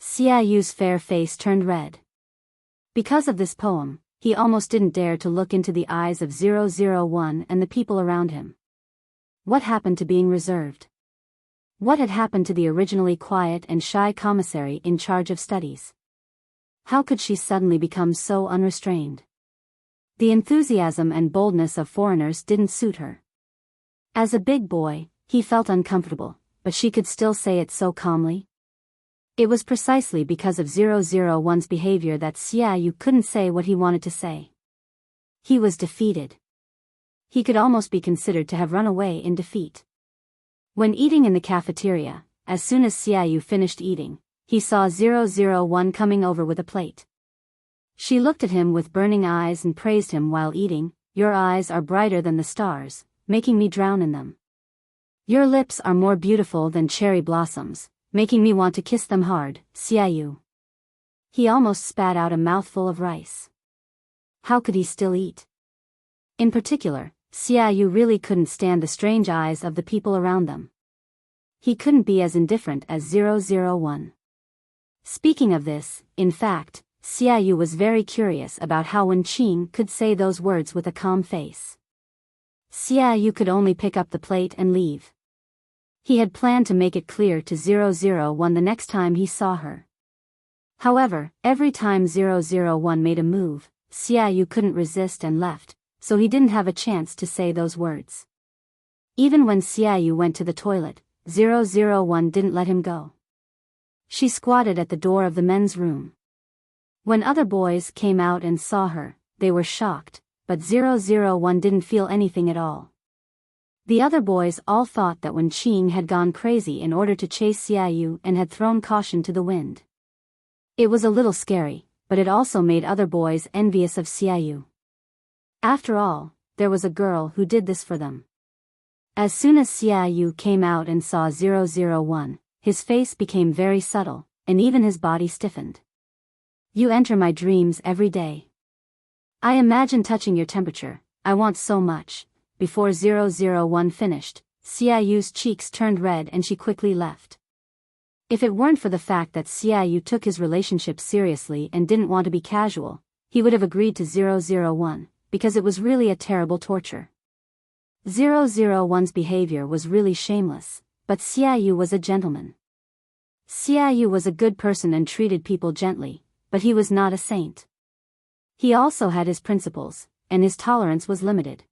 Xiaoyu's fair face turned red. Because of this poem, he almost didn't dare to look into the eyes of 001 and the people around him. What happened to being reserved? What had happened to the originally quiet and shy commissary in charge of studies? How could she suddenly become so unrestrained? The enthusiasm and boldness of foreigners didn't suit her. As a big boy, he felt uncomfortable, but she could still say it so calmly. It was precisely because of 001's behavior that Xiaoyu couldn't say what he wanted to say. He was defeated. He could almost be considered to have run away in defeat. When eating in the cafeteria, as soon as Xiaoyu finished eating, he saw 001 coming over with a plate. She looked at him with burning eyes and praised him while eating. Your eyes are brighter than the stars, making me drown in them. Your lips are more beautiful than cherry blossoms, making me want to kiss them hard, Xiaoyu. He almost spat out a mouthful of rice. How could he still eat? In particular, Xiaoyu really couldn't stand the strange eyes of the people around them. He couldn't be as indifferent as 001. Speaking of this, in fact, Xiaoyu was very curious about how Wen Qing could say those words with a calm face. Xiaoyu could only pick up the plate and leave. He had planned to make it clear to 001 the next time he saw her. However, every time 001 made a move, Xiaoyu couldn't resist and left, so he didn't have a chance to say those words. Even when Xiaoyu went to the toilet, 001 didn't let him go. She squatted at the door of the men's room. When other boys came out and saw her, they were shocked, but 001 didn't feel anything at all. The other boys all thought that Wen Qing had gone crazy in order to chase Xiaoyu and had thrown caution to the wind. It was a little scary, but it also made other boys envious of Xiaoyu. After all, there was a girl who did this for them. As soon as Xiaoyu came out and saw 001, his face became very subtle, and even his body stiffened. You enter my dreams every day. I imagine touching your temperature, I want so much. Before 001 finished, Xiaoyu's cheeks turned red and she quickly left. If it weren't for the fact that Xiaoyu took his relationship seriously and didn't want to be casual, he would have agreed to 001, because it was really a terrible torture. 001's behavior was really shameless, but Xiaoyu was a gentleman. Xiaoyu was a good person and treated people gently, but he was not a saint. He also had his principles, and his tolerance was limited.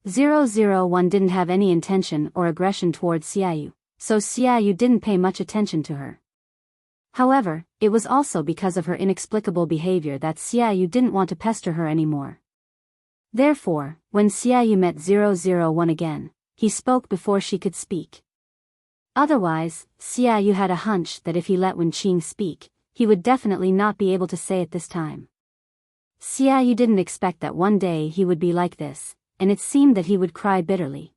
001 didn't have any intention or aggression towards Xiaoyu, so Xiaoyu didn't pay much attention to her. However, it was also because of her inexplicable behavior that Xiaoyu didn't want to pester her anymore. Therefore, when Xiaoyu met 001 again, he spoke before she could speak. Otherwise, Xiaoyu had a hunch that if he let Wen Qing speak, he would definitely not be able to say it this time. Xiaoyu didn't expect that one day he would be like this, and it seemed that he would cry bitterly.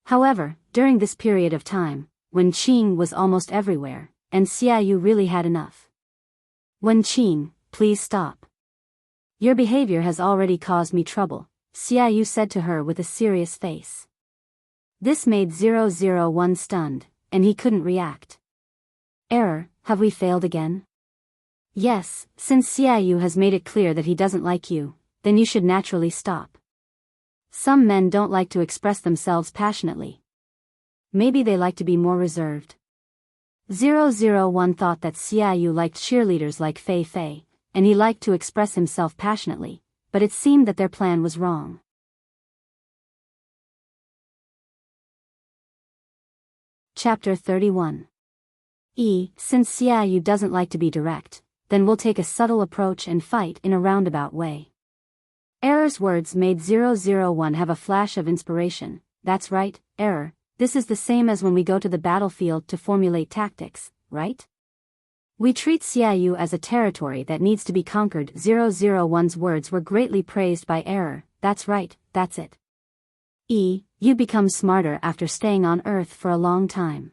However, during this period of time, Wen Qing was almost everywhere, and Xiaoyu really had enough. Wen Qing, please stop. Your behavior has already caused me trouble, Xiaoyu said to her with a serious face. This made 001 stunned, and he couldn't react. Error, have we failed again? Yes, since Xiaoyu has made it clear that he doesn't like you, then you should naturally stop. Some men don't like to express themselves passionately. Maybe they like to be more reserved. 001 thought that Xiaoyu liked cheerleaders like Fei Fei, and he liked to express himself passionately, but it seemed that their plan was wrong. Chapter 31. Since Xiaoyu doesn't like to be direct, then we'll take a subtle approach and fight in a roundabout way. Error's words made 001 have a flash of inspiration. That's right, Error, this is the same as when we go to the battlefield to formulate tactics, right? We treat Xiaoyu as a territory that needs to be conquered. 001's words were greatly praised by Error. That's right, that's it. You become smarter after staying on Earth for a long time.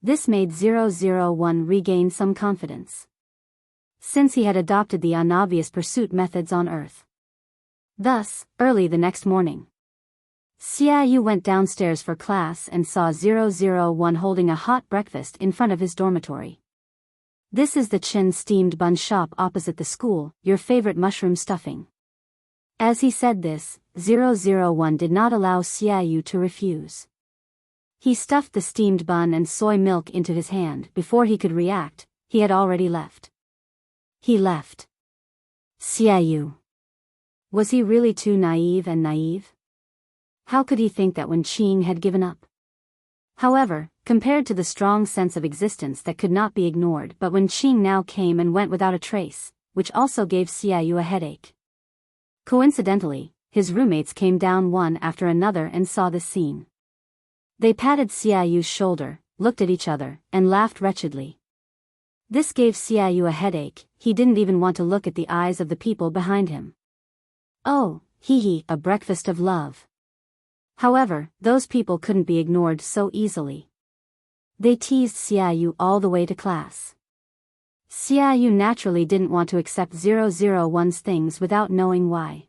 This made 001 regain some confidence, since he had adopted the unobvious pursuit methods on Earth. Thus, early the next morning, Xiaoyu went downstairs for class and saw 001 holding a hot breakfast in front of his dormitory. This is the Chin steamed bun shop opposite the school, your favorite mushroom stuffing. As he said this, 001 did not allow Xiaoyu to refuse. He stuffed the steamed bun and soy milk into his hand. Before he could react, he had already left. He left. Xiaoyu. Was he really too naive? How could he think that when Qing had given up? However, compared to the strong sense of existence that could not be ignored, but when Qing now came and went without a trace, which also gave Xiaoyu a headache. Coincidentally, his roommates came down one after another and saw this scene. They patted Xiaoyu's shoulder, looked at each other, and laughed wretchedly. This gave Xiaoyu a headache. He didn't even want to look at the eyes of the people behind him. Oh, a breakfast of love. However, those people couldn't be ignored so easily. They teased Xiaoyu all the way to class. Xiaoyu naturally didn't want to accept 001's things without knowing why.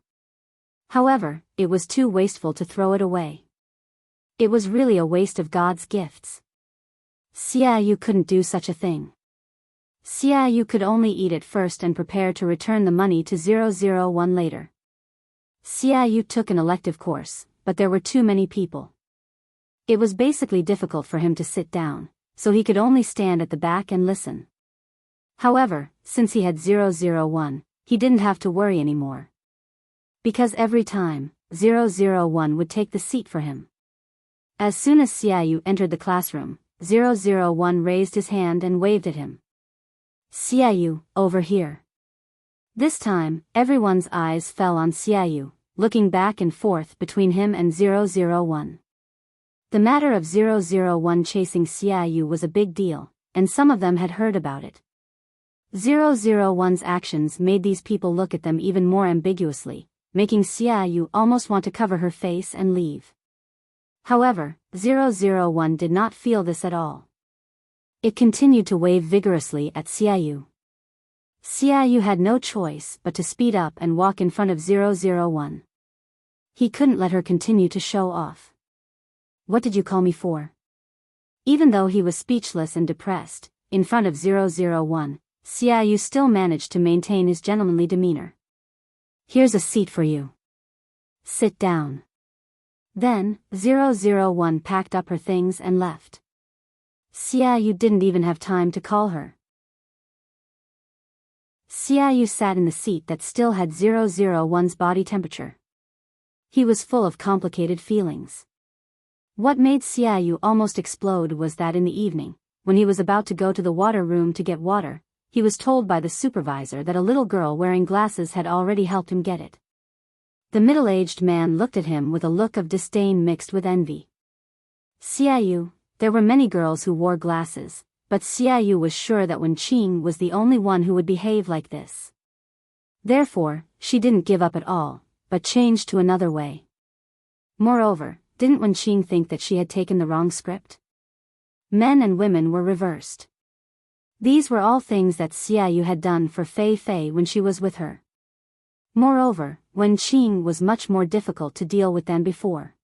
However, it was too wasteful to throw it away. It was really a waste of God's gifts. Xiaoyu couldn't do such a thing. Xiaoyu could only eat it first and prepare to return the money to 001 later. Xiaoyu took an elective course, but there were too many people. It was basically difficult for him to sit down, so he could only stand at the back and listen. However, since he had 001, he didn't have to worry anymore. Because every time, 001 would take the seat for him. As soon as Xiaoyu entered the classroom, 001 raised his hand and waved at him. Xiaoyu, over here. This time, everyone's eyes fell on Xiaoyu, looking back and forth between him and 001. The matter of 001 chasing Xiaoyu was a big deal, and some of them had heard about it. 001's actions made these people look at them even more ambiguously, making Xiaoyu almost want to cover her face and leave. However, 001 did not feel this at all. It continued to wave vigorously at Xiaoyu. Xiaoyu had no choice but to speed up and walk in front of 001. He couldn't let her continue to show off. What did you call me for? Even though he was speechless and depressed, in front of 001, Xiaoyu still managed to maintain his gentlemanly demeanor. Here's a seat for you. Sit down. Then, 001 packed up her things and left. Xiaoyu didn't even have time to call her. Xiaoyu sat in the seat that still had 001's body temperature. He was full of complicated feelings. What made Xiaoyu almost explode was that in the evening, when he was about to go to the water room to get water, he was told by the supervisor that a little girl wearing glasses had already helped him get it. The middle-aged man looked at him with a look of disdain mixed with envy. Xiaoyu, there were many girls who wore glasses, but Xiaoyu was sure that Wen Qing was the only one who would behave like this. Therefore, she didn't give up at all, but changed to another way. Moreover, didn't Wen Qing think that she had taken the wrong script? Men and women were reversed. These were all things that Xiaoyu had done for Fei Fei when she was with her. Moreover, Wen Qing was much more difficult to deal with than before.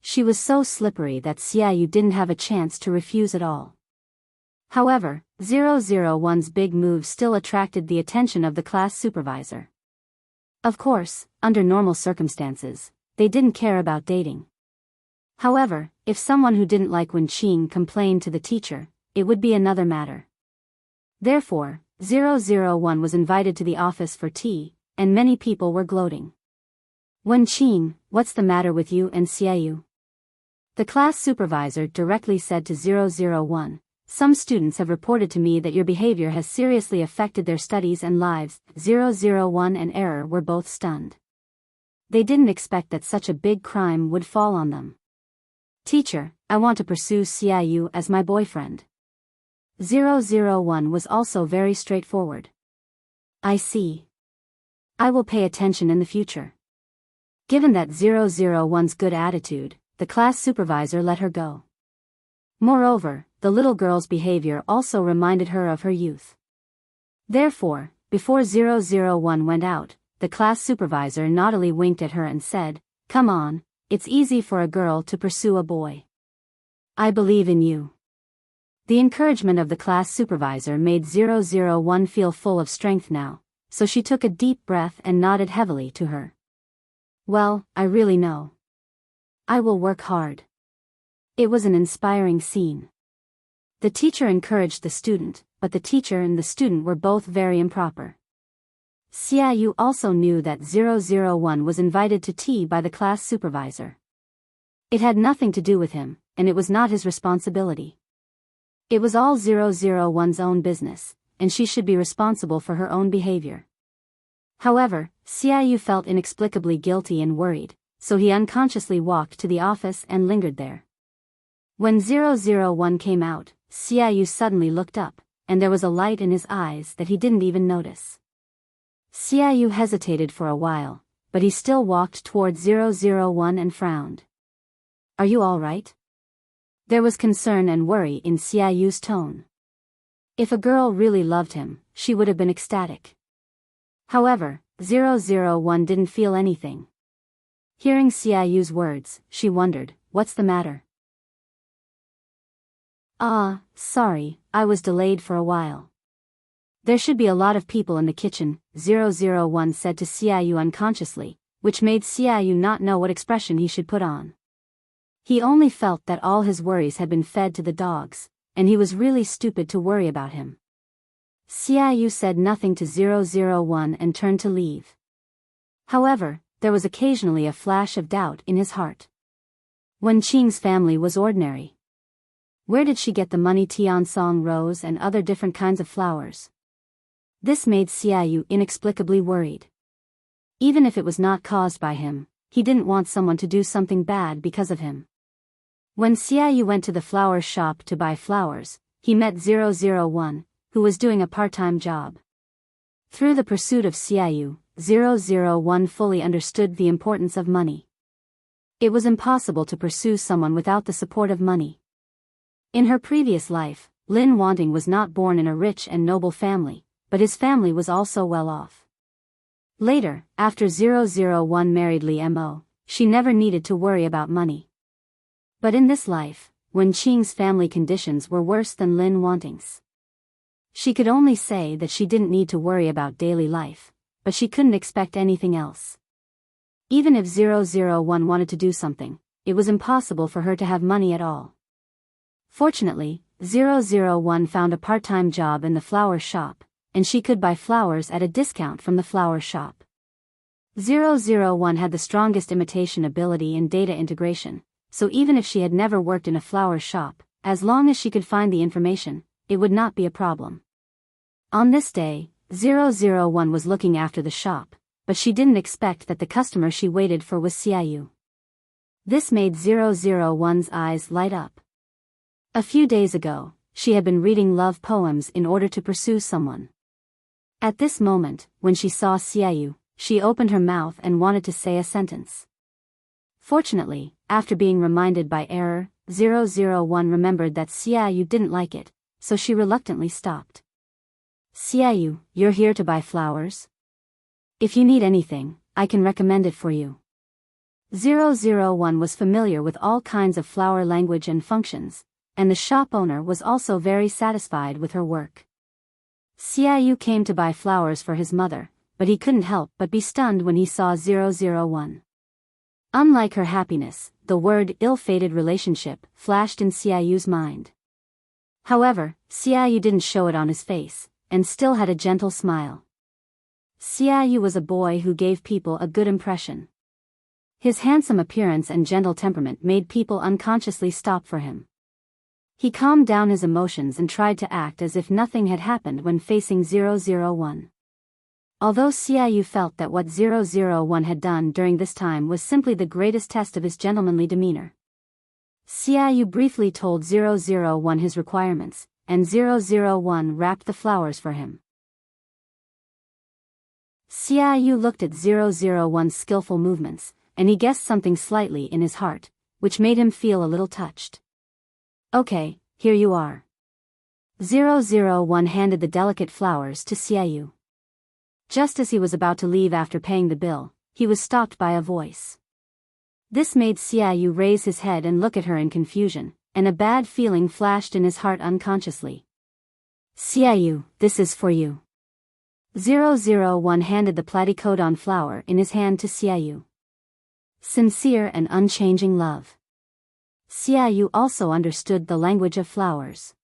She was so slippery that Xiaoyu didn't have a chance to refuse at all. However, 001's big move still attracted the attention of the class supervisor. Of course, under normal circumstances, they didn't care about dating. However, if someone who didn't like Wen Qing complained to the teacher, it would be another matter. Therefore, 001 was invited to the office for tea, and many people were gloating. Wen Qing, what's the matter with you and Xiaoyu? The class supervisor directly said to 001, some students have reported to me that your behavior has seriously affected their studies and lives. 001 and Error were both stunned. They didn't expect that such a big crime would fall on them. Teacher, I want to pursue Xiaoyu as my boyfriend. 001 was also very straightforward. I see. I will pay attention in the future. Given that 001's good attitude, the class supervisor let her go. Moreover, the little girl's behavior also reminded her of her youth. Therefore, before 001 went out, the class supervisor naughtily winked at her and said, "Come on, it's easy for a girl to pursue a boy. I believe in you." The encouragement of the class supervisor made 001 feel full of strength now, so she took a deep breath and nodded heavily to her. "Well, I really know. I will work hard." It was an inspiring scene. The teacher encouraged the student, but the teacher and the student were both very improper. Xiaoyu also knew that 001 was invited to tea by the class supervisor. It had nothing to do with him, and it was not his responsibility. It was all 001's own business, and she should be responsible for her own behavior. However, Xiaoyu felt inexplicably guilty and worried, so he unconsciously walked to the office and lingered there. When 001 came out, Xiaoyu suddenly looked up, and there was a light in his eyes that he didn't even notice. Xiaoyu hesitated for a while, but he still walked toward 001 and frowned. "Are you all right?" There was concern and worry in Xiaoyu's tone. If a girl really loved him, she would have been ecstatic. However, 001 didn't feel anything. Hearing Xiaoyu's words, she wondered, "What's the matter?" Sorry, I was delayed for a while. There should be a lot of people in the kitchen, 001 said to Xiaoyu unconsciously, which made Xiaoyu not know what expression he should put on. He only felt that all his worries had been fed to the dogs, and he was really stupid to worry about him. Xiaoyu said nothing to 001 and turned to leave. However, there was occasionally a flash of doubt in his heart. Wen Qing's family was ordinary. Where did she get the money, tiansong rose and other different kinds of flowers? This made Xiaoyu inexplicably worried. Even if it was not caused by him, he didn't want someone to do something bad because of him. When Xiaoyu went to the flower shop to buy flowers, he met 001, who was doing a part-time job. Through the pursuit of Xiaoyu, 001 fully understood the importance of money. It was impossible to pursue someone without the support of money. In her previous life, Lin Wanting was not born in a rich and noble family, but his family was also well off. Later, after 001 married Li Mo, she never needed to worry about money. But in this life, Wen Qing's family conditions were worse than Lin Wanting's. She could only say that she didn't need to worry about daily life, but she couldn't expect anything else. Even if 001 wanted to do something, it was impossible for her to have money at all. Fortunately, 001 found a part-time job in the flower shop, and she could buy flowers at a discount from the flower shop. 001 had the strongest imitation ability in data integration, so even if she had never worked in a flower shop, as long as she could find the information, it would not be a problem. On this day, 001 was looking after the shop, but she didn't expect that the customer she waited for was Xiaoyu. This made 001's eyes light up. A few days ago, she had been reading love poems in order to pursue someone. At this moment, when she saw Xiaoyu, she opened her mouth and wanted to say a sentence. Fortunately, after being reminded by error, 001 remembered that Xiaoyu didn't like it, so she reluctantly stopped. "Xiaoyu, you're here to buy flowers? If you need anything, I can recommend it for you." 001 was familiar with all kinds of flower language and functions, and the shop owner was also very satisfied with her work. Xiaoyu came to buy flowers for his mother, but he couldn't help but be stunned when he saw 001. Unlike her happiness, the word ill-fated relationship flashed in Xiaoyu's mind. However, Xiaoyu didn't show it on his face, and still had a gentle smile. Xiaoyu was a boy who gave people a good impression. His handsome appearance and gentle temperament made people unconsciously stop for him. He calmed down his emotions and tried to act as if nothing had happened when facing 001. Although Xiaoyu felt that what 001 had done during this time was simply the greatest test of his gentlemanly demeanor. Xiaoyu briefly told 001 his requirements, and 001 wrapped the flowers for him. Xiaoyu looked at 001's skillful movements, and he guessed something slightly in his heart, which made him feel a little touched. Okay, here you are. 001 handed the delicate flowers to Xiaoyu. Just as he was about to leave after paying the bill, he was stopped by a voice. This made Xiaoyu raise his head and look at her in confusion, and a bad feeling flashed in his heart unconsciously. Xiaoyu, this is for you. 001 handed the platycodon flower in his hand to Xiaoyu. Sincere and unchanging love. Xiaoyu also understood the language of flowers.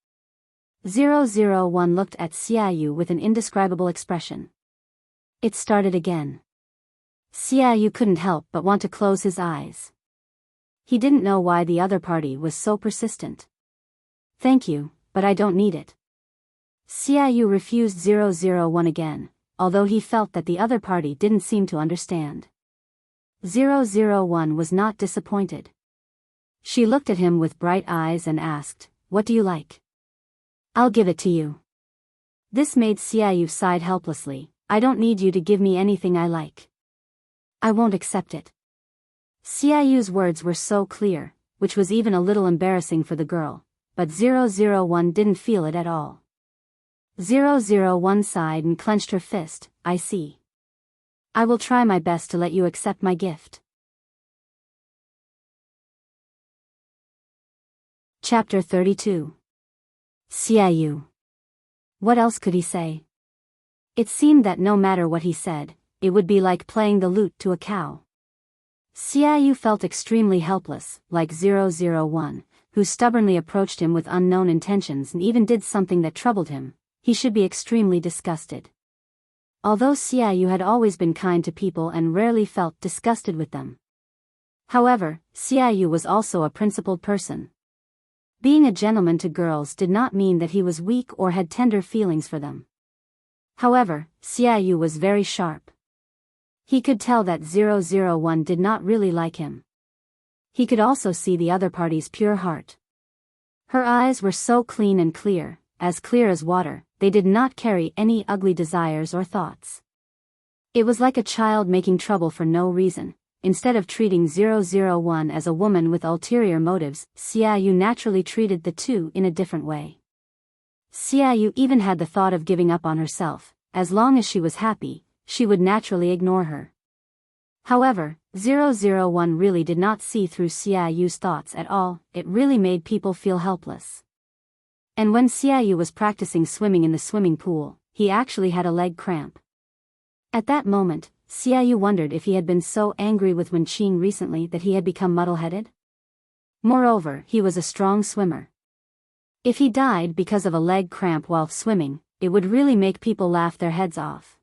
001 looked at Xiaoyu with an indescribable expression. It started again. Xiaoyu couldn't help but want to close his eyes. He didn't know why the other party was so persistent. Thank you, but I don't need it. Xiaoyu refused 001 again, although he felt that the other party didn't seem to understand. 001 was not disappointed. She looked at him with bright eyes and asked, "What do you like?" "I'll give it to you." This made Xiaoyu sigh helplessly. "I don't need you to give me anything I like. I won't accept it." Xiaoyu's words were so clear, which was even a little embarrassing for the girl, but 001 didn't feel it at all. 001 sighed and clenched her fist. "I see. I will try my best to let you accept my gift." Chapter 32. Xiaoyu. What else could he say? It seemed that no matter what he said, it would be like playing the lute to a cow. Xiaoyu felt extremely helpless, like 001, who stubbornly approached him with unknown intentions and even did something that troubled him. He should be extremely disgusted. Although Xiaoyu had always been kind to people and rarely felt disgusted with them. However, Xiaoyu was also a principled person. Being a gentleman to girls did not mean that he was weak or had tender feelings for them. However, Xiaoyu was very sharp. He could tell that 001 did not really like him. He could also see the other party's pure heart. Her eyes were so clean and clear as water, they did not carry any ugly desires or thoughts. It was like a child making trouble for no reason. Instead of treating 001 as a woman with ulterior motives, Xiaoyu naturally treated the two in a different way. Xiaoyu even had the thought of giving up on herself. As long as she was happy, she would naturally ignore her. However, 001 really did not see through Xiaoyu's thoughts at all. It really made people feel helpless. And when Xiaoyu was practicing swimming in the swimming pool, he actually had a leg cramp. At that moment, Xiaoyu wondered if he had been so angry with Wenqing recently that he had become muddle-headed. Moreover, he was a strong swimmer. If he died because of a leg cramp while swimming, it would really make people laugh their heads off.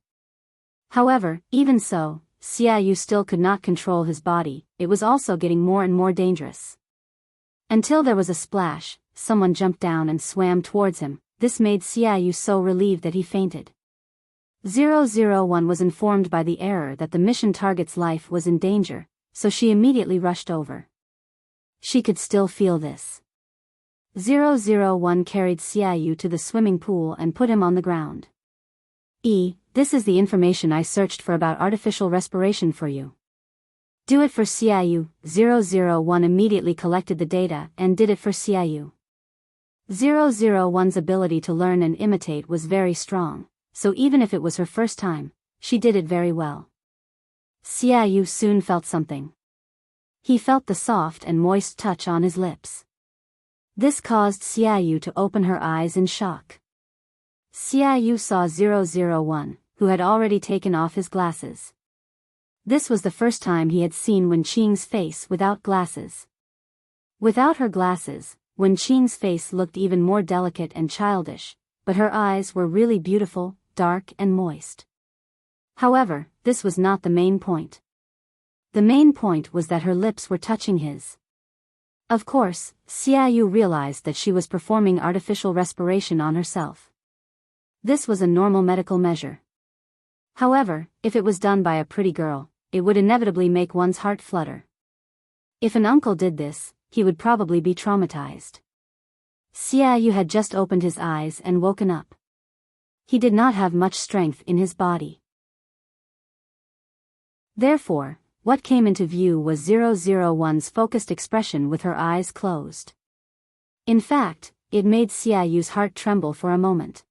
However, even so, Xiaoyu still could not control his body. It was also getting more and more dangerous. Until there was a splash, someone jumped down and swam towards him. This made Xiaoyu so relieved that he fainted. 001 was informed by the error that the mission target's life was in danger, so she immediately rushed over. She could still feel this. 001 carried Xiaoyu to the swimming pool and put him on the ground. This is the information I searched for about artificial respiration for you. Do it for Xiaoyu. 001 immediately collected the data and did it for Xiaoyu. 001's ability to learn and imitate was very strong, so even if it was her first time, she did it very well. Xiaoyu soon felt something. He felt the soft and moist touch on his lips. This caused Xiaoyu to open her eyes in shock. Xiaoyu saw 001, who had already taken off his glasses. This was the first time he had seen Wenqing's face without glasses. Without her glasses, Wenqing's face looked even more delicate and childish, but her eyes were really beautiful, dark and moist. However, this was not the main point. The main point was that her lips were touching his. Of course, Xiaoyu realized that she was performing artificial respiration on herself. This was a normal medical measure. However, if it was done by a pretty girl, it would inevitably make one's heart flutter. If an uncle did this, he would probably be traumatized. Xiaoyu had just opened his eyes and woken up. He did not have much strength in his body. Therefore, what came into view was 001's focused expression with her eyes closed. In fact, it made Xiaoyu's heart tremble for a moment.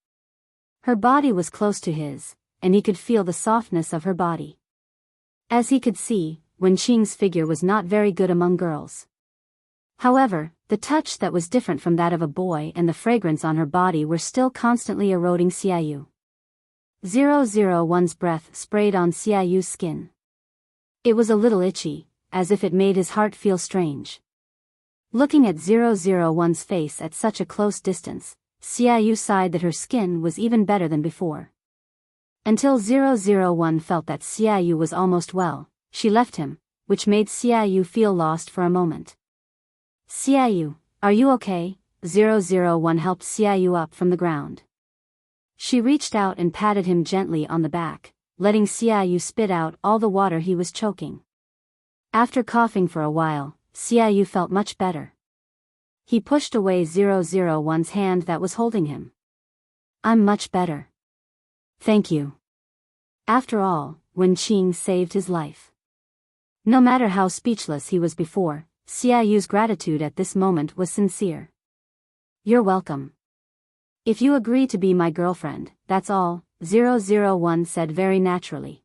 Her body was close to his, and he could feel the softness of her body. As he could see, Wenqing's figure was not very good among girls. However, the touch that was different from that of a boy and the fragrance on her body were still constantly eroding Xiaoyu. 001's breath sprayed on Xiaoyu's skin. It was a little itchy, as if it made his heart feel strange. Looking at 001's face at such a close distance, Xiaoyu sighed that her skin was even better than before. Until 001 felt that Xiaoyu was almost well, she left him, which made Xiaoyu feel lost for a moment. Xiaoyu, are you okay? 001 helped Xiaoyu up from the ground. She reached out and patted him gently on the back, letting Xiaoyu spit out all the water he was choking. After coughing for a while, Xiaoyu felt much better. He pushed away 001's hand that was holding him. I'm much better. Thank you. After all, Wenqing saved his life. No matter how speechless he was before, Xiaoyu's gratitude at this moment was sincere. You're welcome. If you agree to be my girlfriend, that's all, 001 said very naturally.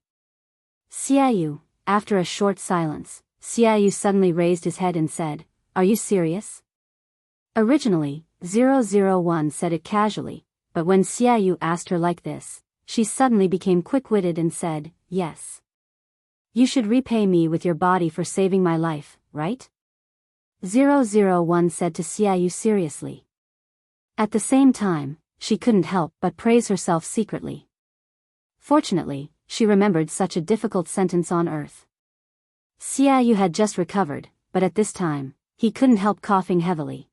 Xiaoyu, after a short silence, Xiaoyu suddenly raised his head and said, Are you serious? Originally, 001 said it casually, but when Xiaoyu asked her like this, she suddenly became quick-witted and said, Yes. You should repay me with your body for saving my life, right? 001 said to Xiaoyu seriously. At the same time, she couldn't help but praise herself secretly. Fortunately, she remembered such a difficult sentence on earth. Xiaoyu had just recovered, but at this time, he couldn't help coughing heavily.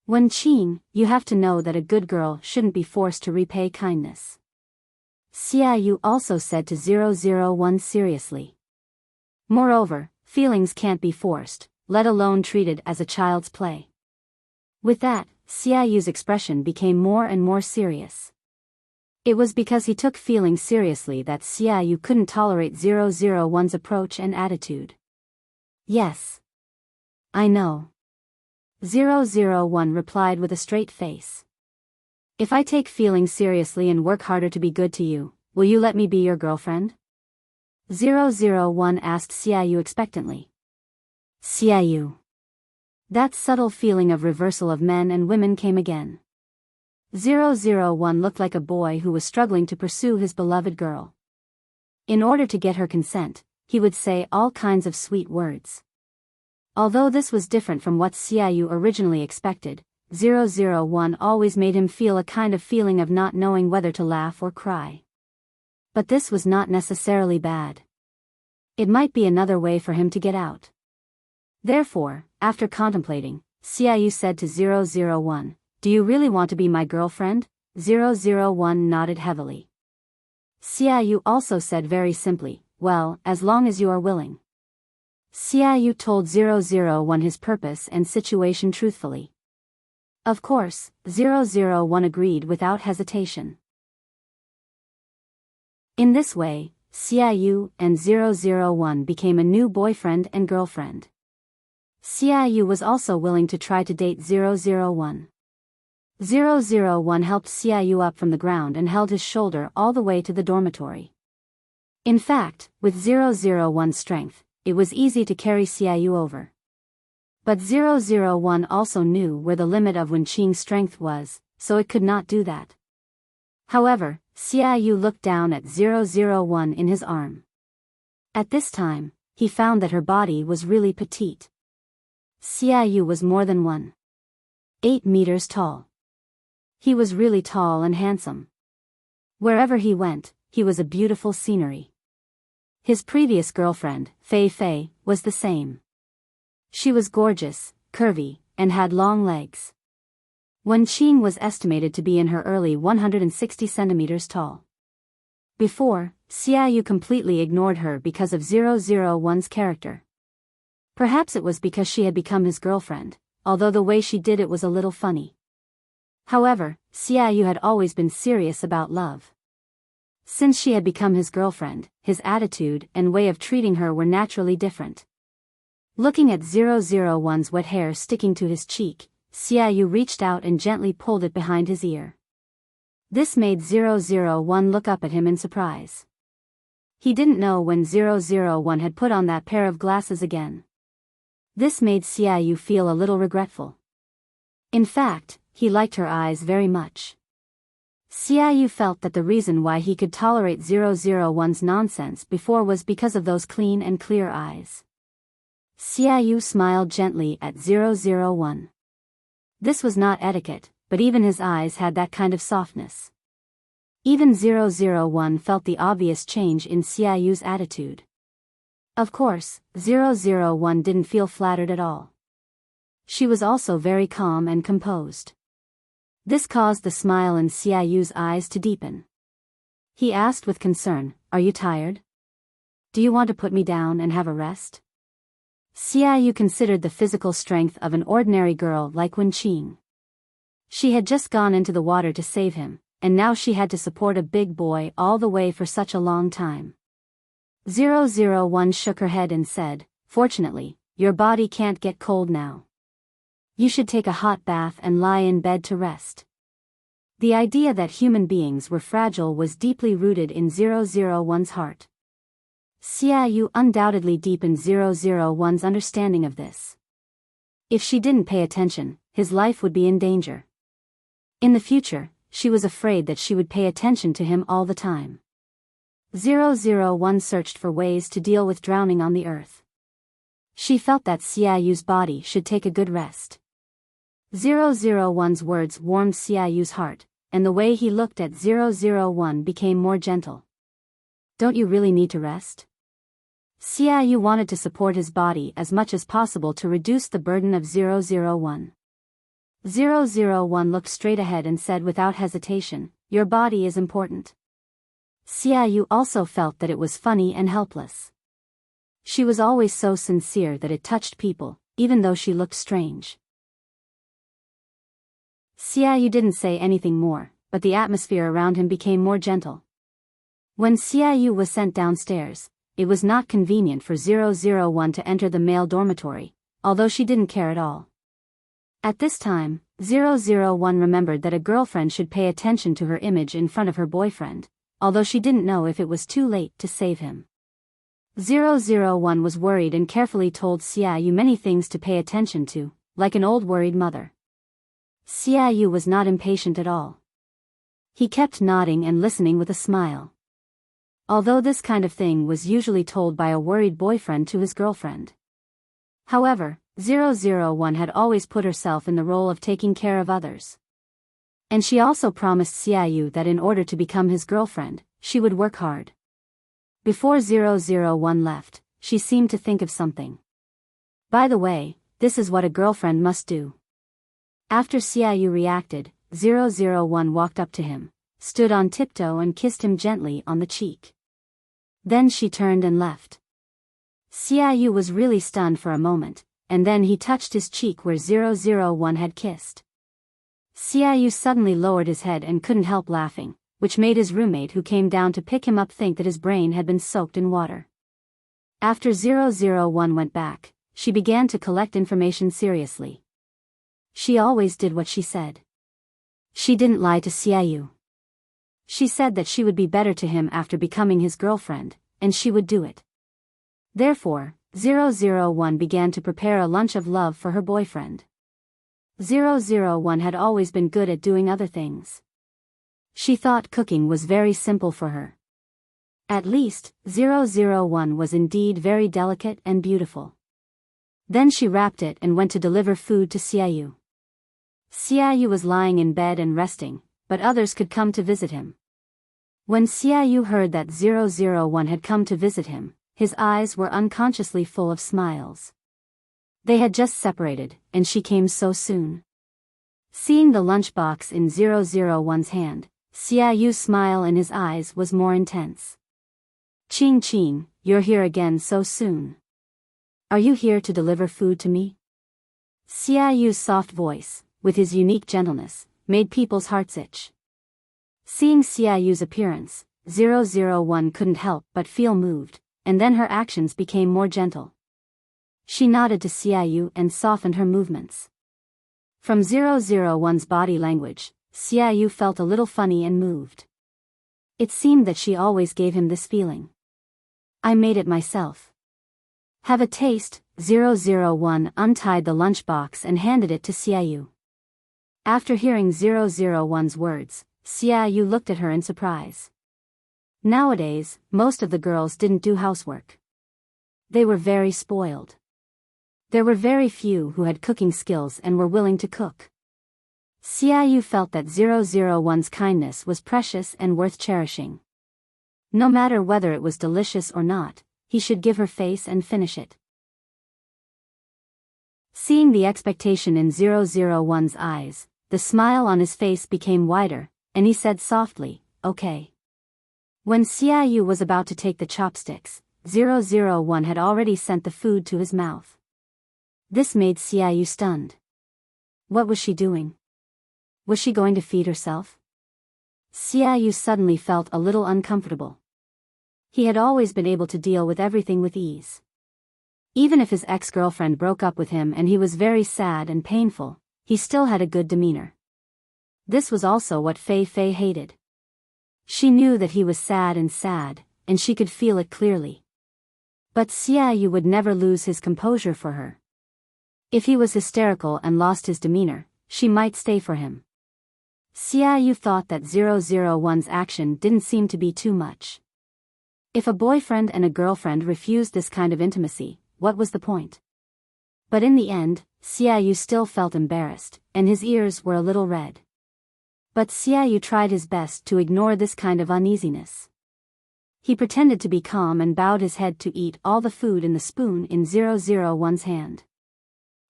Wenqing, you have to know that a good girl shouldn't be forced to repay kindness. Xiaoyu also said to 001 seriously. Moreover, feelings can't be forced, let alone treated as a child's play. With that, Xiaoyu's expression became more and more serious. It was because he took feelings seriously that Xiaoyu couldn't tolerate 001's approach and attitude. Yes. I know. 001 replied with a straight face. If I take feelings seriously and work harder to be good to you, will you let me be your girlfriend? 001 asked Xiaoyu expectantly. Xiaoyu. That subtle feeling of reversal of men and women came again. 001 looked like a boy who was struggling to pursue his beloved girl. In order to get her consent, he would say all kinds of sweet words. Although this was different from what Xiaoyu originally expected, 001 always made him feel a kind of feeling of not knowing whether to laugh or cry. But this was not necessarily bad. It might be another way for him to get out. Therefore, after contemplating, Xiaoyu said to 001, Do you really want to be my girlfriend? 001 nodded heavily. Xiaoyu also said very simply, Well, as long as you are willing. Xiaoyu told 001 his purpose and situation truthfully. Of course, 001 agreed without hesitation. In this way, Xiaoyu and 001 became a new boyfriend and girlfriend. Xiaoyu was also willing to try to date 001. 001 helped Xiaoyu up from the ground and held his shoulder all the way to the dormitory. In fact, with 001's strength, it was easy to carry Xiaoyu over. But 001 also knew where the limit of Wenqing's strength was, so it could not do that. However, Xiaoyu looked down at 001 in his arm. At this time, he found that her body was really petite. Xiaoyu was more than 1.8 meters tall. He was really tall and handsome. Wherever he went, he was a beautiful scenery. His previous girlfriend, Fei Fei, was the same. She was gorgeous, curvy, and had long legs. Wenqing was estimated to be in her early 160 centimeters tall. Before, Xiaoyu completely ignored her because of 001's character. Perhaps it was because she had become his girlfriend, although the way she did it was a little funny. However, Xiaoyu had always been serious about love. Since she had become his girlfriend, his attitude and way of treating her were naturally different. Looking at 001's wet hair sticking to his cheek, Xiaoyu reached out and gently pulled it behind his ear. This made 001 look up at him in surprise. He didn't know when 001 had put on that pair of glasses again. This made Xiaoyu feel a little regretful. In fact, he liked her eyes very much. Xiaoyu felt that the reason why he could tolerate 001's nonsense before was because of those clean and clear eyes. Xiaoyu smiled gently at 001. This was not etiquette, but even his eyes had that kind of softness. Even 001 felt the obvious change in Xiaoyu's attitude. Of course, 001 didn't feel flattered at all. She was also very calm and composed. This caused the smile in Xiaoyu's eyes to deepen. He asked with concern, "Are you tired? Do you want to put me down and have a rest?" Xiaoyu considered the physical strength of an ordinary girl like Wenqing. She had just gone into the water to save him, and now she had to support a big boy all the way for such a long time. 001 shook her head and said, "Fortunately, your body can't get cold now. You should take a hot bath and lie in bed to rest." The idea that human beings were fragile was deeply rooted in 001's heart. Xiaoyu undoubtedly deepened 001's understanding of this. If she didn't pay attention, his life would be in danger. In the future, she was afraid that she would pay attention to him all the time. 001 searched for ways to deal with drowning on the earth. She felt that Xiaoyu's body should take a good rest. 001's words warmed Xiaoyu's heart, and the way he looked at 001 became more gentle. "Don't you really need to rest?" Xiaoyu wanted to support his body as much as possible to reduce the burden of 001. 001 looked straight ahead and said without hesitation, "Your body is important." Xiaoyu also felt that it was funny and helpless. She was always so sincere that it touched people, even though she looked strange. Xiaoyu didn't say anything more, but the atmosphere around him became more gentle. When Xiaoyu was sent downstairs, it was not convenient for 001 to enter the male dormitory, although she didn't care at all. At this time, 001 remembered that a girlfriend should pay attention to her image in front of her boyfriend, although she didn't know if it was too late to save him. 001 was worried and carefully told Xiaoyu many things to pay attention to, like an old worried mother. Xiaoyu was not impatient at all. He kept nodding and listening with a smile. Although this kind of thing was usually told by a worried boyfriend to his girlfriend. However, 001 had always put herself in the role of taking care of others. And she also promised Xiaoyu that in order to become his girlfriend, she would work hard. Before 001 left, she seemed to think of something. "By the way, this is what a girlfriend must do." After Xiaoyu reacted, 001 walked up to him, stood on tiptoe and kissed him gently on the cheek. Then she turned and left. Xiaoyu was really stunned for a moment, and then he touched his cheek where 001 had kissed. Xiaoyu suddenly lowered his head and couldn't help laughing, which made his roommate who came down to pick him up think that his brain had been soaked in water. After 001 went back, she began to collect information seriously. She always did what she said. She didn't lie to Xiaoyu. She said that she would be better to him after becoming his girlfriend, and she would do it. Therefore, 001 began to prepare a lunch of love for her boyfriend. 001 had always been good at doing other things. She thought cooking was very simple for her. At least, 001 was indeed very delicate and beautiful. Then she wrapped it and went to deliver food to Xiaoyu. Xiaoyu was lying in bed and resting, but others could come to visit him. When Xiaoyu heard that 001 had come to visit him, his eyes were unconsciously full of smiles. They had just separated, and she came so soon. Seeing the lunchbox in 001's hand, Xiaoyu's smile in his eyes was more intense. "Qing Qing, you're here again so soon. Are you here to deliver food to me?" Xiaoyu's soft voice, with his unique gentleness, made people's hearts itch. Seeing Xiaoyu's appearance, 001 couldn't help but feel moved, and then her actions became more gentle. She nodded to Xiaoyu and softened her movements. From 001's body language, Xiaoyu felt a little funny and moved. It seemed that she always gave him this feeling. I made it myself. Have a taste. 001 untied the lunchbox and handed it to Xiaoyu. After hearing 001's words, Xiaoyu looked at her in surprise. Nowadays, most of the girls didn't do housework. They were very spoiled. There were very few who had cooking skills and were willing to cook. Xiaoyu felt that 001's kindness was precious and worth cherishing. No matter whether it was delicious or not, he should give her face and finish it. Seeing the expectation in 001's eyes, the smile on his face became wider, and he said softly, okay. When Xiaoyu was about to take the chopsticks, 001 had already sent the food to his mouth. This made Xiaoyu stunned. What was she doing? Was she going to feed herself? Xiaoyu suddenly felt a little uncomfortable. He had always been able to deal with everything with ease. Even if his ex-girlfriend broke up with him and he was very sad and painful, he still had a good demeanor. This was also what Fei Fei hated. She knew that he was sad, and she could feel it clearly. But Xiaoyu would never lose his composure for her. If he was hysterical and lost his demeanor, she might stay for him. Xiaoyu thought that 001's action didn't seem to be too much. If a boyfriend and a girlfriend refused this kind of intimacy, what was the point? But in the end, Xiaoyu still felt embarrassed, and his ears were a little red. But Xiaoyu tried his best to ignore this kind of uneasiness. He pretended to be calm and bowed his head to eat all the food in the spoon in 001's hand.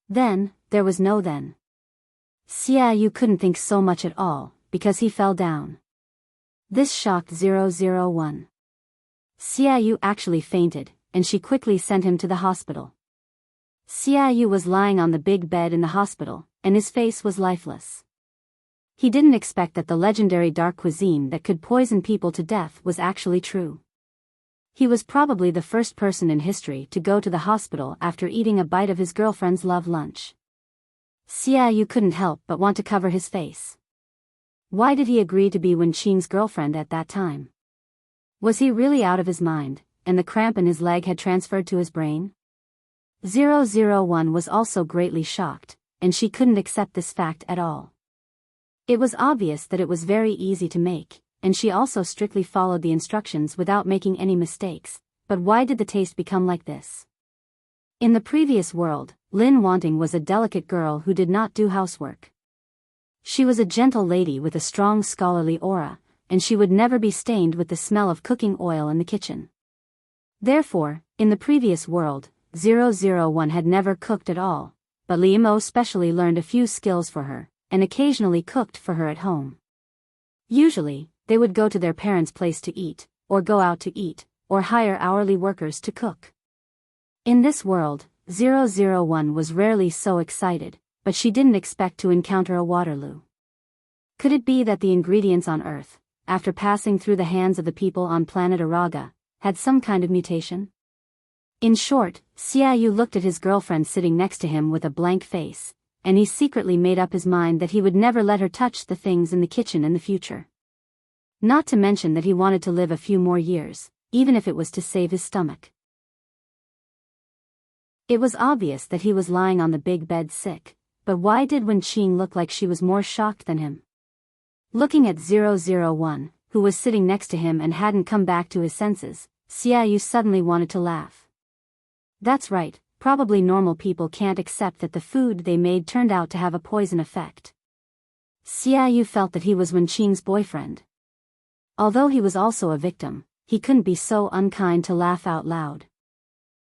Then, there was no then. Xiaoyu couldn't think so much at all, because he fell down. This shocked 001. Xiaoyu actually fainted, and she quickly sent him to the hospital. Xiaoyu was lying on the big bed in the hospital, and his face was lifeless. He didn't expect that the legendary dark cuisine that could poison people to death was actually true. He was probably the first person in history to go to the hospital after eating a bite of his girlfriend's love lunch. Xiaoyu couldn't help but want to cover his face. Why did he agree to be Wen Qing's girlfriend at that time? Was he really out of his mind, and the cramp in his leg had transferred to his brain? 001 was also greatly shocked, and she couldn't accept this fact at all. It was obvious that it was very easy to make, and she also strictly followed the instructions without making any mistakes, but why did the taste become like this? In the previous world, Lin Wanting was a delicate girl who did not do housework. She was a gentle lady with a strong scholarly aura, and she would never be stained with the smell of cooking oil in the kitchen. Therefore, in the previous world, 001 had never cooked at all, but Li Mo specially learned a few skills for her, and occasionally cooked for her at home. Usually, they would go to their parents' place to eat, or go out to eat, or hire hourly workers to cook. In this world, 001 was rarely so excited, but she didn't expect to encounter a Waterloo. Could it be that the ingredients on Earth, after passing through the hands of the people on planet Araga, had some kind of mutation? In short, Xiaoyu looked at his girlfriend sitting next to him with a blank face, and he secretly made up his mind that he would never let her touch the things in the kitchen in the future. Not to mention that he wanted to live a few more years, even if it was to save his stomach. It was obvious that he was lying on the big bed sick, but why did Wen Qing look like she was more shocked than him? Looking at 001, who was sitting next to him and hadn't come back to his senses, Xiaoyu suddenly wanted to laugh. That's right, probably normal people can't accept that the food they made turned out to have a poison effect. Xiaoyu felt that he was Wen Qing's boyfriend. Although he was also a victim, he couldn't be so unkind to laugh out loud.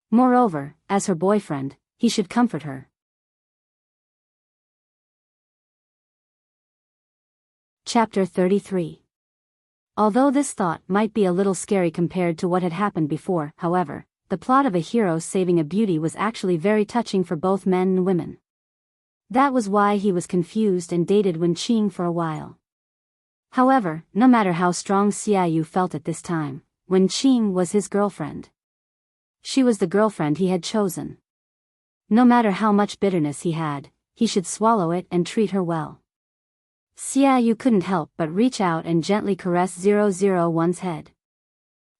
Moreover, as her boyfriend, he should comfort her. Chapter 33. Although this thought might be a little scary compared to what had happened before, however, the plot of a hero saving a beauty was actually very touching for both men and women. That was why he was confused and dated Wenqing for a while. However, no matter how strong Xiaoyu felt at this time, Wenqing was his girlfriend. She was the girlfriend he had chosen. No matter how much bitterness he had, he should swallow it and treat her well. Xiaoyu couldn't help but reach out and gently caress 001's head.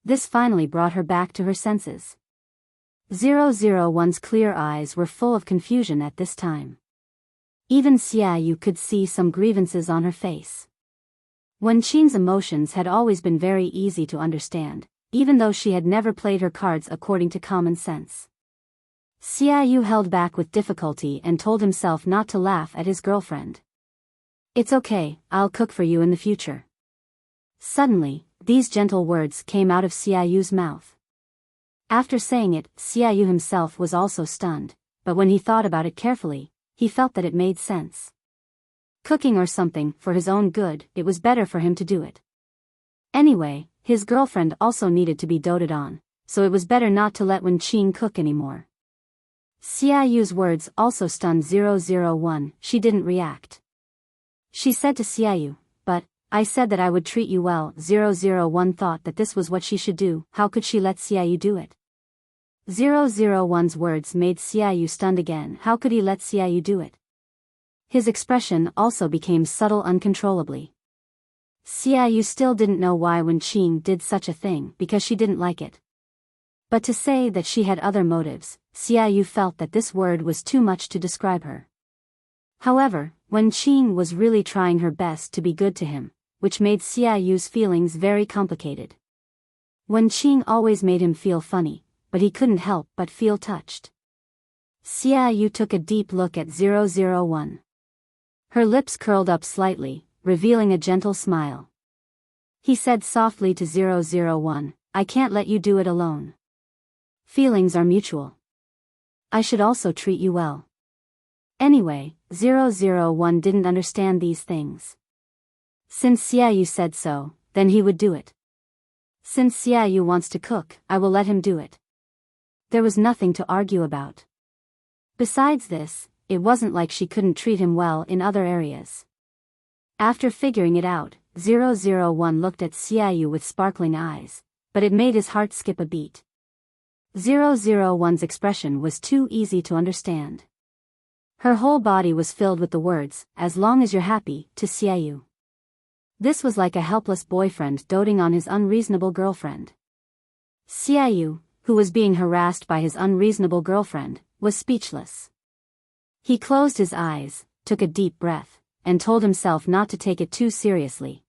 This finally brought her back to her senses. 001's clear eyes were full of confusion at this time. Even Xiaoyu could see some grievances on her face. Wenqing's emotions had always been very easy to understand, even though she had never played her cards according to common sense. Xiaoyu held back with difficulty and told himself not to laugh at his girlfriend. "It's okay, I'll cook for you in the future." Suddenly, these gentle words came out of Xiaoyu's mouth. After saying it, Xiaoyu himself was also stunned, but when he thought about it carefully, he felt that it made sense. Cooking or something for his own good, it was better for him to do it. Anyway, his girlfriend also needed to be doted on, so it was better not to let Wenqing cook anymore. Xiaoyu's words also stunned 001, she didn't react. She said to Xiaoyu, "But, I said that I would treat you well." 001 thought that this was what she should do, how could she let Xiaoyu do it? 001's words made Xiaoyu stunned again, how could he let Xiaoyu do it? His expression also became subtle uncontrollably. Xiaoyu still didn't know why Wenqing did such a thing because she didn't like it. But to say that she had other motives, Xiaoyu felt that this word was too much to describe her. However, Wenqing was really trying her best to be good to him, which made Xiaoyu's feelings very complicated. Wenqing always made him feel funny, but he couldn't help but feel touched. Xiaoyu took a deep look at 001. Her lips curled up slightly, revealing a gentle smile. He said softly to 001, "I can't let you do it alone. Feelings are mutual. I should also treat you well." Anyway, 001 didn't understand these things. Since Xiaoyu said so, then he would do it. Since Xiaoyu wants to cook, I will let him do it. There was nothing to argue about. Besides this, it wasn't like she couldn't treat him well in other areas. After figuring it out, 001 looked at Xiaoyu with sparkling eyes, but it made his heart skip a beat. 001's expression was too easy to understand. Her whole body was filled with the words, "As long as you're happy," to Xiaoyu. This was like a helpless boyfriend doting on his unreasonable girlfriend. Xiaoyu, who was being harassed by his unreasonable girlfriend, was speechless. He closed his eyes, took a deep breath, and told himself not to take it too seriously.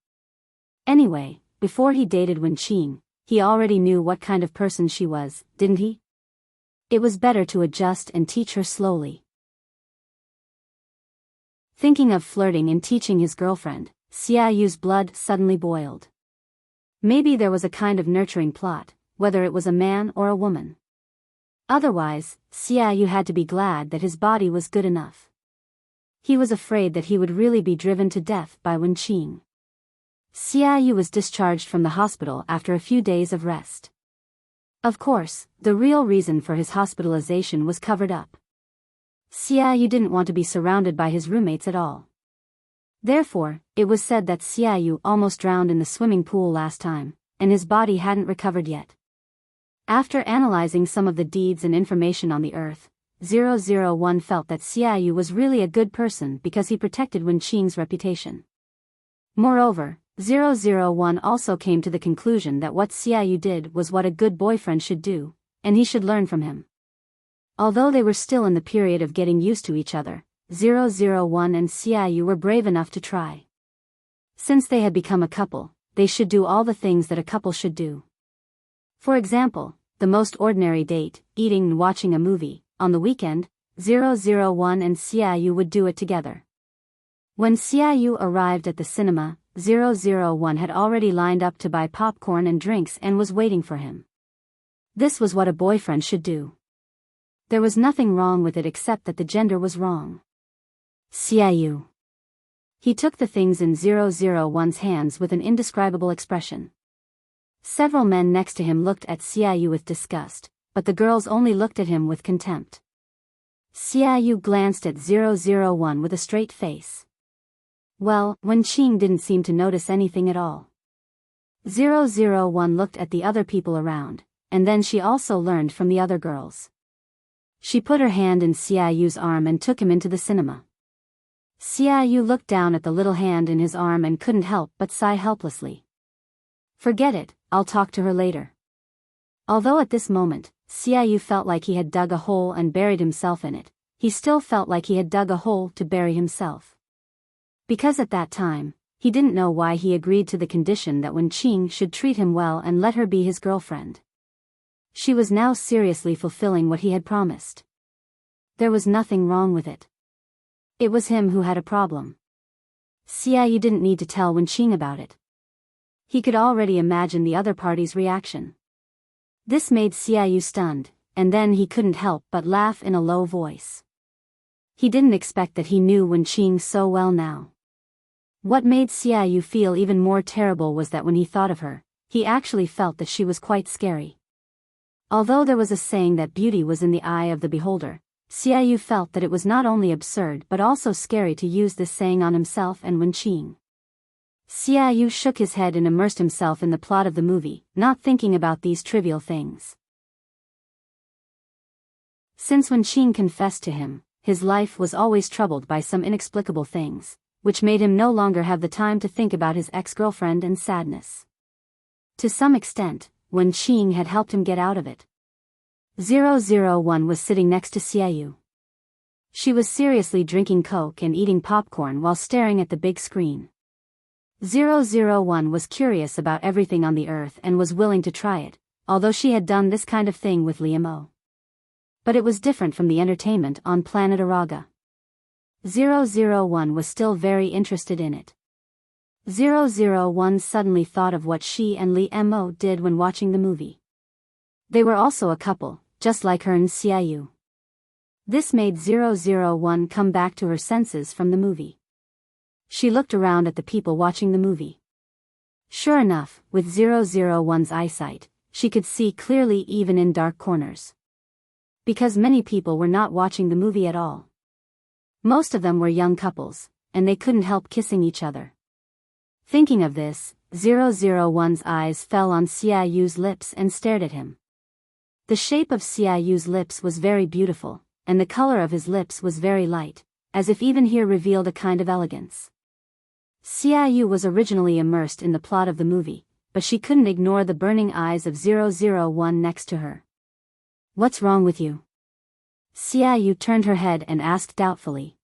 Anyway, before he dated Wenqing, he already knew what kind of person she was, didn't he? It was better to adjust and teach her slowly. Thinking of flirting and teaching his girlfriend, Xiaoyu's blood suddenly boiled. Maybe there was a kind of nurturing plot, whether it was a man or a woman. Otherwise, Xiaoyu had to be glad that his body was good enough. He was afraid that he would really be driven to death by Wenqing. Xiaoyu was discharged from the hospital after a few days of rest. Of course, the real reason for his hospitalization was covered up. Xiaoyu didn't want to be surrounded by his roommates at all. Therefore, it was said that Xiaoyu almost drowned in the swimming pool last time, and his body hadn't recovered yet. After analyzing some of the deeds and information on the earth, 001 felt that Xiaoyu was really a good person because he protected Wenqing's reputation. Moreover, 001 also came to the conclusion that what Xiaoyu did was what a good boyfriend should do, and he should learn from him. Although they were still in the period of getting used to each other, 001 and Xiaoyu were brave enough to try. Since they had become a couple, they should do all the things that a couple should do. For example, the most ordinary date, eating and watching a movie. On the weekend, 001 and Xiaoyu would do it together. When Xiaoyu arrived at the cinema, 001 had already lined up to buy popcorn and drinks and was waiting for him. This was what a boyfriend should do. There was nothing wrong with it except that the gender was wrong. Xiaoyu. He took the things in 001's hands with an indescribable expression. Several men next to him looked at Xiaoyu with disgust, but the girls only looked at him with contempt. Xiaoyu glanced at 001 with a straight face. Well, Wenqing didn't seem to notice anything at all. 001 looked at the other people around, and then she also learned from the other girls. She put her hand in Xiaoyu's arm and took him into the cinema. Xiaoyu looked down at the little hand in his arm and couldn't help but sigh helplessly. Forget it, I'll talk to her later. Although at this moment, Xiaoyu felt like he had dug a hole and buried himself in it, he still felt like he had dug a hole to bury himself. Because at that time, he didn't know why he agreed to the condition that Wenqing should treat him well and let her be his girlfriend. She was now seriously fulfilling what he had promised. There was nothing wrong with it. It was him who had a problem. Xiaoyu didn't need to tell Wenqing about it. He could already imagine the other party's reaction. This made Xiaoyu stunned, and then he couldn't help but laugh in a low voice. He didn't expect that he knew Wenqing so well now. What made Xiaoyu feel even more terrible was that when he thought of her, he actually felt that she was quite scary. Although there was a saying that beauty was in the eye of the beholder, Xiaoyu felt that it was not only absurd but also scary to use this saying on himself and Wenqing. Xiaoyu shook his head and immersed himself in the plot of the movie, not thinking about these trivial things. Since Wenqing confessed to him, his life was always troubled by some inexplicable things, which made him no longer have the time to think about his ex-girlfriend and sadness. To some extent, Wenqing had helped him get out of it. 001 was sitting next to Xiaoyu. She was seriously drinking Coke and eating popcorn while staring at the big screen. 001 was curious about everything on the earth and was willing to try it, although she had done this kind of thing with Liamo. But it was different from the entertainment on planet Araga. 001 was still very interested in it. 001 suddenly thought of what she and Liamo did when watching the movie. They were also a couple, just like her and Xiaoyu. This made 001 come back to her senses from the movie. She looked around at the people watching the movie. Sure enough, with 001's eyesight, she could see clearly even in dark corners. Because many people were not watching the movie at all. Most of them were young couples, and they couldn't help kissing each other. Thinking of this, 001's eyes fell on Xiaoyu's lips and stared at him. The shape of Xiaoyu's lips was very beautiful, and the color of his lips was very light, as if even here revealed a kind of elegance. Xiaoyu was originally immersed in the plot of the movie, but she couldn't ignore the burning eyes of 001 next to her. What's wrong with you? Xiaoyu turned her head and asked doubtfully.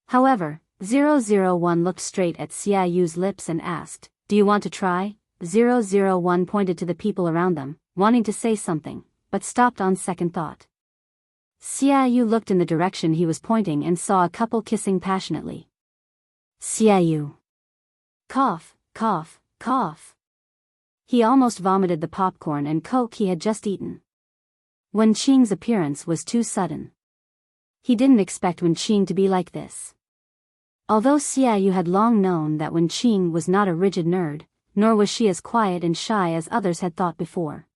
However, 001 looked straight at Xiaoyu's lips and asked, Do you want to try? 001 pointed to the people around them, wanting to say something, but stopped on second thought. Xiaoyu looked in the direction he was pointing and saw a couple kissing passionately. Xiaoyu. Cough, cough, cough. He almost vomited the popcorn and Coke he had just eaten. Wenqing's appearance was too sudden. He didn't expect Wenqing to be like this. Although Xiaoyu had long known that Wenqing was not a rigid nerd, nor was she as quiet and shy as others had thought before.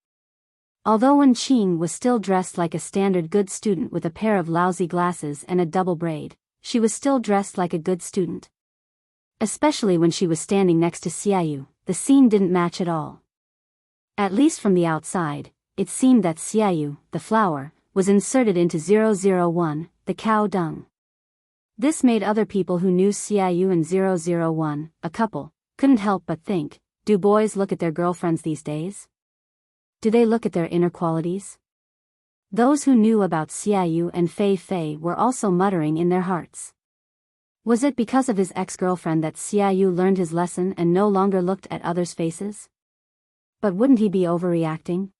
Although Wenqing was still dressed like a standard good student with a pair of lousy glasses and a double braid, she was still dressed like a good student. Especially when she was standing next to Xiaoyu, the scene didn't match at all. At least from the outside, it seemed that Xiaoyu, the flower, was inserted into 001, the cow dung. This made other people who knew Xiaoyu and 001, a couple, couldn't help but think, do boys look at their girlfriends these days? Do they look at their inner qualities? Those who knew about Xiaoyu and Fei Fei were also muttering in their hearts. Was it because of his ex-girlfriend that Xiaoyu learned his lesson and no longer looked at others' faces? But wouldn't he be overreacting?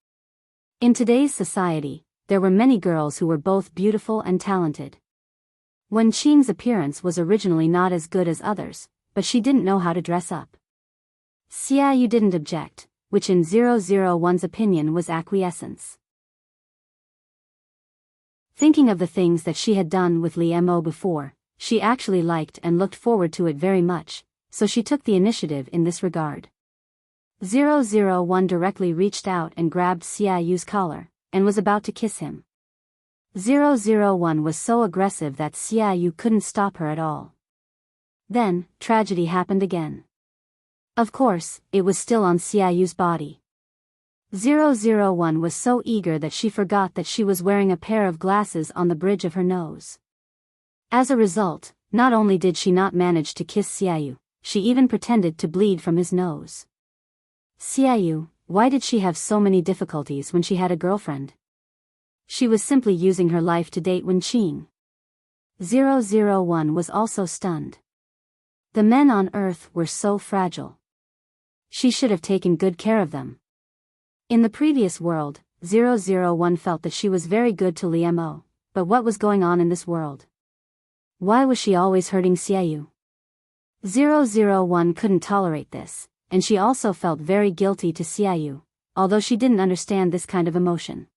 In today's society, there were many girls who were both beautiful and talented. Wenqing's appearance was originally not as good as others, but she didn't know how to dress up. Xiaoyu didn't object, which in 001's opinion was acquiescence. Thinking of the things that she had done with Liamo before, she actually liked and looked forward to it very much, so she took the initiative in this regard. 001 directly reached out and grabbed Xiaoyu's collar, and was about to kiss him. 001 was so aggressive that Xiaoyu couldn't stop her at all. Then, tragedy happened again. Of course, it was still on Xiaoyu's body. 001 was so eager that she forgot that she was wearing a pair of glasses on the bridge of her nose. As a result, not only did she not manage to kiss Xiaoyu, she even pretended to bleed from his nose. Xiaoyu, why did she have so many difficulties when she had a girlfriend? She was simply using her life to date Wenqing. 001 was also stunned. The men on Earth were so fragile. She should have taken good care of them. In the previous world, 001 felt that she was very good to Liemo, but what was going on in this world? Why was she always hurting Xiaoyu? 001 couldn't tolerate this, and she also felt very guilty to Xiaoyu, although she didn't understand this kind of emotion.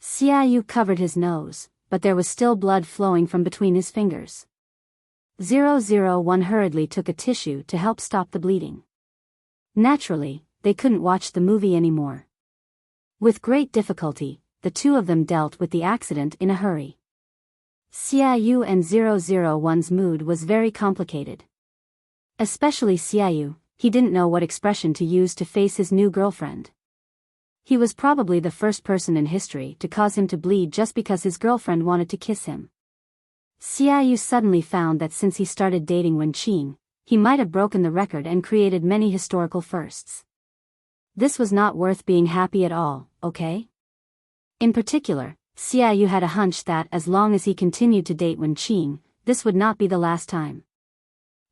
Xiaoyu covered his nose, but there was still blood flowing from between his fingers. 001 hurriedly took a tissue to help stop the bleeding. Naturally, they couldn't watch the movie anymore. With great difficulty, the two of them dealt with the accident in a hurry. Xiaoyu and 001's mood was very complicated. Especially Xiaoyu, he didn't know what expression to use to face his new girlfriend. He was probably the first person in history to cause him to bleed just because his girlfriend wanted to kiss him. Xiaoyu suddenly found that since he started dating Wenqing, he might have broken the record and created many historical firsts. This was not worth being happy at all, okay? In particular, Xiaoyu had a hunch that as long as he continued to date Wenqing, this would not be the last time.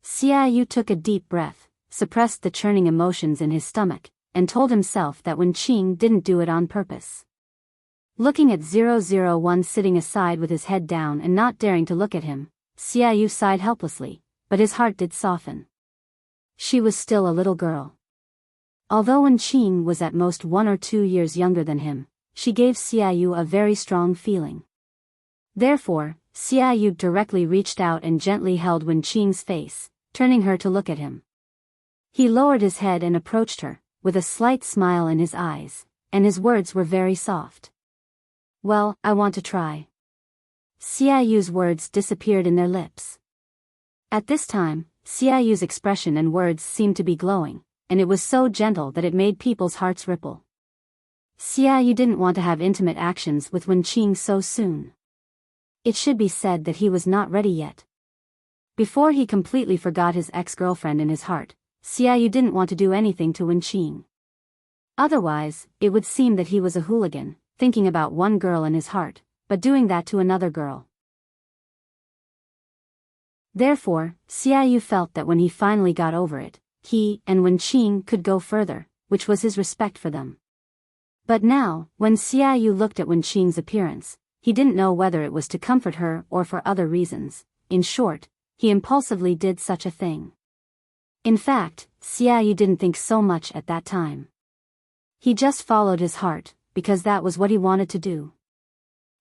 Xiaoyu took a deep breath, suppressed the churning emotions in his stomach, and told himself that Wenqing didn't do it on purpose. Looking at 001 sitting aside with his head down and not daring to look at him, Xiaoyu sighed helplessly, but his heart did soften. She was still a little girl. Although Wenqing was at most 1 or 2 years younger than him, she gave Xiaoyu a very strong feeling. Therefore, Xiaoyu directly reached out and gently held Wenqing's face, turning her to look at him. He lowered his head and approached her, with a slight smile in his eyes, and his words were very soft. "Well, I want to try." Xiaoyu's words disappeared in their lips. At this time, Xiaoyu's expression and words seemed to be glowing, and it was so gentle that it made people's hearts ripple. Xiaoyu didn't want to have intimate actions with Wenqing so soon. It should be said that he was not ready yet. Before he completely forgot his ex-girlfriend in his heart, Xiaoyu didn't want to do anything to Wenqing. Otherwise, it would seem that he was a hooligan, thinking about one girl in his heart, but doing that to another girl. Therefore, Xiaoyu felt that when he finally got over it, he and Wenqing could go further, which was his respect for them. But now, when Xiaoyu looked at Wenqing's appearance, he didn't know whether it was to comfort her or for other reasons. In short, he impulsively did such a thing. In fact, Xiaoyu didn't think so much at that time. He just followed his heart, because that was what he wanted to do.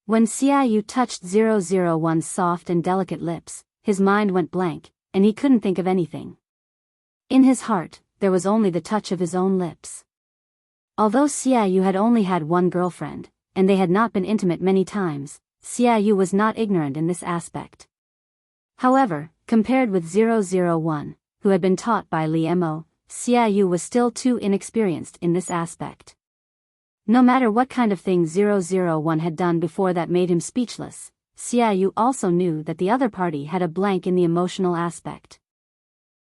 When Xiaoyu touched 001's soft and delicate lips, his mind went blank, and he couldn't think of anything. In his heart, there was only the touch of his own lips. Although Xiaoyu had only had one girlfriend, and they had not been intimate many times, Xiaoyu was not ignorant in this aspect. However, compared with 001, who had been taught by Liemo, Xiaoyu was still too inexperienced in this aspect. No matter what kind of thing 001 had done before that made him speechless, Xiaoyu also knew that the other party had a blank in the emotional aspect.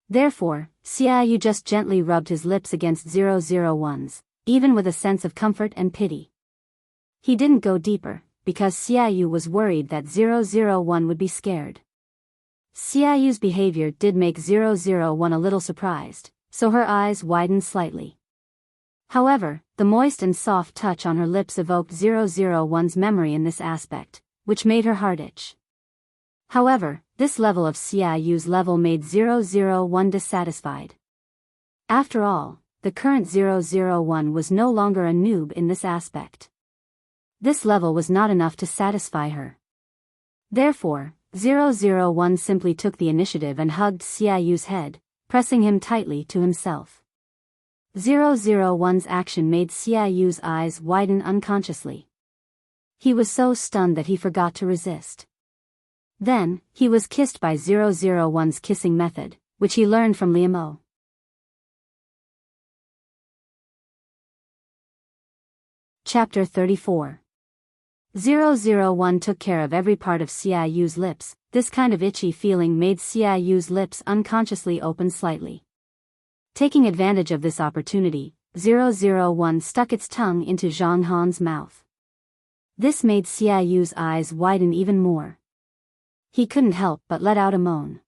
Therefore, Xiaoyu just gently rubbed his lips against 001's, even with a sense of comfort and pity. He didn't go deeper, because Xiaoyu was worried that 001 would be scared. Xiaoyu's behavior did make 001 a little surprised, so her eyes widened slightly. However, the moist and soft touch on her lips evoked 001's memory in this aspect, which made her heart itch. However, this level of Xiaoyu's level made 001 dissatisfied. After all, the current 001 was no longer a noob in this aspect. This level was not enough to satisfy her. Therefore, 001 simply took the initiative and hugged Xiaoyu's head, pressing him tightly to himself. 001's action made Xiaoyu's eyes widen unconsciously. He was so stunned that he forgot to resist. Then, he was kissed by 001's kissing method, which he learned from Liamo. Chapter 34. 001 took care of every part of Xiaoyu's lips. This kind of itchy feeling made Xiaoyu's lips unconsciously open slightly. Taking advantage of this opportunity, 001 stuck its tongue into Zhang Han's mouth. This made Xiaoyu's eyes widen even more. He couldn't help but let out a moan.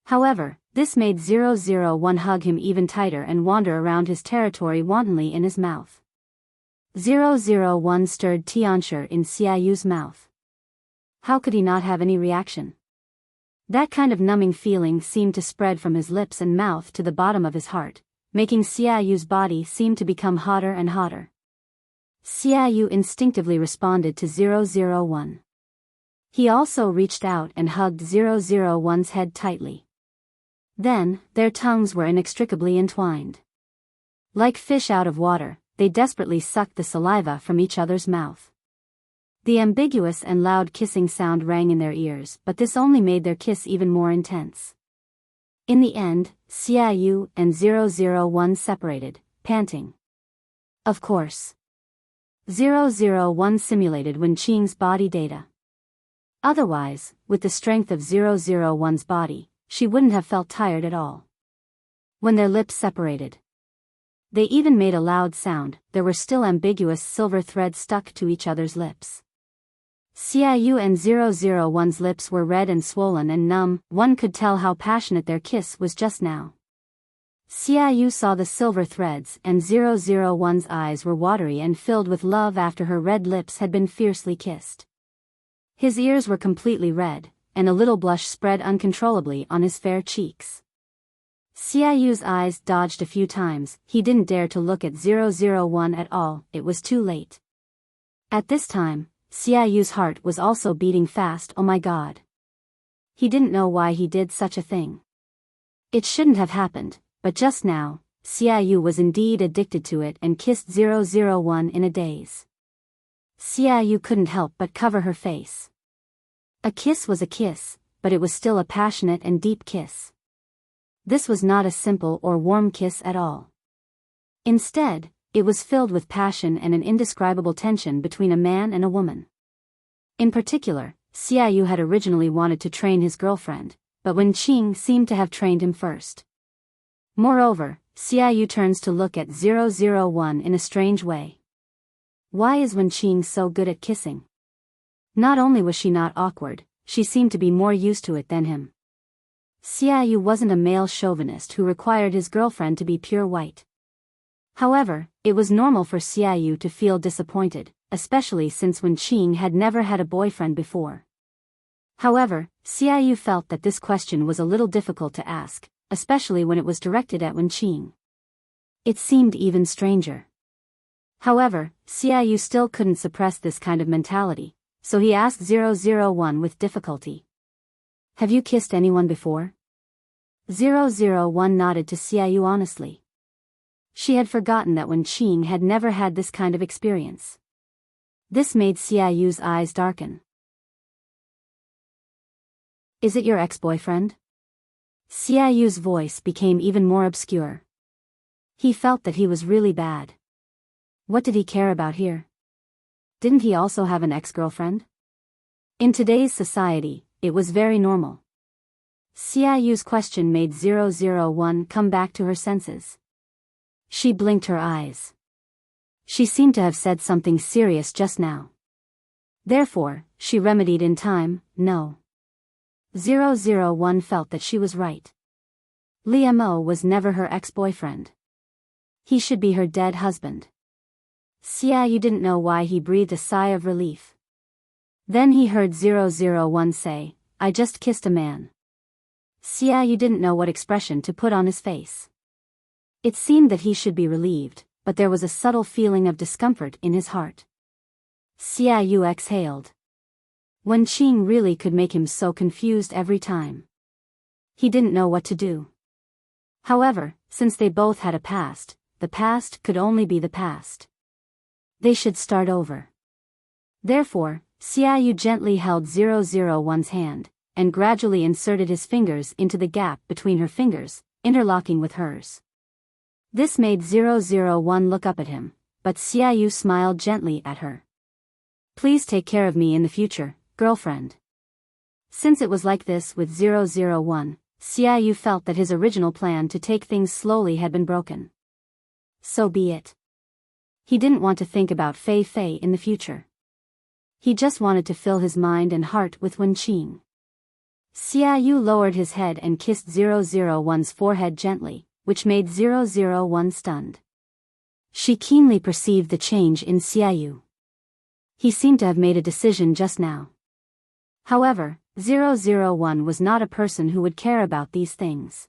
However, this made 001 hug him even tighter and wander around his territory wantonly in his mouth. 001 stirred Tianshi in Xiaoyu's mouth. How could he not have any reaction? That kind of numbing feeling seemed to spread from his lips and mouth to the bottom of his heart, making Xiaoyu's body seem to become hotter and hotter. Xiaoyu instinctively responded to 001. He also reached out and hugged 001's head tightly. Then, their tongues were inextricably entwined. Like fish out of water, they desperately sucked the saliva from each other's mouth. The ambiguous and loud kissing sound rang in their ears, but this only made their kiss even more intense. In the end, Xiaoyu and 001 separated, panting. Of course. 001 simulated Wenqing's body data. Otherwise, with the strength of 001's body, she wouldn't have felt tired at all. When their lips separated, they even made a loud sound. There were still ambiguous silver threads stuck to each other's lips. Xiaoyu and 001's lips were red and swollen and numb. One could tell how passionate their kiss was just now. Xiaoyu saw the silver threads, and 001's eyes were watery and filled with love after her red lips had been fiercely kissed. His ears were completely red, and a little blush spread uncontrollably on his fair cheeks. Xiaoyu's eyes dodged a few times. He didn't dare to look at 001 at all. It was too late. At this time, Xiaoyu's heart was also beating fast. Oh my God. He didn't know why he did such a thing. It shouldn't have happened, but just now, Xiaoyu was indeed addicted to it and kissed 001 in a daze. Xiaoyu couldn't help but cover her face. A kiss was a kiss, but it was still a passionate and deep kiss. This was not a simple or warm kiss at all. Instead, it was filled with passion and an indescribable tension between a man and a woman. In particular, Xiaoyu had originally wanted to train his girlfriend, but Wenqing seemed to have trained him first. Moreover, Xiaoyu turns to look at 001 in a strange way. Why is Wenqing so good at kissing? Not only was she not awkward, she seemed to be more used to it than him. Xiaoyu wasn't a male chauvinist who required his girlfriend to be pure white. However, it was normal for Xiaoyu to feel disappointed, especially since Wenqing had never had a boyfriend before. However, Xiaoyu felt that this question was a little difficult to ask, especially when it was directed at Wenqing. It seemed even stranger. However, Xiaoyu still couldn't suppress this kind of mentality, so he asked 001 with difficulty. Have you kissed anyone before? 001 nodded to Xiaoyu honestly. She had forgotten that Wenqing had never had this kind of experience. This made Xiaoyu's eyes darken. Is it your ex-boyfriend? Xiaoyu's voice became even more obscure. He felt that he was really bad. What did he care about here? Didn't he also have an ex-girlfriend? In today's society, it was very normal. Xiaoyu's question made 001 come back to her senses. She blinked her eyes. She seemed to have said something serious just now. Therefore, she remedied in time, no. 001 felt that she was right. Liamo was never her ex-boyfriend. He should be her dead husband. Xiaoyu didn't know why he breathed a sigh of relief. Then he heard 001 say, I just kissed a man. Xiaoyu didn't know what expression to put on his face. It seemed that he should be relieved, but there was a subtle feeling of discomfort in his heart. Xiaoyu exhaled. Wenqing really could make him so confused every time. He didn't know what to do. However, since they both had a past, the past could only be the past. They should start over. Therefore, Xiaoyu gently held 001's hand, and gradually inserted his fingers into the gap between her fingers, interlocking with hers. This made 001 look up at him, but Xiaoyu smiled gently at her. Please take care of me in the future, girlfriend. Since it was like this with 001, Xiaoyu felt that his original plan to take things slowly had been broken. So be it. He didn't want to think about Fei Fei in the future. He just wanted to fill his mind and heart with Wenqing. Xiaoyu lowered his head and kissed 001's forehead gently, which made 001 stunned. She keenly perceived the change in Xiaoyu. He seemed to have made a decision just now. However, 001 was not a person who would care about these things.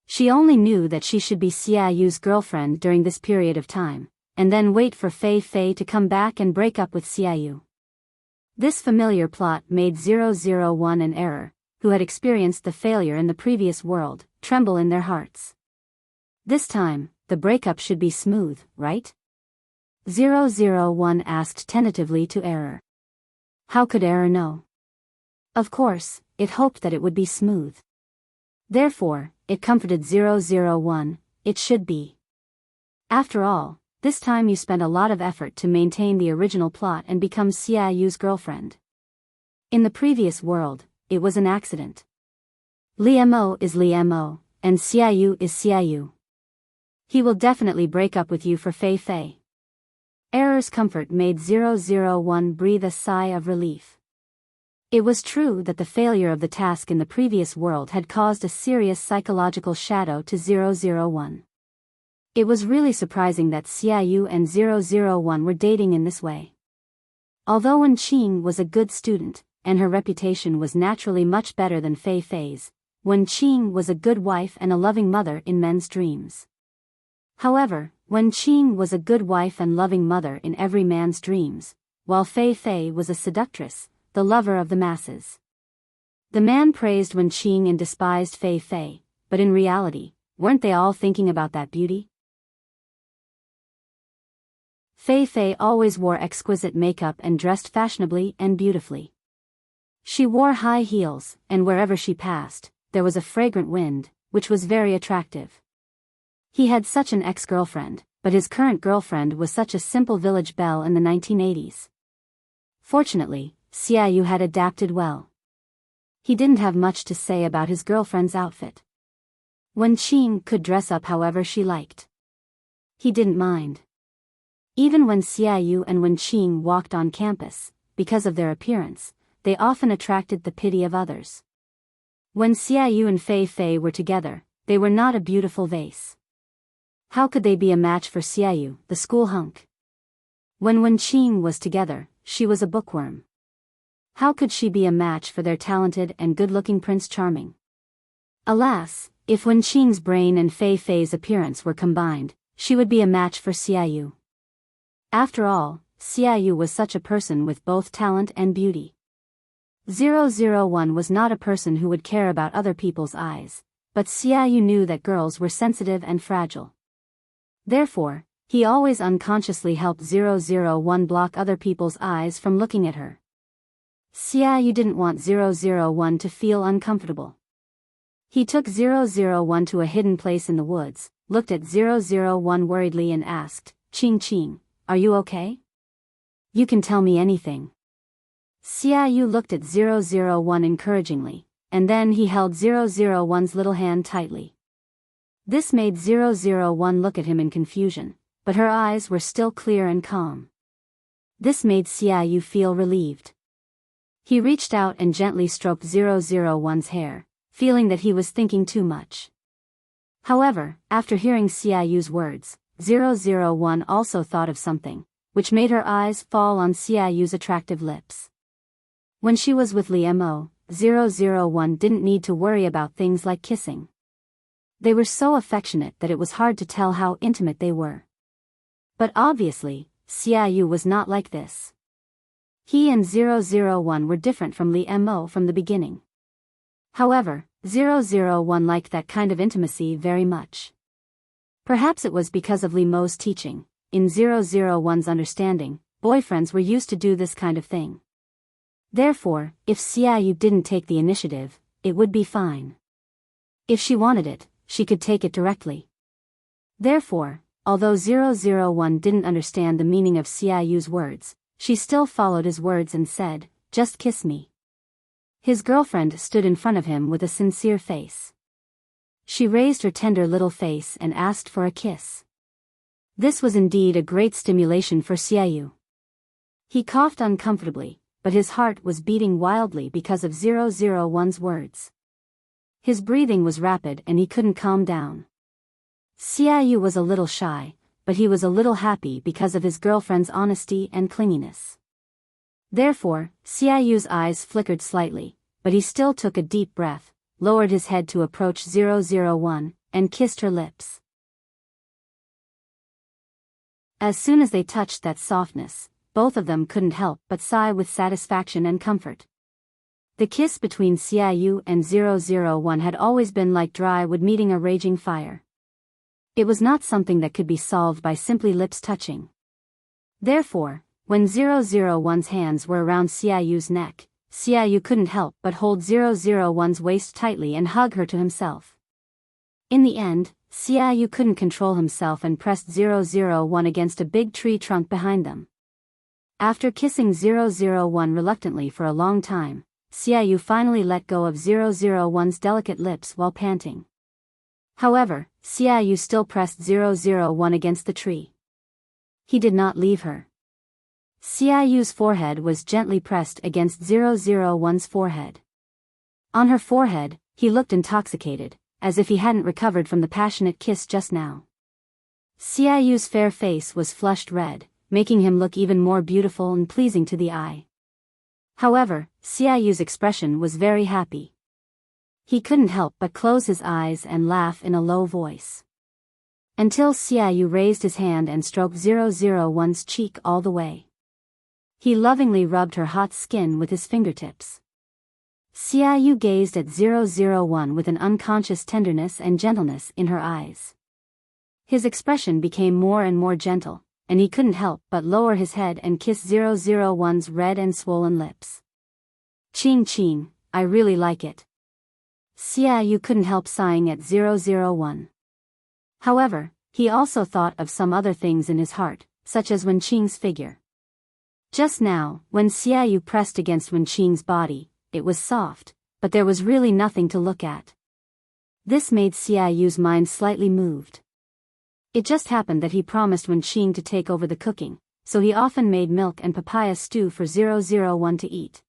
She only knew that she should be Xiaoyu's girlfriend during this period of time, and then wait for Fei Fei to come back and break up with Xiaoyu. This familiar plot made 001 and Error, who had experienced the failure in the previous world, tremble in their hearts. This time, the breakup should be smooth, right? 001 asked tentatively to Error. How could Error know? Of course, it hoped that it would be smooth. Therefore, it comforted 001, it should be. After all, this time you spent a lot of effort to maintain the original plot and become Xiaoyu's girlfriend. In the previous world, it was an accident. Li Mo is Li Mo, and Xiaoyu is Xiaoyu. He will definitely break up with you for Fei Fei. Error's comfort made 001 breathe a sigh of relief. It was true that the failure of the task in the previous world had caused a serious psychological shadow to 001. It was really surprising that Xiaoyu and 001 were dating in this way. Although Wenqing was a good student, and her reputation was naturally much better than Fei Fei's, Wenqing was a good wife and a loving mother in men's dreams. However, Wenqing was a good wife and loving mother in every man's dreams, while Fei Fei was a seductress, the lover of the masses. The man praised Wenqing and despised Fei Fei, but in reality, weren't they all thinking about that beauty? Fei Fei always wore exquisite makeup and dressed fashionably and beautifully. She wore high heels, and wherever she passed, there was a fragrant wind, which was very attractive. He had such an ex-girlfriend, but his current girlfriend was such a simple village belle in the 1980s. Fortunately, Xiaoyu had adapted well. He didn't have much to say about his girlfriend's outfit. Wenqing could dress up however she liked. He didn't mind. Even when Xiaoyu and Wenqing walked on campus, because of their appearance, they often attracted the pity of others. When Xiaoyu and Fei Fei were together, they were not a beautiful vase. How could they be a match for Xiaoyu, the school hunk? When Wenqing was together, she was a bookworm. How could she be a match for their talented and good-looking Prince Charming? Alas, if Wenqing's brain and Fei Fei's appearance were combined, she would be a match for Xiaoyu. After all, Xiaoyu was such a person with both talent and beauty. 001 was not a person who would care about other people's eyes, but Xiaoyu knew that girls were sensitive and fragile. Therefore, he always unconsciously helped 001 block other people's eyes from looking at her. Xiaoyu didn't want 001 to feel uncomfortable. He took 001 to a hidden place in the woods, looked at 001 worriedly and asked, "Qing, are you okay? You can tell me anything." Xiaoyu looked at 001 encouragingly, and then he held 001's little hand tightly. This made 001 look at him in confusion, but her eyes were still clear and calm. This made Xiaoyu feel relieved. He reached out and gently stroked 001's hair, feeling that he was thinking too much. However, after hearing Xiaoyu's words, 001 also thought of something, which made her eyes fall on Xiaoyu's attractive lips. When she was with Li Mo, 001 didn't need to worry about things like kissing. They were so affectionate that it was hard to tell how intimate they were. But obviously, Xiaoyu was not like this. He and 001 were different from Li Mo from the beginning. However, 001 liked that kind of intimacy very much. Perhaps it was because of Li Mo's teaching. In 001's understanding, boyfriends were used to do this kind of thing. Therefore, if Xiaoyu didn't take the initiative, it would be fine. If she wanted it, she could take it directly. Therefore, although 001 didn't understand the meaning of Xiaoyu's words, she still followed his words and said, "Just kiss me." His girlfriend stood in front of him with a sincere face. She raised her tender little face and asked for a kiss. This was indeed a great stimulation for Xiaoyu. He coughed uncomfortably, but his heart was beating wildly because of 001's words. His breathing was rapid and he couldn't calm down. Xiaoyu was a little shy, but he was a little happy because of his girlfriend's honesty and clinginess. Therefore, Xiaoyu's eyes flickered slightly, but he still took a deep breath, lowered his head to approach 001, and kissed her lips. As soon as they touched that softness, both of them couldn't help but sigh with satisfaction and comfort. The kiss between Xiaoyu and 001 had always been like dry wood meeting a raging fire. It was not something that could be solved by simply lips touching. Therefore, when 001's hands were around Xiaoyu's neck, Xiaoyu couldn't help but hold 001's waist tightly and hug her to himself. In the end, Xiaoyu couldn't control himself and pressed 001 against a big tree trunk behind them. After kissing 001 reluctantly for a long time, Xiaoyu finally let go of 001's delicate lips while panting. However, Xiaoyu still pressed 001 against the tree. He did not leave her. Xiaoyu's forehead was gently pressed against 001's forehead. On her forehead, he looked intoxicated, as if he hadn't recovered from the passionate kiss just now. Xiaoyu's fair face was flushed red, making him look even more beautiful and pleasing to the eye. However, Xiaoyu's expression was very happy. He couldn't help but close his eyes and laugh in a low voice. Until Xiaoyu raised his hand and stroked 001's cheek all the way. He lovingly rubbed her hot skin with his fingertips. Xiaoyu gazed at 001 with an unconscious tenderness and gentleness in her eyes. His expression became more and more gentle, and he couldn't help but lower his head and kiss 001's red and swollen lips. "Ching ching, I really like it." Xiaoyu couldn't help sighing at 001. However, he also thought of some other things in his heart, such as Wen Qing's figure. Just now, when Xiaoyu pressed against Wen Qing's body, it was soft, but there was really nothing to look at. This made Xiaoyu's mind slightly moved. It just happened that he promised Wen Qing to take over the cooking, so he often made milk and papaya stew for 001 to eat.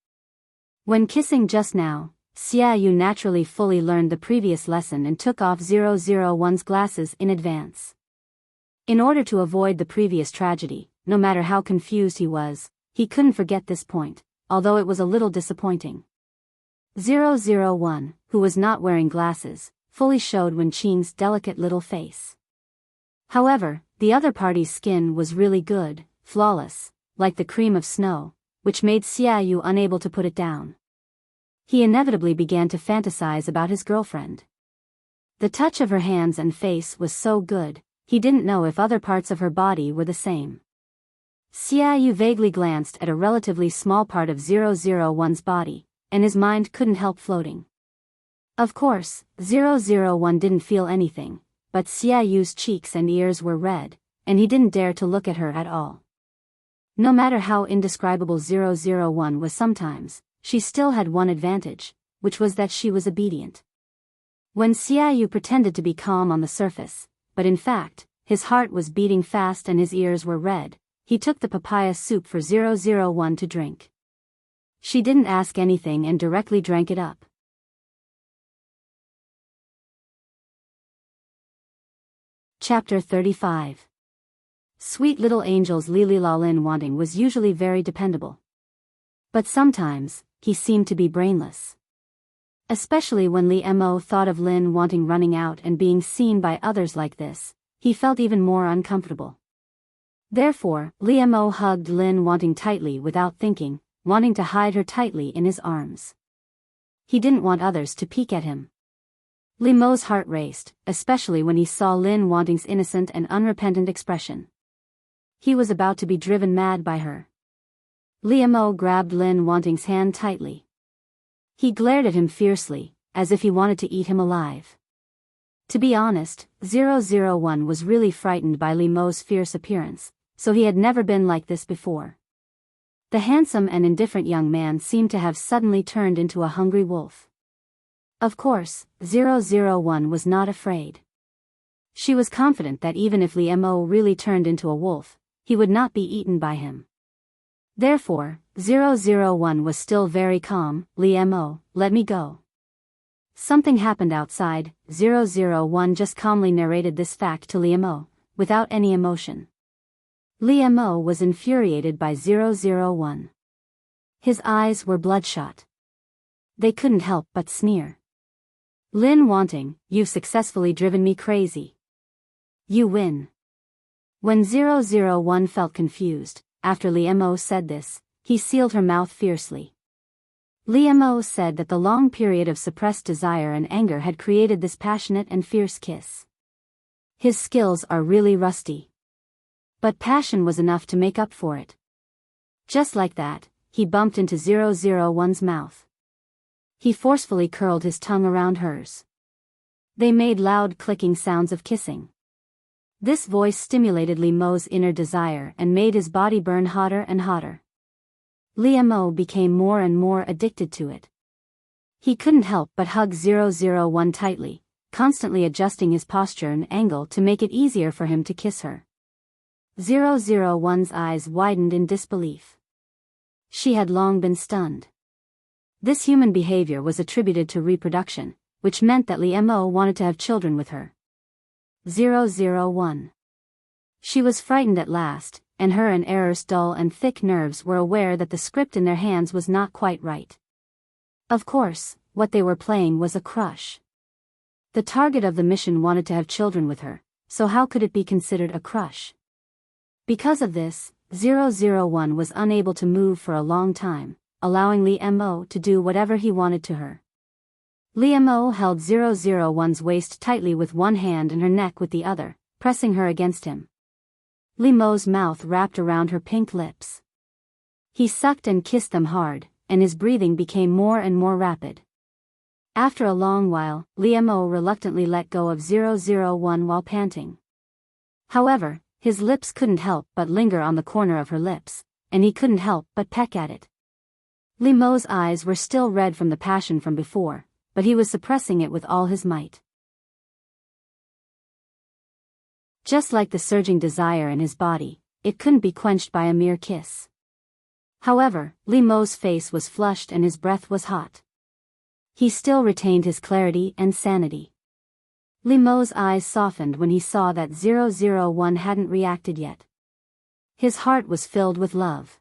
When kissing just now, Xiaoyu naturally fully learned the previous lesson and took off 001's glasses in advance. In order to avoid the previous tragedy, no matter how confused he was, he couldn't forget this point, although it was a little disappointing. 001, who was not wearing glasses, fully showed Wen Qing's delicate little face. However, the other party's skin was really good, flawless, like the cream of snow, which made Xiaoyu unable to put it down. He inevitably began to fantasize about his girlfriend. The touch of her hands and face was so good, he didn't know if other parts of her body were the same. Xiaoyu vaguely glanced at a relatively small part of 001's body, and his mind couldn't help floating. Of course, 001 didn't feel anything, but Xiaoyu's cheeks and ears were red, and he didn't dare to look at her at all. No matter how indescribable 001 was sometimes, she still had one advantage, which was that she was obedient. When Xiaoyu pretended to be calm on the surface, but in fact, his heart was beating fast and his ears were red, he took the papaya soup for 001 to drink. She didn't ask anything and directly drank it up. Chapter 35. Sweet little angel's Li Lin Wanting was usually very dependable. But sometimes, he seemed to be brainless. Especially when Li Mo thought of Lin Wanting running out and being seen by others like this, he felt even more uncomfortable. Therefore, Li Mo hugged Lin Wanting tightly without thinking, wanting to hide her tightly in his arms. He didn't want others to peek at him. Li Mo's heart raced, especially when he saw Lin Wanting's innocent and unrepentant expression. He was about to be driven mad by her. Liamo grabbed Lin Wanting's hand tightly. He glared at him fiercely, as if he wanted to eat him alive. To be honest, 001 was really frightened by Liamo's fierce appearance, so he had never been like this before. The handsome and indifferent young man seemed to have suddenly turned into a hungry wolf. Of course, 001 was not afraid. She was confident that even if Liamo really turned into a wolf, he would not be eaten by him. Therefore, 001 was still very calm. Liamo, let me go. Something happened outside. 001 just calmly narrated this fact to Liamo, without any emotion. Liamo was infuriated by 001. His eyes were bloodshot. They couldn't help but sneer. Lin Wanting, you've successfully driven me crazy. You win. When 001 felt confused, after Liamo said this, he sealed her mouth fiercely. Liamo said that the long period of suppressed desire and anger had created this passionate and fierce kiss. His skills are really rusty. But passion was enough to make up for it. Just like that, he bumped into 001's mouth. He forcefully curled his tongue around hers. They made loud clicking sounds of kissing. This voice stimulated Liamo's inner desire and made his body burn hotter and hotter. Liamo became more and more addicted to it. He couldn't help but hug 001 tightly, constantly adjusting his posture and angle to make it easier for him to kiss her. 001's eyes widened in disbelief. She had long been stunned. This human behavior was attributed to reproduction, which meant that Liamo wanted to have children with her. 001. She was frightened at last, and her and Error's dull and thick nerves were aware that the script in their hands was not quite right. Of course, what they were playing was a crush. The target of the mission wanted to have children with her, so how could it be considered a crush? Because of this, 001 was unable to move for a long time, allowing Liamo to do whatever he wanted to her. Liamo held 001's waist tightly with one hand and her neck with the other, pressing her against him. Liamo's mouth wrapped around her pink lips. He sucked and kissed them hard, and his breathing became more and more rapid. After a long while, Liamo reluctantly let go of 001 while panting. However, his lips couldn't help but linger on the corner of her lips, and he couldn't help but peck at it. Liamo's eyes were still red from the passion from before, but he was suppressing it with all his might. Just like the surging desire in his body, it couldn't be quenched by a mere kiss. However, Liamo's face was flushed and his breath was hot. He still retained his clarity and sanity. Liamo's eyes softened when he saw that 001 hadn't reacted yet. His heart was filled with love.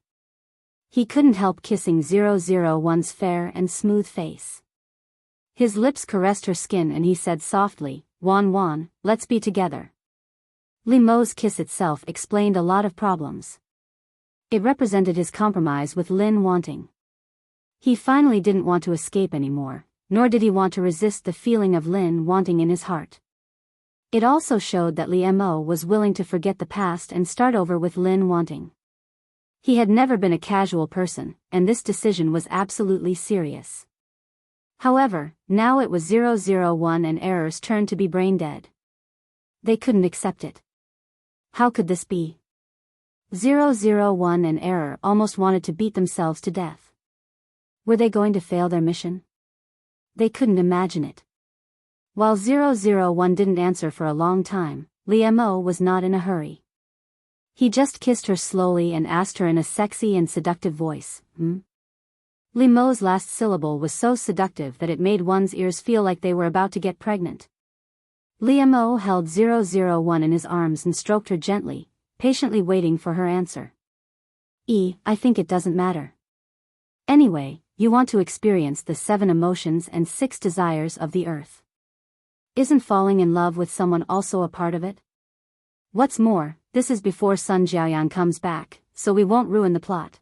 He couldn't help kissing 001's fair and smooth face. His lips caressed her skin and he said softly, "Wan Wan, let's be together." Liamo's kiss itself explained a lot of problems. It represented his compromise with Lin Wanting. He finally didn't want to escape anymore, nor did he want to resist the feeling of Lin Wanting in his heart. It also showed that Liamo was willing to forget the past and start over with Lin Wanting. He had never been a casual person, and this decision was absolutely serious. However, now it was 001 and Error's turn to be brain dead. They couldn't accept it. How could this be? 001 and Error almost wanted to beat themselves to death. Were they going to fail their mission? They couldn't imagine it. While 001 didn't answer for a long time, Liamo was not in a hurry. He just kissed her slowly and asked her in a sexy and seductive voice, Liamo's last syllable was so seductive that it made one's ears feel like they were about to get pregnant. Liamo held 001 in his arms and stroked her gently, patiently waiting for her answer. I think it doesn't matter. Anyway, you want to experience the 7 emotions and 6 desires of the earth. Isn't falling in love with someone also a part of it? What's more, this is before Sun Jiaoyan comes back, so we won't ruin the plot.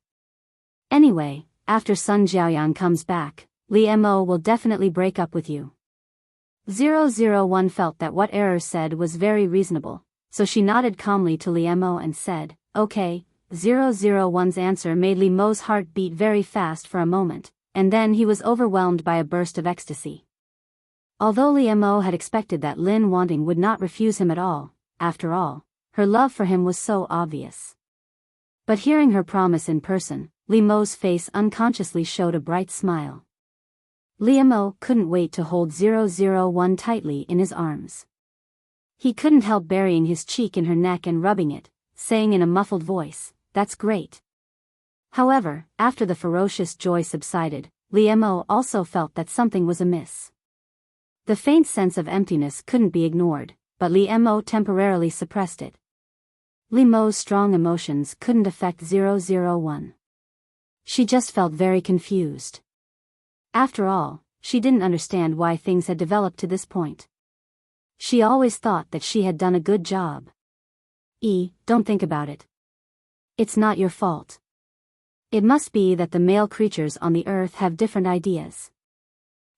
Anyway, after Sun Jiaoyan comes back, Liamo will definitely break up with you. 001 felt that what Error said was very reasonable, so she nodded calmly to Liamo and said, Okay. 001's answer made Li Mo's heart beat very fast for a moment, and then he was overwhelmed by a burst of ecstasy. Although Li Mo had expected that Lin Wanting would not refuse him at all, after all, her love for him was so obvious. But hearing her promise in person, Li Mo's face unconsciously showed a bright smile. Li Mo couldn't wait to hold 001 tightly in his arms. He couldn't help burying his cheek in her neck and rubbing it, saying in a muffled voice, "That's great." However, after the ferocious joy subsided, Li Mo also felt that something was amiss. The faint sense of emptiness couldn't be ignored, but Li Mo temporarily suppressed it. Li Mo's strong emotions couldn't affect 001. She just felt very confused. After all, she didn't understand why things had developed to this point. She always thought that she had done a good job. Don't think about it. It's not your fault. It must be that the male creatures on the earth have different ideas.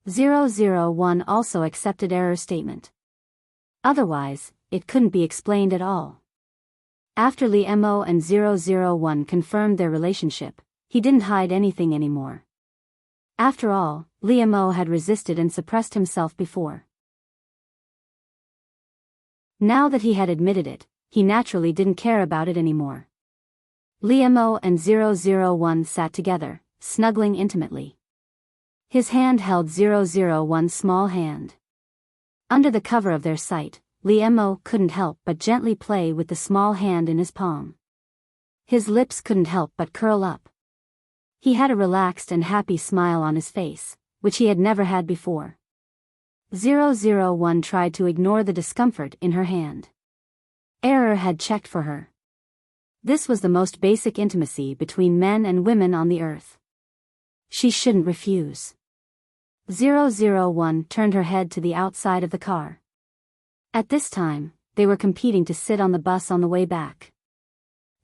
001 also accepted error statement. Otherwise, it couldn't be explained at all. After Li Mo and 001 confirmed their relationship, he didn't hide anything anymore. After all, Li Mo had resisted and suppressed himself before. Now that he had admitted it, he naturally didn't care about it anymore. Li Mo and 001 sat together, snuggling intimately. His hand held 001's small hand. Under the cover of their sight, Li Mo couldn't help but gently play with the small hand in his palm. His lips couldn't help but curl up. He had a relaxed and happy smile on his face, which he had never had before. 001 tried to ignore the discomfort in her hand. Error had checked for her. This was the most basic intimacy between men and women on the earth. She shouldn't refuse. 001 turned her head to the outside of the car. At this time, they were competing to sit on the bus on the way back.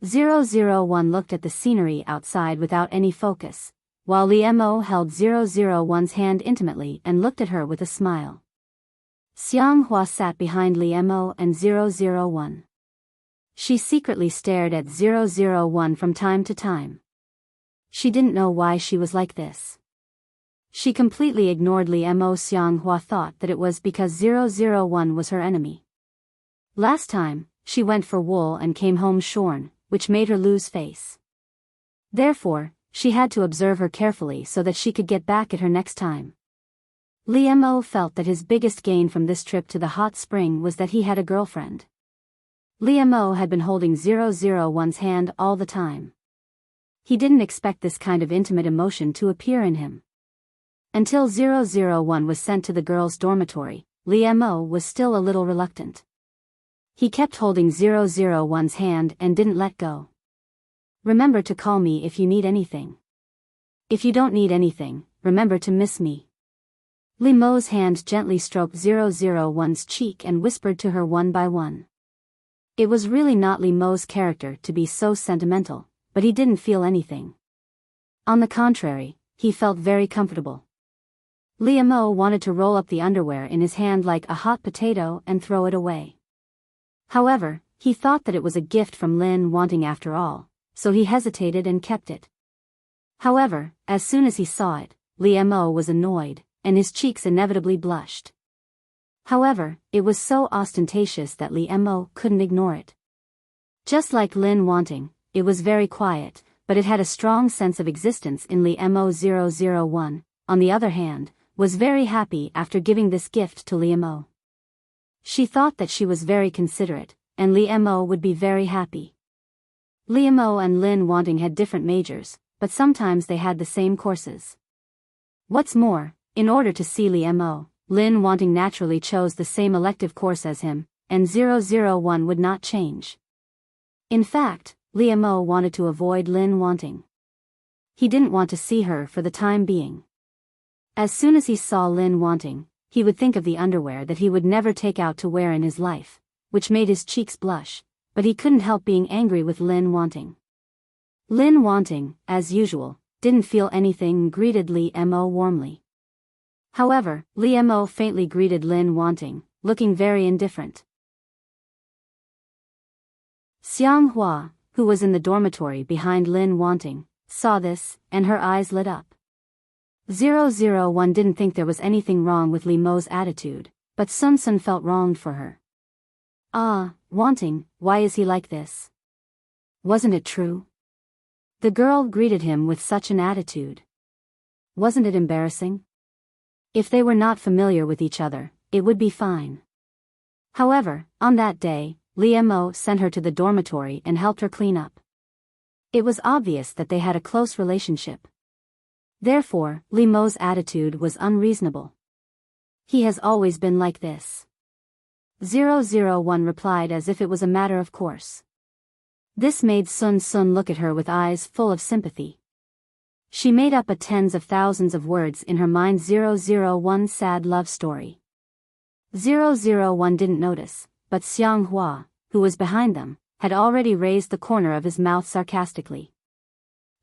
001 looked at the scenery outside without any focus, while Li Mo held 001's hand intimately and looked at her with a smile. Xianghua sat behind Li Mo and 001. She secretly stared at 001 from time to time. She didn't know why she was like this. She completely ignored Li Mo. Xianghua thought that it was because 001 was her enemy. Last time, she went for wool and came home shorn, which made her lose face. Therefore, she had to observe her carefully so that she could get back at her next time. Li Mo felt that his biggest gain from this trip to the hot spring was that he had a girlfriend. Li Mo had been holding 001's hand all the time. He didn't expect this kind of intimate emotion to appear in him. Until 001 was sent to the girls' dormitory, Li Mo was still a little reluctant. He kept holding 001's hand and didn't let go. "Remember to call me if you need anything. If you don't need anything, remember to miss me." Li Mo's hand gently stroked 001's cheek and whispered to her one by one. It was really not Li Mo's character to be so sentimental, but he didn't feel anything. On the contrary, he felt very comfortable. Li Mo wanted to roll up the underwear in his hand like a hot potato and throw it away. However, he thought that it was a gift from Lin Wanting after all, so he hesitated and kept it. However, as soon as he saw it, Li Mo was annoyed, and his cheeks inevitably blushed. However, it was so ostentatious that Li Mo couldn't ignore it. Just like Lin Wanting, it was very quiet, but it had a strong sense of existence in Li Mo. 001, on the other hand, was very happy after giving this gift to Li Mo. She thought that she was very considerate, and Li Mo would be very happy. Li Mo and Lin Wanting had different majors, but sometimes they had the same courses. What's more, in order to see Li Mo, Lin Wanting naturally chose the same elective course as him, and 001 would not change. In fact, Li Mo wanted to avoid Lin Wanting. He didn't want to see her for the time being. As soon as he saw Lin Wanting, he would think of the underwear that he would never take out to wear in his life, which made his cheeks blush, but he couldn't help being angry with Lin Wanting. Lin Wanting, as usual, didn't feel anything and greeted Li Mo warmly. However, Li Mo faintly greeted Lin Wanting, looking very indifferent. Xianghua, who was in the dormitory behind Lin Wanting, saw this, and her eyes lit up. 001 didn't think there was anything wrong with Li Mo's attitude, but Sun Sun felt wronged for her. Ah, Wanting, why is he like this? Wasn't it true? The girl greeted him with such an attitude. Wasn't it embarrassing? If they were not familiar with each other, it would be fine. However, on that day, Li Mo sent her to the dormitory and helped her clean up. It was obvious that they had a close relationship. Therefore, Li Mo's attitude was unreasonable. He has always been like this. 001 replied as if it was a matter of course. This made Sun Sun look at her with eyes full of sympathy. She made up a tens of thousands of words in her mind. 001 sad love story. 001 didn't notice, but Xiang Hua, who was behind them, had already raised the corner of his mouth sarcastically.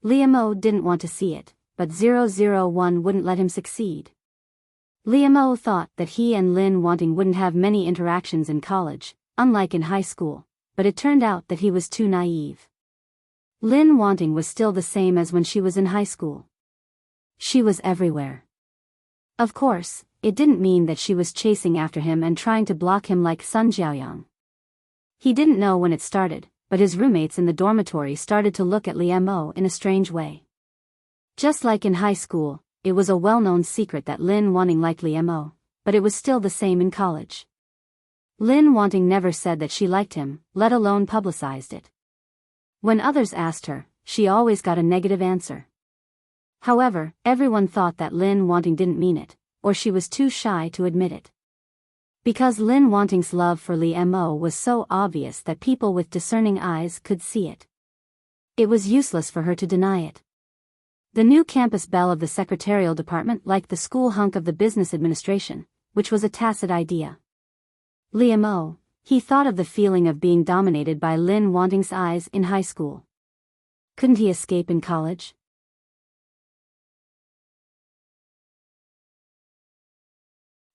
Li Mo didn't want to see it, but 001 wouldn't let him succeed. Li Mo thought that he and Lin Wanting wouldn't have many interactions in college, unlike in high school, but it turned out that he was too naive. Lin Wanting was still the same as when she was in high school. She was everywhere. Of course, it didn't mean that she was chasing after him and trying to block him like Sun Jiaoyang. He didn't know when it started, but his roommates in the dormitory started to look at Li Mo in a strange way. Just like in high school, it was a well-known secret that Lin Wanting liked Li Mo, but it was still the same in college. Lin Wanting never said that she liked him, let alone publicized it. When others asked her, she always got a negative answer. However, everyone thought that Lin Wanting didn't mean it, or she was too shy to admit it. Because Lin Wanting's love for Li Mo was so obvious that people with discerning eyes could see it. It was useless for her to deny it. The new campus belle of the secretarial department liked the school hunk of the business administration, which was a tacit idea. Li Mo, he thought of the feeling of being dominated by Lin Wanting's eyes in high school. Couldn't he escape in college?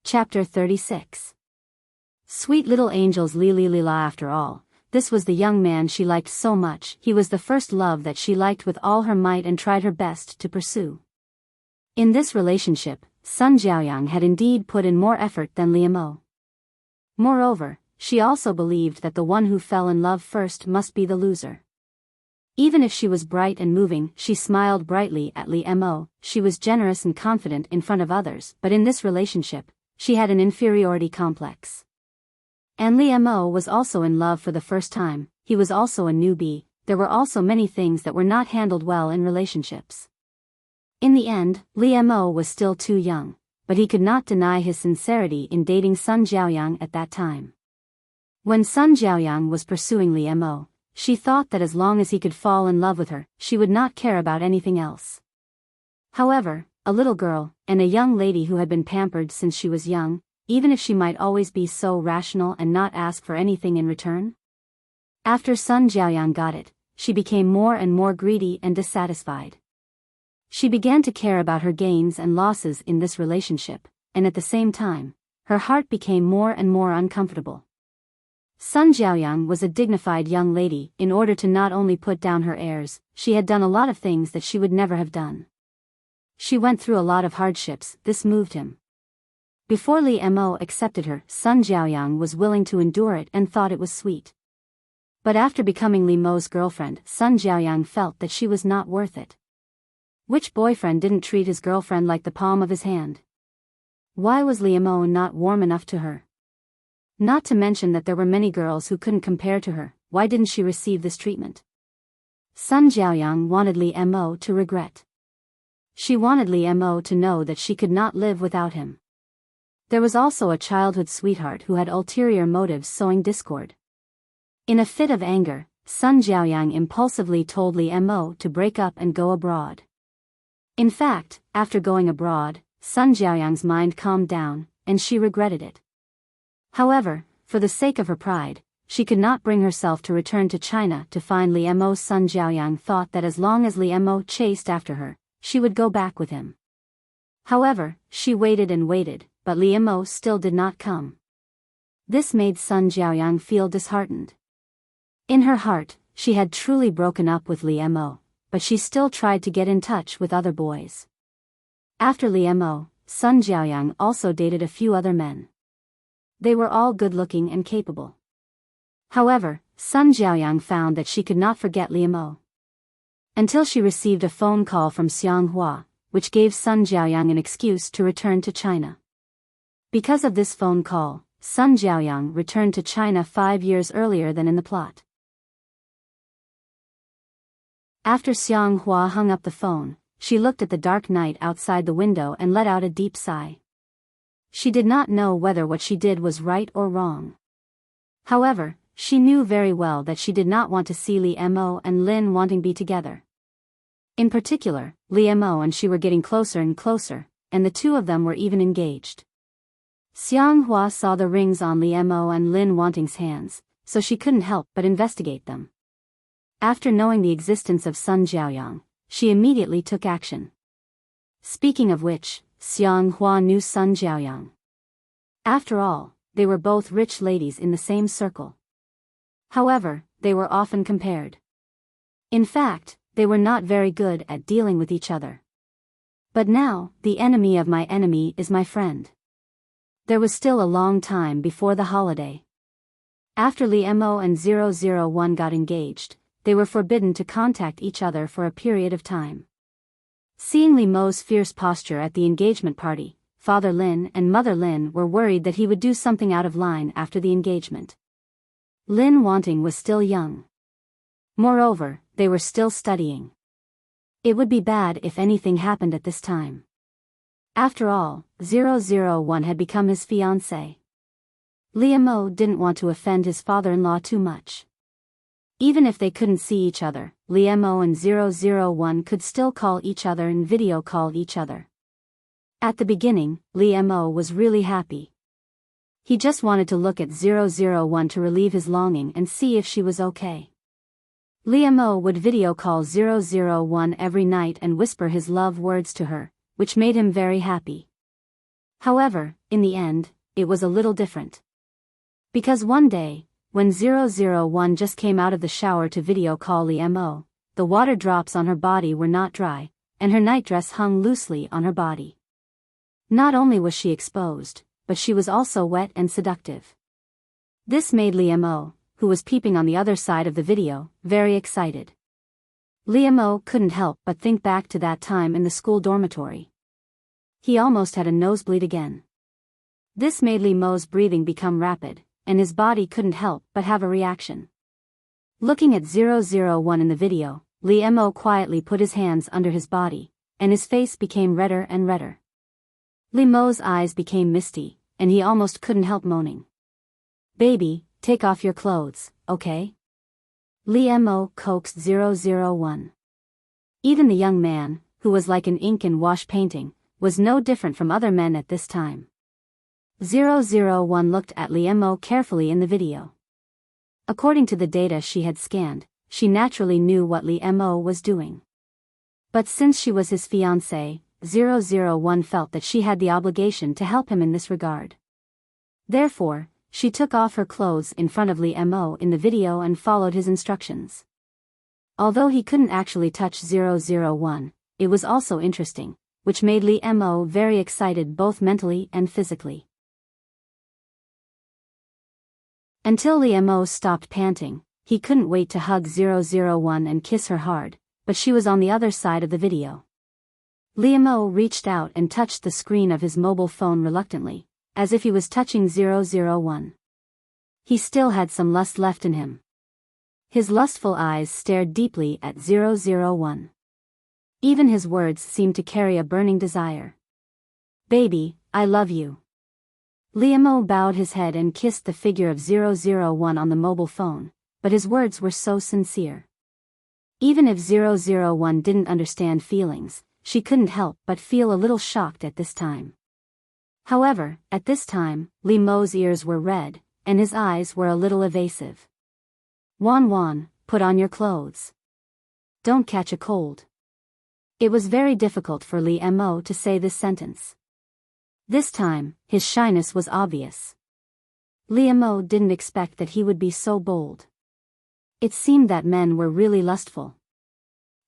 Chapter 36. Sweet little angels. Lila. After all, this was the young man she liked so much. He was the first love that she liked with all her might and tried her best to pursue. In this relationship, Sun Jiaoyang had indeed put in more effort than Li Mo. Moreover, she also believed that the one who fell in love first must be the loser. Even if she was bright and moving, she smiled brightly at Li Mo. She was generous and confident in front of others, but in this relationship, she had an inferiority complex. And Li Mo was also in love for the first time. He was also a newbie. There were also many things that were not handled well in relationships. In the end, Li Mo was still too young, but he could not deny his sincerity in dating Sun Jiaoyang at that time. When Sun Jiaoyang was pursuing Li Mo, she thought that as long as he could fall in love with her, she would not care about anything else. However, a little girl, and a young lady who had been pampered since she was young, even if she might always be so rational and not ask for anything in return? After Sun Jiaoyang got it, she became more and more greedy and dissatisfied. She began to care about her gains and losses in this relationship, and at the same time, her heart became more and more uncomfortable. Sun Jiaoyang was a dignified young lady. In order to not only put down her airs, she had done a lot of things that she would never have done. She went through a lot of hardships. This moved him. Before Li Mo accepted her, Sun Jiaoyang was willing to endure it and thought it was sweet. But after becoming Li Mo's girlfriend, Sun Jiaoyang felt that she was not worth it. Which boyfriend didn't treat his girlfriend like the palm of his hand? Why was Li Mo not warm enough to her? Not to mention that there were many girls who couldn't compare to her. Why didn't she receive this treatment? Sun Jiaoyang wanted Li Mo to regret. She wanted Li Mo to know that she could not live without him. There was also a childhood sweetheart who had ulterior motives, sowing discord. In a fit of anger, Sun Jiaoyang impulsively told Li Mo to break up and go abroad. In fact, after going abroad, Sun Jiaoyang's mind calmed down, and she regretted it. However, for the sake of her pride, she could not bring herself to return to China to find Li Mo. Sun Jiaoyang thought that as long as Li Mo chased after her, she would go back with him. However, she waited and waited, but Li Mo still did not come. This made Sun Jiaoyang feel disheartened. In her heart, she had truly broken up with Li Mo, but she still tried to get in touch with other boys. After Li Mo, Sun Jiaoyang also dated a few other men. They were all good-looking and capable. However, Sun Jiaoyang found that she could not forget Li Mo. Until she received a phone call from Xiang Hua, which gave Sun Jiaoyang an excuse to return to China. Because of this phone call, Sun Jiaoyang returned to China 5 years earlier than in the plot. After Xiang Hua hung up the phone, she looked at the dark night outside the window and let out a deep sigh. She did not know whether what she did was right or wrong. However, she knew very well that she did not want to see Li Mo and Lin wanting be together. In particular, Li Mo and she were getting closer and closer, and the two of them were even engaged. Xiang Hua saw the rings on Li Mo and Lin Wanting's hands, so she couldn't help but investigate them. After knowing the existence of Sun Jiaoyang, she immediately took action. Speaking of which, Xiang Hua knew Sun Jiaoyang. After all, they were both rich ladies in the same circle. However, they were often compared. In fact, they were not very good at dealing with each other. But now, the enemy of my enemy is my friend. There was still a long time before the holiday. After Li Mo and 001 got engaged, they were forbidden to contact each other for a period of time. Seeing Li Mo's fierce posture at the engagement party, Father Lin and Mother Lin were worried that he would do something out of line after the engagement. Lin Wanting was still young. Moreover, they were still studying. It would be bad if anything happened at this time. After all, 001 had become his fiancé. Li Mo didn't want to offend his father-in-law too much. Even if they couldn't see each other, Li Mo and 001 could still call each other and video call each other. At the beginning, Li Mo was really happy. He just wanted to look at 001 to relieve his longing and see if she was okay. Li Mo would video call 001 every night and whisper his love words to her, which made him very happy. However, in the end, it was a little different. Because one day, when 001 just came out of the shower to video call Li Mo, the water drops on her body were not dry, and her nightdress hung loosely on her body. Not only was she exposed, but she was also wet and seductive. This made Li Mo, who was peeping on the other side of the video, very excited. Li Mo couldn't help but think back to that time in the school dormitory. He almost had a nosebleed again. This made Li Mo's breathing become rapid, and his body couldn't help but have a reaction. Looking at 001 in the video, Li Mo quietly put his hands under his body, and his face became redder and redder. Li Mo's eyes became misty, and he almost couldn't help moaning. "Baby, take off your clothes, okay?" Li Mo coaxed 001. Even the young man, who was like an ink and wash painting, was no different from other men at this time. 001 looked at Li Mo carefully in the video. According to the data she had scanned, she naturally knew what Li Mo was doing. But since she was his fiancé, 001 felt that she had the obligation to help him in this regard. Therefore, she took off her clothes in front of Li Mo in the video and followed his instructions. Although he couldn't actually touch 001, it was also interesting, which made Li Mo very excited both mentally and physically. Until Li Mo stopped panting, he couldn't wait to hug 001 and kiss her hard, but she was on the other side of the video. Li Mo reached out and touched the screen of his mobile phone reluctantly, as if he was touching 001. He still had some lust left in him. His lustful eyes stared deeply at 001. Even his words seemed to carry a burning desire. "Baby, I love you." Li Mo bowed his head and kissed the figure of 001 on the mobile phone, but his words were so sincere. Even if 001 didn't understand feelings, she couldn't help but feel a little shocked at this time. However, at this time, Li Mo's ears were red, and his eyes were a little evasive. "Wan Wan, put on your clothes. Don't catch a cold." It was very difficult for Li Mo to say this sentence. This time, his shyness was obvious. Li Mo didn't expect that he would be so bold. It seemed that men were really lustful.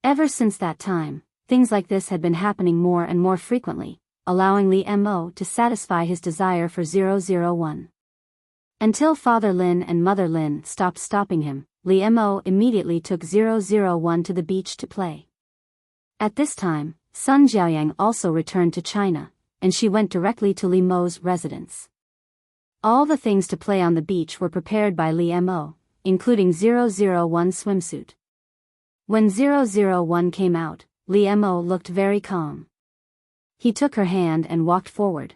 Ever since that time, things like this had been happening more and more frequently, allowing Li Mo to satisfy his desire for 001. Until Father Lin and Mother Lin stopped stopping him, Li Mo immediately took 001 to the beach to play. At this time, Sun Jiaoyang also returned to China, and she went directly to Li Mo's residence. All the things to play on the beach were prepared by Li Mo, including 001 swimsuit. When 001 came out, Li Mo looked very calm. He took her hand and walked forward.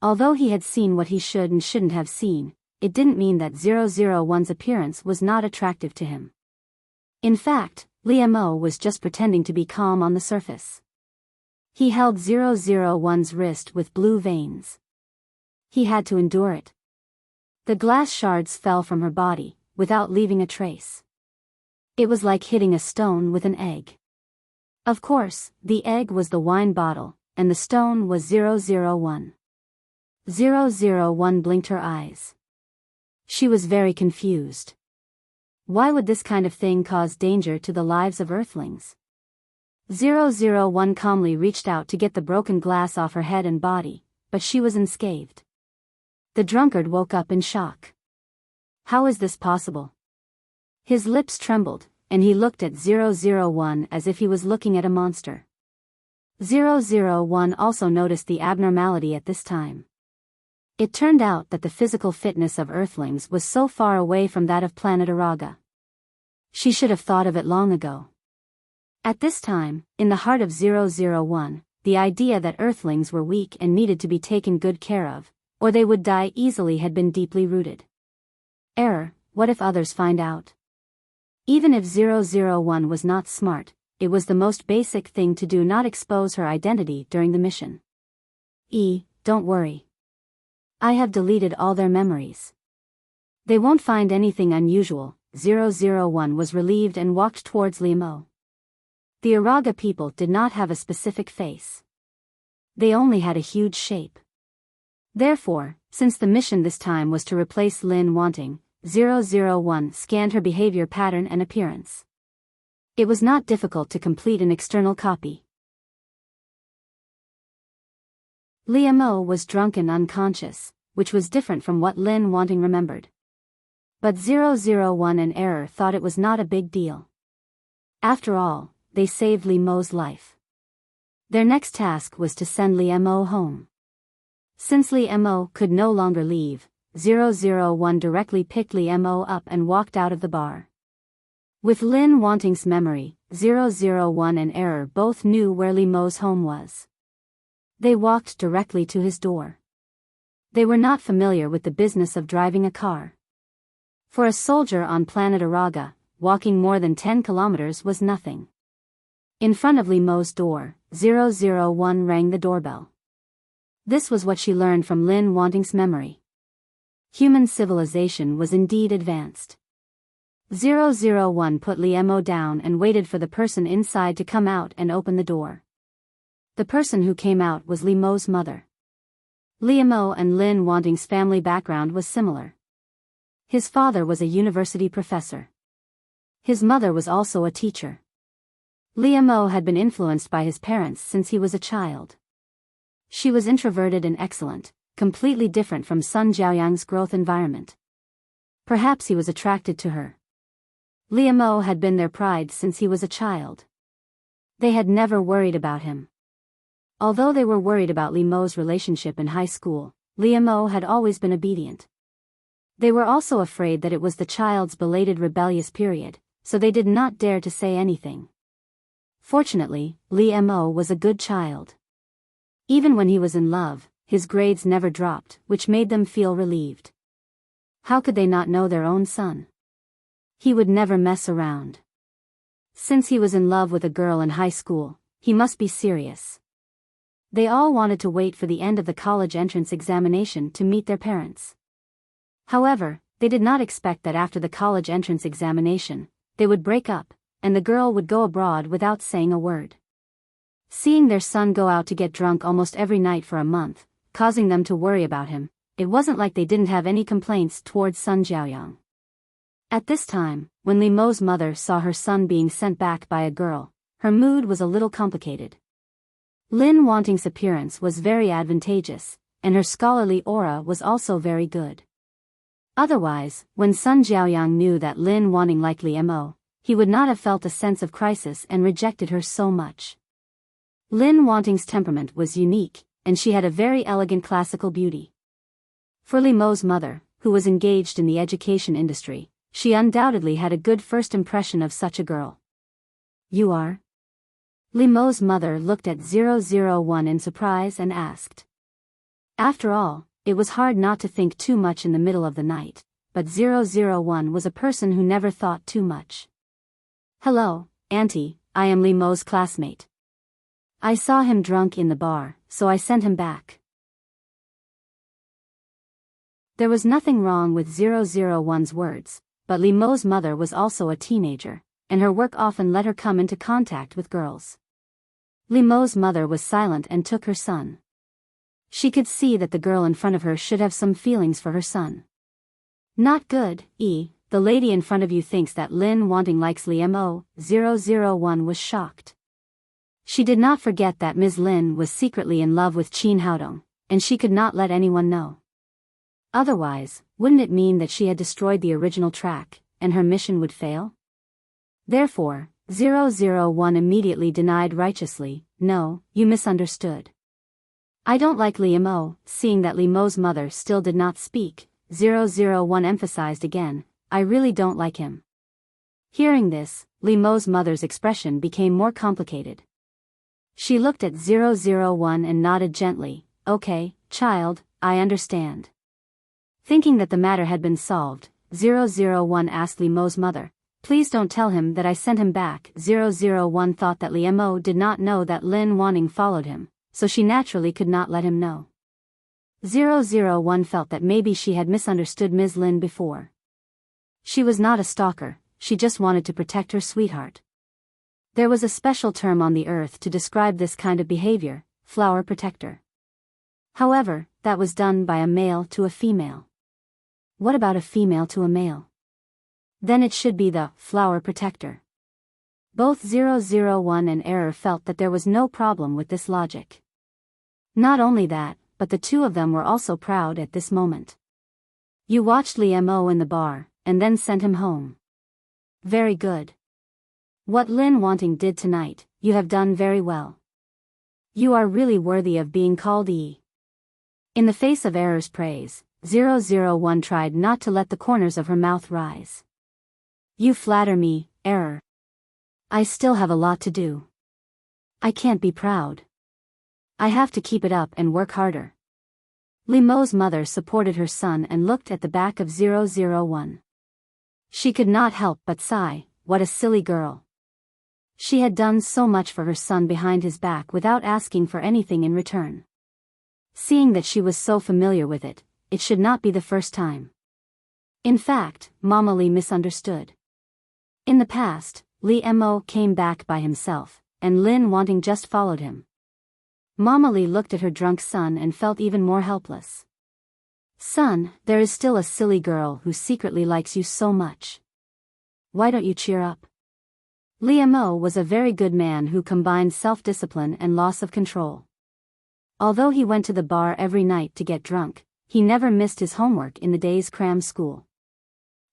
Although he had seen what he should and shouldn't have seen, it didn't mean that 001's appearance was not attractive to him. In fact, Li Mo was just pretending to be calm on the surface. He held 001's wrist with blue veins. He had to endure it. The glass shards fell from her body, without leaving a trace. It was like hitting a stone with an egg. Of course, the egg was the wine bottle, and the stone was 001. 001 blinked her eyes. She was very confused. Why would this kind of thing cause danger to the lives of Earthlings? 001 calmly reached out to get the broken glass off her head and body, but she was unscathed. The drunkard woke up in shock. How is this possible? His lips trembled, and he looked at 001 as if he was looking at a monster. 001 also noticed the abnormality at this time. It turned out that the physical fitness of Earthlings was so far away from that of planet Araga. She should have thought of it long ago. At this time, in the heart of 001, the idea that Earthlings were weak and needed to be taken good care of, or they would die easily, had been deeply rooted. Error, what if others find out? Even if 001 was not smart, it was the most basic thing to do not expose her identity during the mission. Don't worry. I have deleted all their memories. They won't find anything unusual. 001 was relieved and walked towards Li Mo. The Araga people did not have a specific face. They only had a huge shape. Therefore, since the mission this time was to replace Lin Wanting, 001 scanned her behavior pattern and appearance. It was not difficult to complete an external copy. Li Mo was drunk and unconscious, which was different from what Lin Wanting remembered. But 001 and Error thought it was not a big deal. After all, they saved Li Mo's life. Their next task was to send Li Mo home. Since Li Mo could no longer leave, 001 directly picked Li Mo up and walked out of the bar. With Lin Wanting's memory, 001 and Error both knew where Li Mo's home was. They walked directly to his door. They were not familiar with the business of driving a car. For a soldier on planet Araga, walking more than 10 kilometers was nothing. In front of Li Mo's door, 001 rang the doorbell. This was what she learned from Lin Wanting's memory. Human civilization was indeed advanced. 001 put Li Mo down and waited for the person inside to come out and open the door. The person who came out was Li Mo's mother. Li Mo and Lin Wanting's family background was similar. His father was a university professor. His mother was also a teacher. Li Mo had been influenced by his parents since he was a child. She was introverted and excellent, completely different from Sun Jiaoyang's growth environment. Perhaps he was attracted to her. Li Mo had been their pride since he was a child. They had never worried about him. Although they were worried about Li Mo's relationship in high school, Li Mo had always been obedient. They were also afraid that it was the child's belated rebellious period, so they did not dare to say anything. Fortunately, Li Mo was a good child. Even when he was in love, his grades never dropped, which made them feel relieved. How could they not know their own son? He would never mess around. Since he was in love with a girl in high school, he must be serious. They all wanted to wait for the end of the college entrance examination to meet their parents. However, they did not expect that after the college entrance examination, they would break up, and the girl would go abroad without saying a word. Seeing their son go out to get drunk almost every night for a month, causing them to worry about him, it wasn't like they didn't have any complaints towards Sun Jiaoyang. At this time, when Li Mo's mother saw her son being sent back by a girl, her mood was a little complicated. Lin Wanting's appearance was very advantageous, and her scholarly aura was also very good. Otherwise, when Sun Jiaoyang knew that Lin Wanting liked Li Mo, he would not have felt a sense of crisis and rejected her so much. Lin Wanting's temperament was unique, and she had a very elegant classical beauty. For Li Mo's mother, who was engaged in the education industry, she undoubtedly had a good first impression of such a girl. You are? Li Mo's mother looked at 001 in surprise and asked. After all, it was hard not to think too much in the middle of the night, but 001 was a person who never thought too much. Hello, Auntie, I am Li Mo's classmate. I saw him drunk in the bar, so I sent him back. There was nothing wrong with 001's words, but Li Mo's mother was also a teenager, and her work often let her come into contact with girls. Li Mo's mother was silent and took her son. She could see that the girl in front of her should have some feelings for her son. Not good, the lady in front of you thinks that Lin Wanting likes Li Mo. 001 was shocked. She did not forget that Ms. Lin was secretly in love with Qin Haodong, and she could not let anyone know. Otherwise, wouldn't it mean that she had destroyed the original track, and her mission would fail? Therefore, 001 immediately denied righteously, no, you misunderstood. I don't like Li Mo. Seeing that Li Mo's mother still did not speak, 001 emphasized again, I really don't like him. Hearing this, Li Mo's mother's expression became more complicated. She looked at 001 and nodded gently, okay, child, I understand. Thinking that the matter had been solved, 001 asked Li Mo's mother, please don't tell him that I sent him back. 001 thought that Li Mo did not know that Lin Wanting followed him, so she naturally could not let him know. 001 felt that maybe she had misunderstood Ms. Lin before. She was not a stalker, she just wanted to protect her sweetheart. There was a special term on the earth to describe this kind of behavior, flower protector. However, that was done by a male to a female. What about a female to a male? Then it should be the flower protector. Both 001 and Error felt that there was no problem with this logic. Not only that, but the two of them were also proud at this moment. You watched Li Mo in the bar, and then sent him home. Very good. What Lin Wanting did tonight, you have done very well. You are really worthy of being called E. In the face of Error's praise, 001 tried not to let the corners of her mouth rise. You flatter me, Error. I still have a lot to do. I can't be proud. I have to keep it up and work harder. Li Mo's mother supported her son and looked at the back of 001. She could not help but sigh, what a silly girl. She had done so much for her son behind his back without asking for anything in return. Seeing that she was so familiar with it, it should not be the first time. In fact, Mama Li misunderstood. In the past, Li Mo came back by himself, and Lin Wanting just followed him. Mama Li looked at her drunk son and felt even more helpless. Son, there is still a silly girl who secretly likes you so much. Why don't you cheer up? Li Mo was a very good man who combined self-discipline and loss of control. Although he went to the bar every night to get drunk, he never missed his homework in the day's cram school.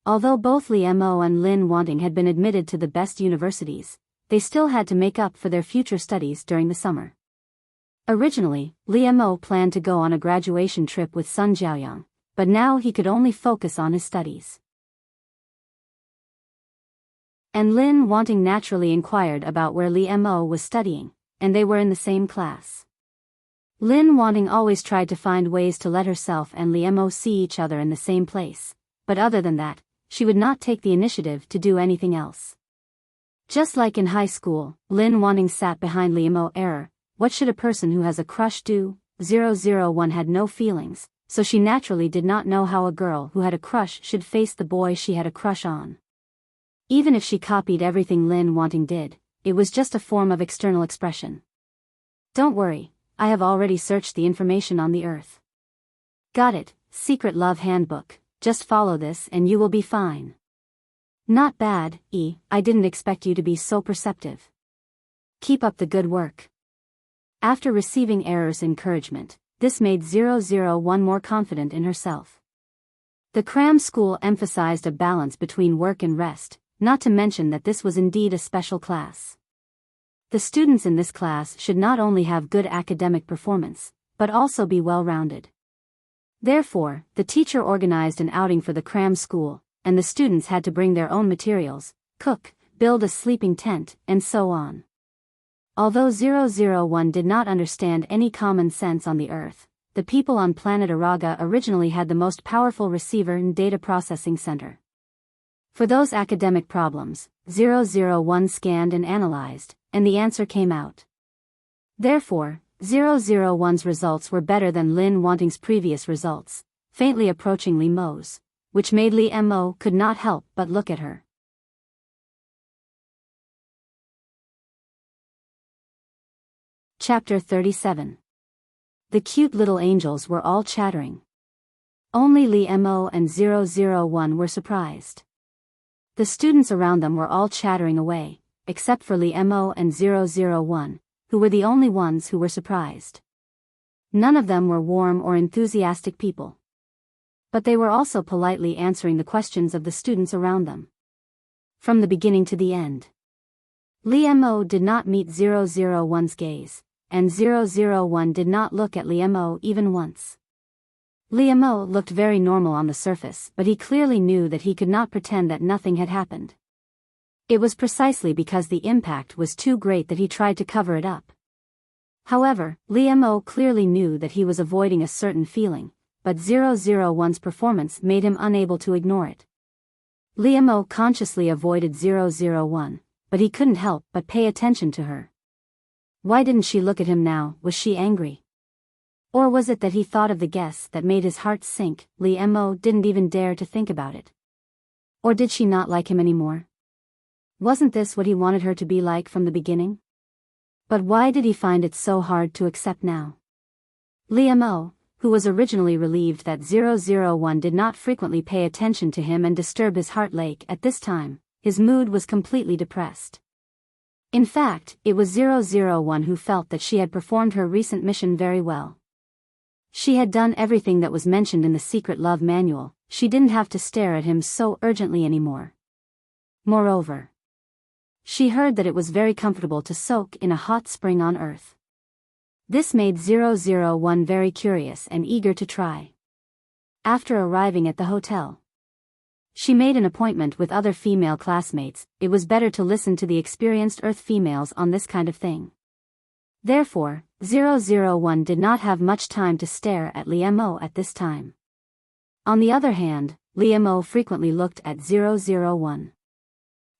Although both Li Mo and Lin Wanting had been admitted to the best universities, they still had to make up for their future studies during the summer. Originally, Li Mo planned to go on a graduation trip with Sun Jiaoyang, but now he could only focus on his studies. And Lin Wanting naturally inquired about where Li Mo was studying, and they were in the same class. Lin Wanting always tried to find ways to let herself and Li Mo see each other in the same place, but other than that, she would not take the initiative to do anything else. Just like in high school, Lin Wanting sat behind Li Mo. Error, what should a person who has a crush do? 001 had no feelings, so she naturally did not know how a girl who had a crush should face the boy she had a crush on. Even if she copied everything Lin Wanting did, it was just a form of external expression. Don't worry, I have already searched the information on the earth. Got it, Secret Love Handbook. Just follow this and you will be fine. Not bad, I didn't expect you to be so perceptive. Keep up the good work. After receiving Error's encouragement, this made 001 more confident in herself. The cram school emphasized a balance between work and rest, not to mention that this was indeed a special class. The students in this class should not only have good academic performance, but also be well-rounded. Therefore, the teacher organized an outing for the cram school, and the students had to bring their own materials, cook, build a sleeping tent, and so on. Although 001 did not understand any common sense on the Earth, the people on planet Araga originally had the most powerful receiver and data processing center. For those academic problems, 001 scanned and analyzed, and the answer came out. Therefore, 001's results were better than Lin Wanting's previous results, faintly approaching Li Mo's, which made Li Mo could not help but look at her. Chapter 37. The cute little angels were all chattering. Only Li Mo and 001 were surprised. The students around them were all chattering away, except for Li Mo and 001, who were the only ones who were surprised. None of them were warm or enthusiastic people. But they were also politely answering the questions of the students around them. From the beginning to the end. Li Mo did not meet 001's gaze, and 001 did not look at Li Mo even once. Li Mo looked very normal on the surface, but he clearly knew that he could not pretend that nothing had happened. It was precisely because the impact was too great that he tried to cover it up. However, Li Mo clearly knew that he was avoiding a certain feeling, but 001's performance made him unable to ignore it. Li Mo consciously avoided 001, but he couldn't help but pay attention to her. Why didn't she look at him now? Was she angry? Or was it that he thought of the guess that made his heart sink? Li Mo didn't even dare to think about it. Or did she not like him anymore? Wasn't this what he wanted her to be like from the beginning? But why did he find it so hard to accept now? Li Mo, who was originally relieved that 001 did not frequently pay attention to him and disturb his heart lake at this time, his mood was completely depressed. In fact, it was 001 who felt that she had performed her recent mission very well. She had done everything that was mentioned in the secret love manual, she didn't have to stare at him so urgently anymore. Moreover, she heard that it was very comfortable to soak in a hot spring on Earth. This made 001 very curious and eager to try. After arriving at the hotel, she made an appointment with other female classmates. It was better to listen to the experienced Earth females on this kind of thing. Therefore, 001 did not have much time to stare at Li Mo at this time. On the other hand, Li Mo frequently looked at 001.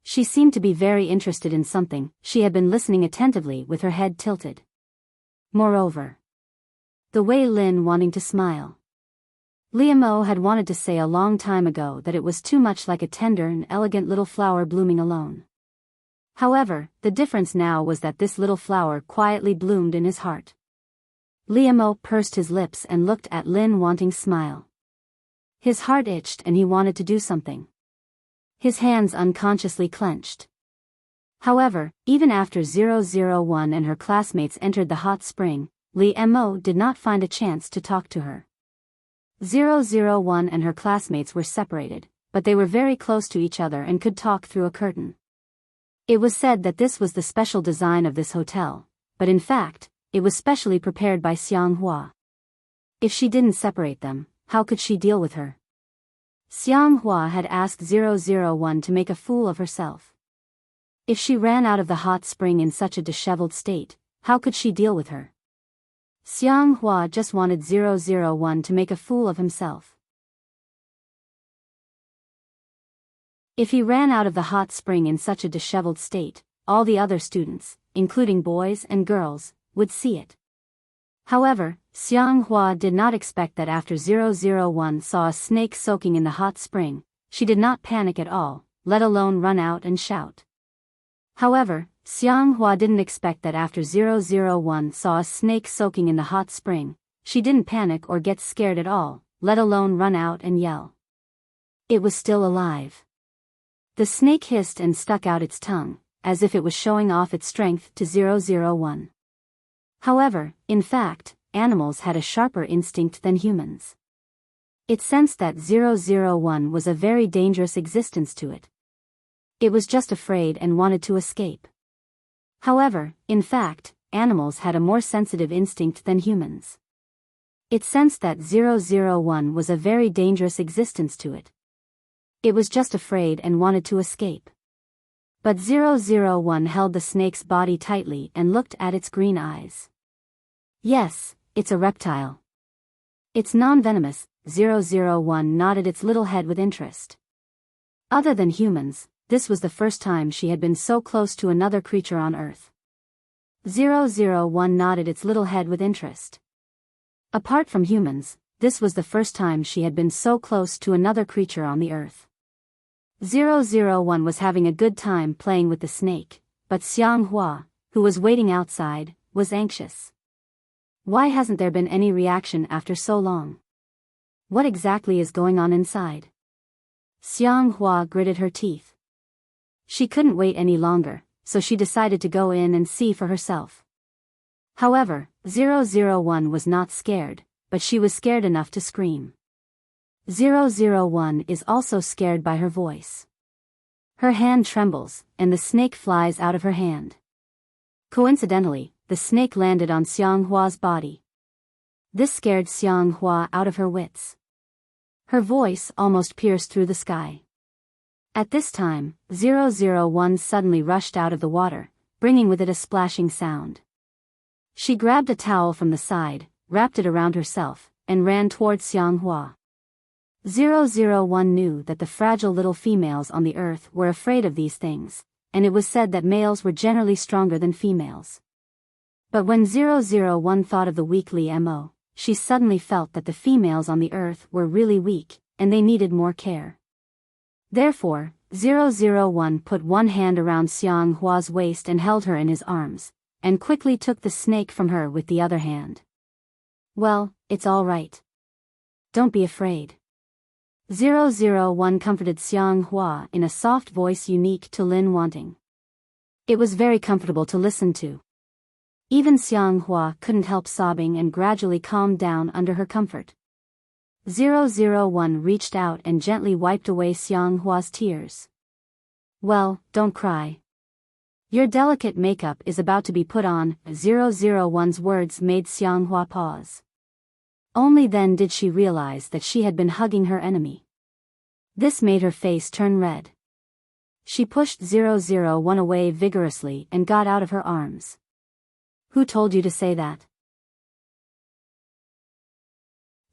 She seemed to be very interested in something. She had been listening attentively with her head tilted. Moreover, the way Lin wanting to smile. Li Mo had wanted to say a long time ago that it was too much like a tender and elegant little flower blooming alone. However, the difference now was that this little flower quietly bloomed in his heart. Li Mo pursed his lips and looked at Lin Wanting's smile. His heart itched and he wanted to do something. His hands unconsciously clenched. However, even after 001 and her classmates entered the hot spring, Li Mo did not find a chance to talk to her. 001 and her classmates were separated, but they were very close to each other and could talk through a curtain. It was said that this was the special design of this hotel, but in fact, it was specially prepared by Xiang Hua. If she didn't separate them, how could she deal with her? Xiang Hua had asked 001 to make a fool of herself. If she ran out of the hot spring in such a disheveled state, how could she deal with her? Xiang Hua just wanted 001 to make a fool of himself. If he ran out of the hot spring in such a disheveled state, all the other students, including boys and girls, would see it. However, Xiang Hua did not expect that after 001 saw a snake soaking in the hot spring, she did not panic at all, let alone run out and shout. However, Xiang Hua didn't expect that after 001 saw a snake soaking in the hot spring, she didn't panic or get scared at all, let alone run out and yell. It was still alive. The snake hissed and stuck out its tongue, as if it was showing off its strength to 001. However, in fact, animals had a sharper instinct than humans. It sensed that 001 was a very dangerous existence to it. It was just afraid and wanted to escape. However, in fact, animals had a more sensitive instinct than humans. It sensed that 001 was a very dangerous existence to it. It was just afraid and wanted to escape. But 001 held the snake's body tightly and looked at its green eyes. Yes, it's a reptile. It's non-venomous. 001 nodded its little head with interest. Other than humans, this was the first time she had been so close to another creature on Earth. 001 nodded its little head with interest. Apart from humans, this was the first time she had been so close to another creature on the Earth. 001 was having a good time playing with the snake, but Xianghua, who was waiting outside, was anxious. Why hasn't there been any reaction after so long? What exactly is going on inside? Xianghua gritted her teeth. She couldn't wait any longer, so she decided to go in and see for herself. However, 001 was not scared, but she was scared enough to scream. 001 is also scared by her voice. Her hand trembles, and the snake flies out of her hand. Coincidentally, the snake landed on Xianghua's body. This scared Xianghua out of her wits. Her voice almost pierced through the sky. At this time, 001 suddenly rushed out of the water, bringing with it a splashing sound. She grabbed a towel from the side, wrapped it around herself, and ran towards Xianghua. 001 knew that the fragile little females on the Earth were afraid of these things, and it was said that males were generally stronger than females. But when 001 thought of the weak Mo, she suddenly felt that the females on the Earth were really weak, and they needed more care. Therefore, 001 put one hand around Xianghua's waist and held her in his arms, and quickly took the snake from her with the other hand. Well, it's all right. Don't be afraid. 001 comforted Xianghua in a soft voice unique to Lin Wanting. It was very comfortable to listen to. Even Xianghua couldn't help sobbing and gradually calmed down under her comfort. 001 reached out and gently wiped away Xianghua's tears. Well, don't cry. Your delicate makeup is about to be put on. 001's words made Xianghua pause. Only then did she realize that she had been hugging her enemy. This made her face turn red. She pushed 001 away vigorously and got out of her arms. Who told you to say that?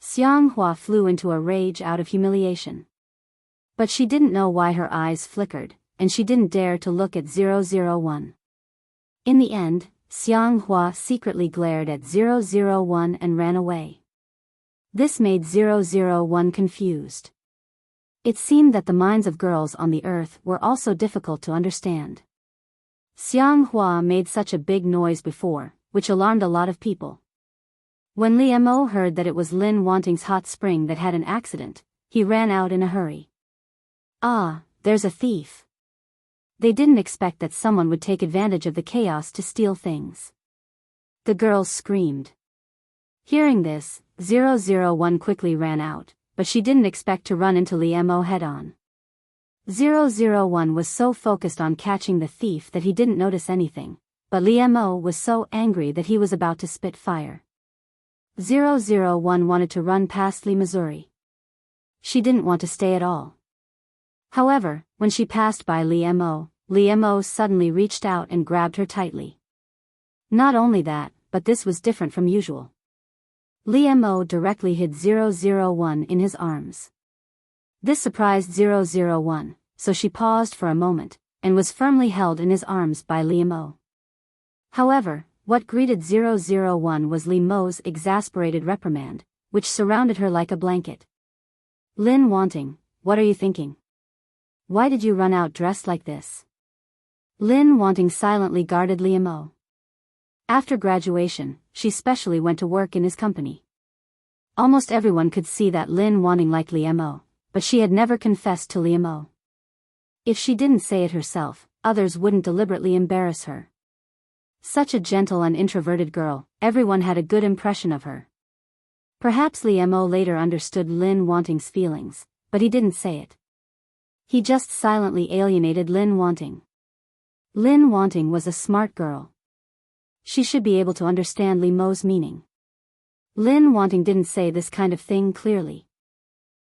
Xianghua flew into a rage out of humiliation. But she didn't know why her eyes flickered, and she didn't dare to look at 001. In the end, Xianghua secretly glared at 001 and ran away. This made 001 confused. It seemed that the minds of girls on the Earth were also difficult to understand. Xianghua made such a big noise before, which alarmed a lot of people. When Mo heard that it was Lin Wanting's hot spring that had an accident, he ran out in a hurry. Ah, there's a thief. They didn't expect that someone would take advantage of the chaos to steal things. The girls screamed. Hearing this, 001 quickly ran out, but she didn't expect to run into Mo head-on. 001 was so focused on catching the thief that he didn't notice anything, but Mo was so angry that he was about to spit fire. 001 wanted to run past Missouri. She didn't want to stay at all. However, when she passed by Mo suddenly reached out and grabbed her tightly. Not only that, but this was different from usual. Mo directly hid 001 in his arms. This surprised 001, so she paused for a moment, and was firmly held in his arms by Mo. However, what greeted 001 was Mo's exasperated reprimand, which surrounded her like a blanket. Lin Wanting, what are you thinking? Why did you run out dressed like this? Lin Wanting silently guarded Mo. After graduation, she specially went to work in his company. Almost everyone could see that Lin Wanting liked Mo, but she had never confessed to Mo. If she didn't say it herself, others wouldn't deliberately embarrass her. Such a gentle and introverted girl, everyone had a good impression of her. Perhaps Liemo later understood Lin Wanting's feelings, but he didn't say it. He just silently alienated Lin Wanting. Lin Wanting was a smart girl. She should be able to understand Liemo's meaning. Lin Wanting didn't say this kind of thing clearly.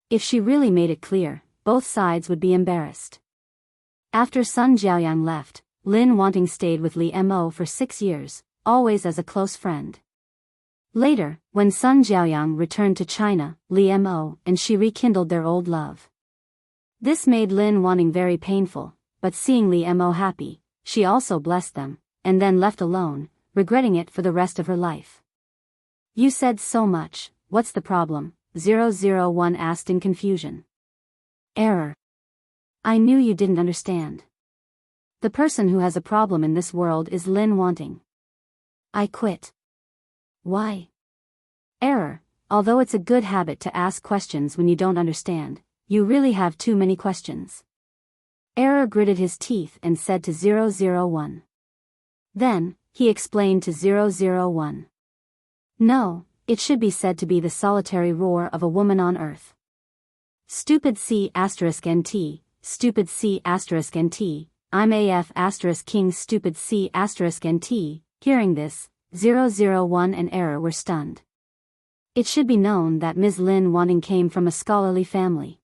If she really made it clear, both sides would be embarrassed. After Sun Jiaoyang left, Lin Wanting stayed with Liemo for 6 years, always as a close friend. Later, when Sun Jiaoyang returned to China, Liemo and she rekindled their old love. This made Lin Wanting very painful, but seeing Liemo happy, she also blessed them, and then left alone, regretting it for the rest of her life. You said so much, what's the problem? 001 asked in confusion. Error. I knew you didn't understand. The person who has a problem in this world is Lin Wanting. I quit. Why? Error. Although it's a good habit to ask questions when you don't understand, you really have too many questions. Error gritted his teeth and said to 001. Then, he explained to 001. No, it should be said to be the solitary roar of a woman on earth. Stupid C*NT, stupid C*NT, I'm AF King stupid C*NT. Hearing this, 001 and Error were stunned. It should be known that Ms. Lin Wanting came from a scholarly family.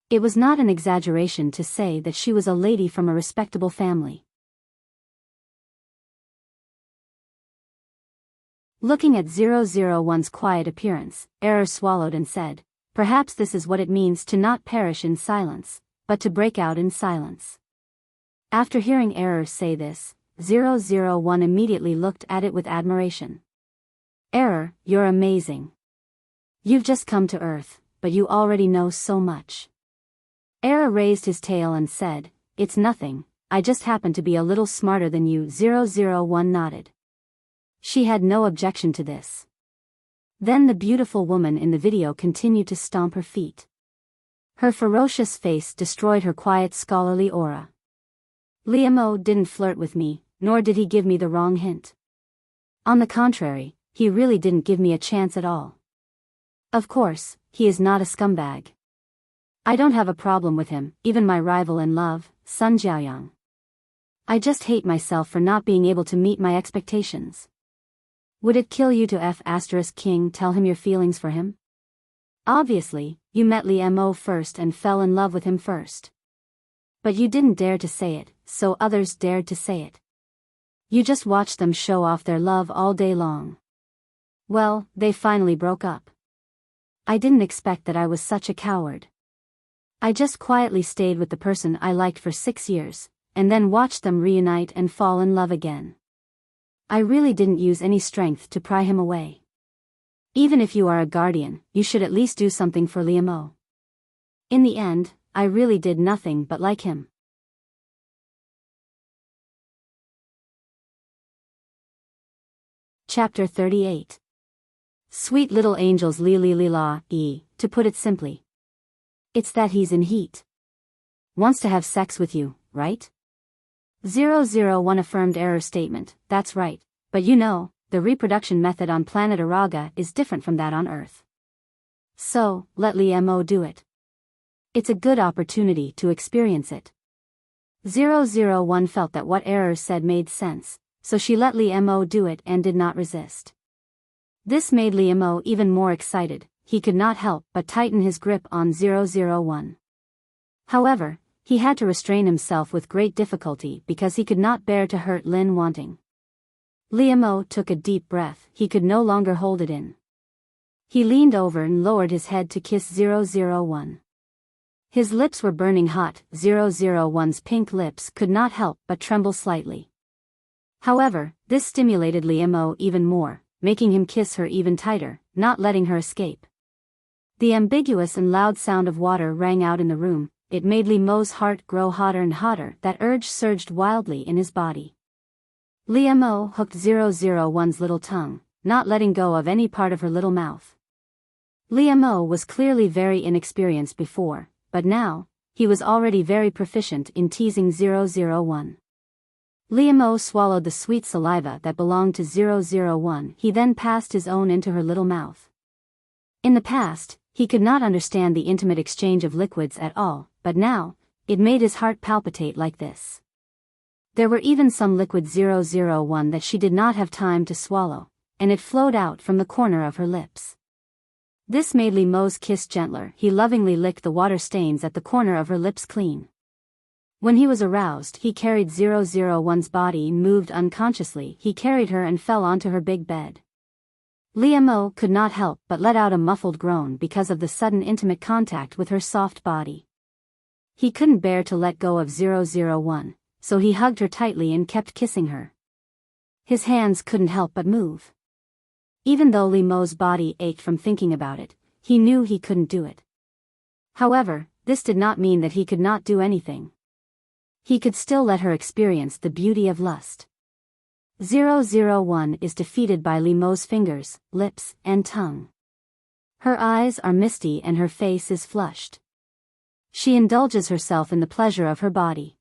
It was not an exaggeration to say that she was a lady from a respectable family. Looking at 001's quiet appearance, Error swallowed and said, perhaps this is what it means to not perish in silence, but to break out in silence. After hearing Error say this, 001 immediately looked at it with admiration. Error, you're amazing. You've just come to Earth, but you already know so much. Error raised his tail and said, it's nothing, I just happen to be a little smarter than you. 001 nodded. She had no objection to this. Then the beautiful woman in the video continued to stomp her feet. Her ferocious face destroyed her quiet scholarly aura. Liemo didn't flirt with me, nor did he give me the wrong hint. On the contrary, he really didn't give me a chance at all. Of course, he is not a scumbag. I don't have a problem with him, even my rival in love, Sun Jiaoyang. I just hate myself for not being able to meet my expectations. Would it kill you to King tell him your feelings for him? Obviously, you met Liemo first and fell in love with him first. But you didn't dare to say it, so others dared to say it. You just watched them show off their love all day long. Well, they finally broke up. I didn't expect that I was such a coward. I just quietly stayed with the person I liked for 6 years, and then watched them reunite and fall in love again. I really didn't use any strength to pry him away. Even if you are a guardian, you should at least do something for Liemo. In the end, I really did nothing but like him. Chapter 38. Sweet little angels to put it simply. It's that he's in heat. Wants to have sex with you, right? 001 affirmed Error's statement, that's right, but you know, the reproduction method on planet Araga is different from that on Earth. So, let Liemo do it. It's a good opportunity to experience it. 001 felt that what Error said made sense, so she let Liemo do it and did not resist. This made Liemo even more excited, he could not help but tighten his grip on 001. However, he had to restrain himself with great difficulty because he could not bear to hurt Lin Wanting. Liemo took a deep breath, he could no longer hold it in. He leaned over and lowered his head to kiss 001. His lips were burning hot, 001's pink lips could not help but tremble slightly. However, this stimulated Liemo even more, making him kiss her even tighter, not letting her escape. The ambiguous and loud sound of water rang out in the room, it made Liemo's heart grow hotter and hotter, that urge surged wildly in his body. Liemo hooked 001's little tongue, not letting go of any part of her little mouth. Liemo was clearly very inexperienced before, but now, he was already very proficient in teasing 001. Liamo swallowed the sweet saliva that belonged to 001. He then passed his own into her little mouth. In the past, he could not understand the intimate exchange of liquids at all, but now, it made his heart palpitate like this. There were even some liquid 001 that she did not have time to swallow, and it flowed out from the corner of her lips. This made Liamo's kiss gentler. He lovingly licked the water stains at the corner of her lips clean. When he was aroused, he carried 001's body and moved unconsciously. He carried her and fell onto her big bed. Liamo could not help but let out a muffled groan because of the sudden intimate contact with her soft body. He couldn't bear to let go of 001, so he hugged her tightly and kept kissing her. His hands couldn't help but move. Even though Liamo's body ached from thinking about it, he knew he couldn't do it. However, this did not mean that he could not do anything. He could still let her experience the beauty of lust. 001 is defeated by Liamo's fingers, lips, and tongue. Her eyes are misty and her face is flushed. She indulges herself in the pleasure of her body.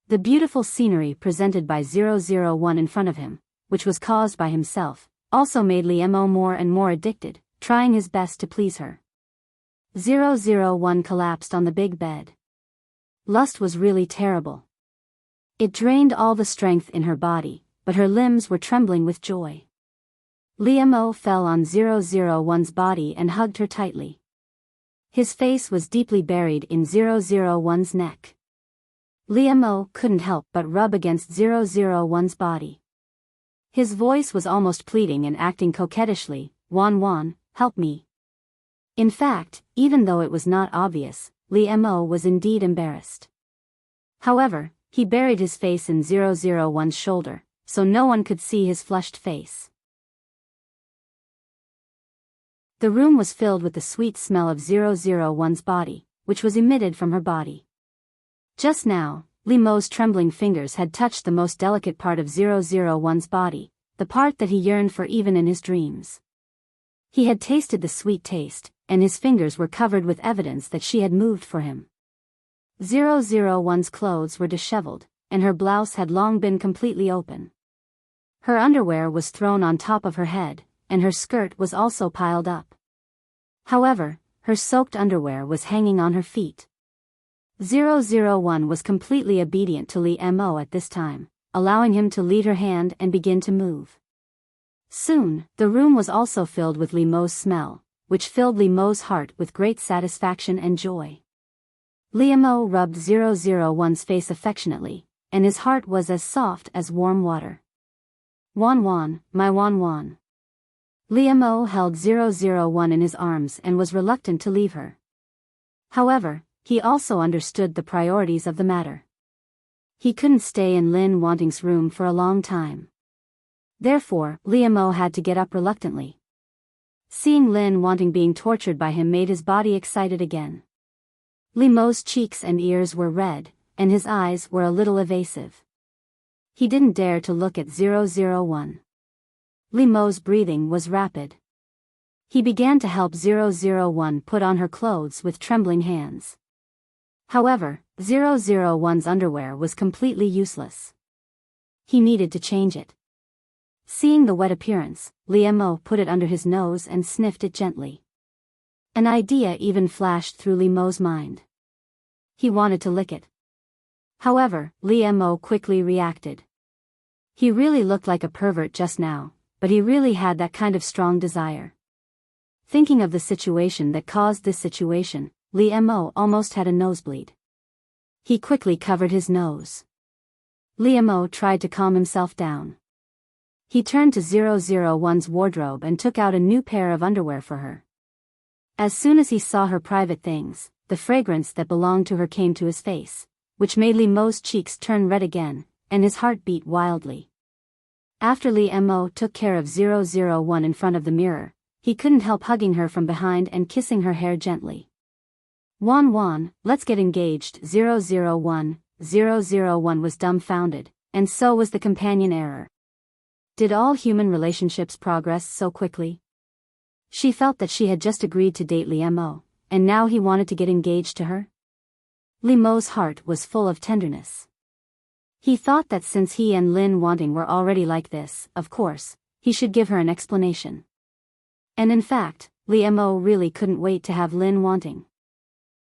The beautiful scenery presented by 001 in front of him, which was caused by himself, also made Liamo more and more addicted, trying his best to please her. 001 collapsed on the big bed. Lust was really terrible. It drained all the strength in her body, but her limbs were trembling with joy. Liamo fell on 001's body and hugged her tightly. His face was deeply buried in 001's neck. Liamo couldn't help but rub against 001's body. His voice was almost pleading and acting coquettishly, "Wan, help me." In fact, even though it was not obvious, Liamo was indeed embarrassed. However, he buried his face in 001's shoulder, so no one could see his flushed face. The room was filled with the sweet smell of 001's body, which was emitted from her body. Just now, Liamo's trembling fingers had touched the most delicate part of 001's body, the part that he yearned for even in his dreams. He had tasted the sweet taste, and his fingers were covered with evidence that she had moved for him. 001's clothes were disheveled, and her blouse had long been completely open. Her underwear was thrown on top of her head, and her skirt was also piled up. However, her soaked underwear was hanging on her feet. 001 was completely obedient to Liamo at this time, allowing him to lead her hand and begin to move. Soon, the room was also filled with Liamo's smell, which filled Liamo's heart with great satisfaction and joy. Liamo rubbed 001's face affectionately, and his heart was as soft as warm water. "Wan, my Wan." Liamo held 001 in his arms and was reluctant to leave her. However, he also understood the priorities of the matter. He couldn't stay in Lin Wanting's room for a long time. Therefore, Liamo had to get up reluctantly. Seeing Lin Wanting being tortured by him made his body excited again. Liamo's cheeks and ears were red, and his eyes were a little evasive. He didn't dare to look at 001. Liamo's breathing was rapid. He began to help 001 put on her clothes with trembling hands. However, 001's underwear was completely useless. He needed to change it. Seeing the wet appearance, Liamo put it under his nose and sniffed it gently. An idea even flashed through Liamo's mind. He wanted to lick it. However, Liamo quickly reacted. He really looked like a pervert just now, but he really had that kind of strong desire. Thinking of the situation that caused this situation, Liamo almost had a nosebleed. He quickly covered his nose. Liamo tried to calm himself down. He turned to 001's wardrobe and took out a new pair of underwear for her. As soon as he saw her private things, the fragrance that belonged to her came to his face, which made Liamo's cheeks turn red again, and his heart beat wildly. After Liamo took care of 001 in front of the mirror, he couldn't help hugging her from behind and kissing her hair gently. "Wan, let's get engaged." 001 was dumbfounded, and so was the companion error. Did all human relationships progress so quickly? She felt that she had just agreed to date Liamo, and now he wanted to get engaged to her? Li Mo's heart was full of tenderness. He thought that since he and Lin Wanting were already like this, of course, he should give her an explanation. And in fact, Li Mo really couldn't wait to have Lin Wanting.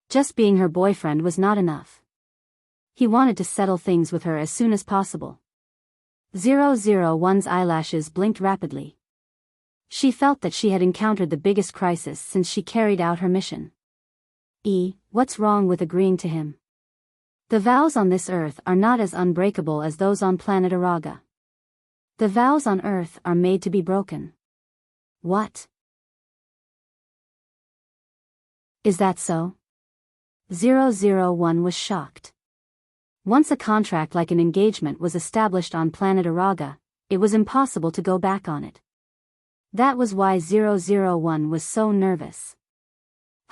Just being her boyfriend was not enough. He wanted to settle things with her as soon as possible. 001's eyelashes blinked rapidly. She felt that she had encountered the biggest crisis since she carried out her mission. What's wrong with agreeing to him? The vows on this earth are not as unbreakable as those on planet Araga. The vows on earth are made to be broken. What? Is that so? 001 was shocked. Once a contract like an engagement was established on planet Araga, it was impossible to go back on it. That was why 001 was so nervous.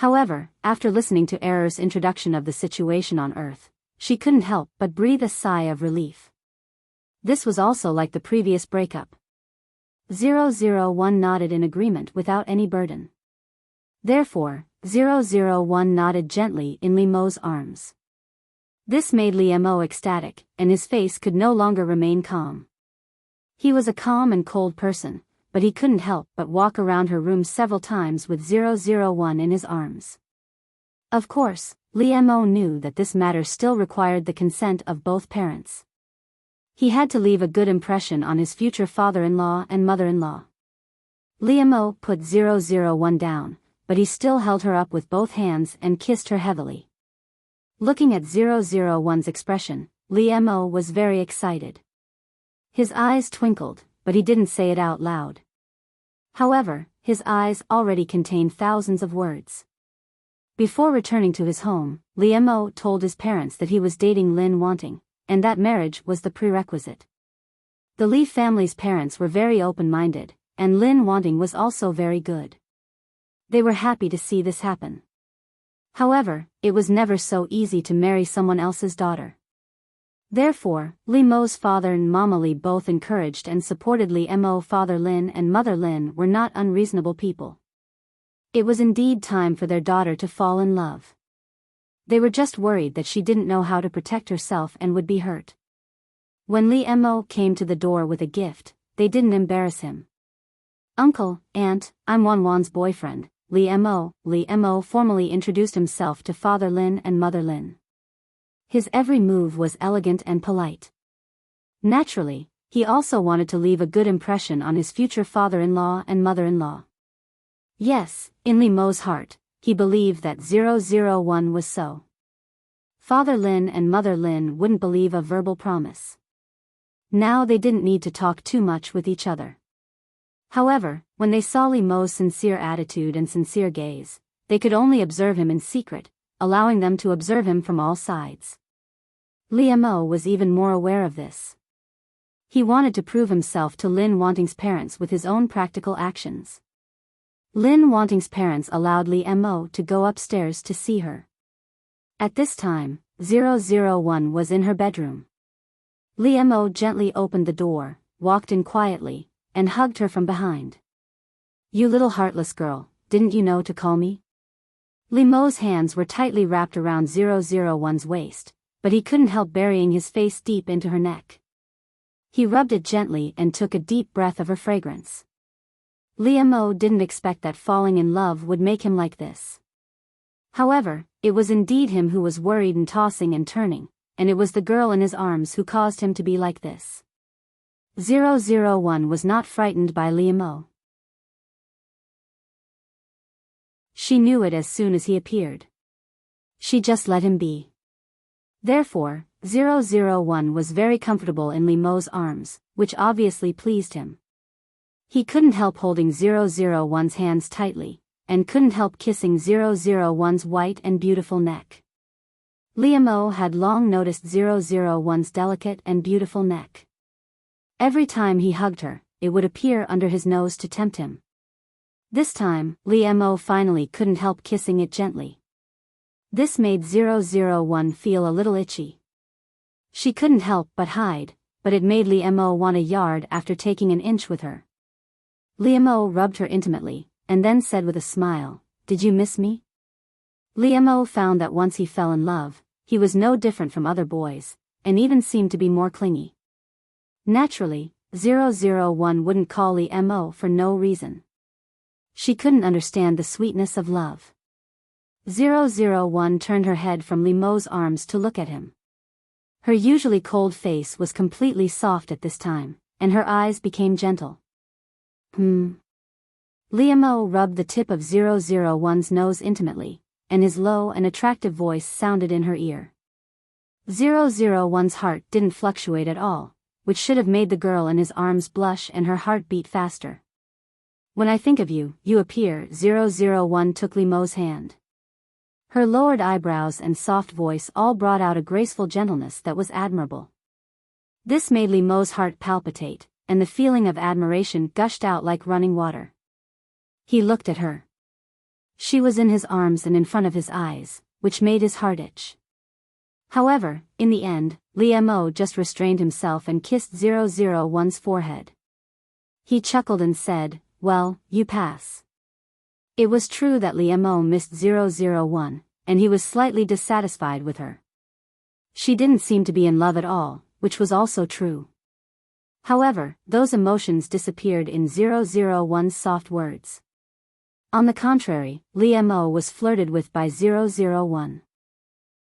However, after listening to Error's introduction of the situation on Earth, she couldn't help but breathe a sigh of relief. This was also like the previous breakup. 001 nodded in agreement without any burden. Therefore, 001 nodded gently in Li Mo's arms. This made Li Mo ecstatic, and his face could no longer remain calm. He was a calm and cold person, but he couldn't help but walk around her room several times with 001 in his arms. Of course, Li Mo knew that this matter still required the consent of both parents. He had to leave a good impression on his future father-in-law and mother-in-law. Li Mo put 001 down, but he still held her up with both hands and kissed her heavily. Looking at 001's expression, Li Mo was very excited. His eyes twinkled, but he didn't say it out loud. However, his eyes already contained thousands of words. Before returning to his home, Li Mo told his parents that he was dating Lin Wanting, and that marriage was the prerequisite. The Li family's parents were very open-minded, and Lin Wanting was also very good. They were happy to see this happen. However, it was never so easy to marry someone else's daughter. Therefore, Li Mo's father and Mama Li both encouraged and supported Li Mo. Father Lin and Mother Lin were not unreasonable people. It was indeed time for their daughter to fall in love. They were just worried that she didn't know how to protect herself and would be hurt. When Li Mo came to the door with a gift, they didn't embarrass him. "Uncle, Aunt, I'm Wan's boyfriend, Li Mo." Li Mo formally introduced himself to Father Lin and Mother Lin. His every move was elegant and polite. Naturally, he also wanted to leave a good impression on his future father-in-law and mother-in-law. Yes, in Li Mo's heart, he believed that 001 was so. Father Lin and Mother Lin wouldn't believe a verbal promise. Now they didn't need to talk too much with each other. However, when they saw Li Mo's sincere attitude and sincere gaze, they could only observe him in secret, allowing them to observe him from all sides. Li Mo was even more aware of this. He wanted to prove himself to Lin Wanting's parents with his own practical actions. Lin Wanting's parents allowed Li Mo to go upstairs to see her. At this time, 001 was in her bedroom. Li Mo gently opened the door, walked in quietly, and hugged her from behind. "You little heartless girl, didn't you know to call me?" Li Mo's hands were tightly wrapped around 001's waist, but he couldn't help burying his face deep into her neck. He rubbed it gently and took a deep breath of her fragrance. Li Mo didn't expect that falling in love would make him like this. However, it was indeed him who was worried and tossing and turning, and it was the girl in his arms who caused him to be like this. 001 was not frightened by Li Mo. She knew it as soon as he appeared. She just let him be. Therefore, 001 was very comfortable in Li Mo's arms, which obviously pleased him. He couldn't help holding 001's hands tightly, and couldn't help kissing 001's white and beautiful neck. Li Mo had long noticed 001's delicate and beautiful neck. Every time he hugged her, it would appear under his nose to tempt him. This time, Li Mo finally couldn't help kissing it gently. This made 001 feel a little itchy. She couldn't help but hide, but it made Li Mo want a yard after taking an inch with her. Li Mo rubbed her intimately, and then said with a smile, "Did you miss me?" Li Mo found that once he fell in love, he was no different from other boys, and even seemed to be more clingy. Naturally, 001 wouldn't call Lee Mo for no reason. She couldn't understand the sweetness of love. 001 turned her head from Lee Mo's arms to look at him. Her usually cold face was completely soft at this time, and her eyes became gentle. Lee Mo rubbed the tip of 001's nose intimately, and his low and attractive voice sounded in her ear. 001's heart didn't fluctuate at all, which should have made the girl in his arms blush and her heart beat faster. When I think of you, you appear. 001 took Lee Mo's hand. Her lowered eyebrows and soft voice all brought out a graceful gentleness that was admirable. This made Lee Mo's heart palpitate, and the feeling of admiration gushed out like running water. He looked at her. She was in his arms and in front of his eyes, which made his heart itch. However, in the end, Lee Mo just restrained himself and kissed 001's forehead. He chuckled and said, "Well, you pass." It was true that Lee Mo missed 001, and he was slightly dissatisfied with her. She didn't seem to be in love at all, which was also true. However, those emotions disappeared in 001's soft words. On the contrary, Lee Mo was flirted with by 001.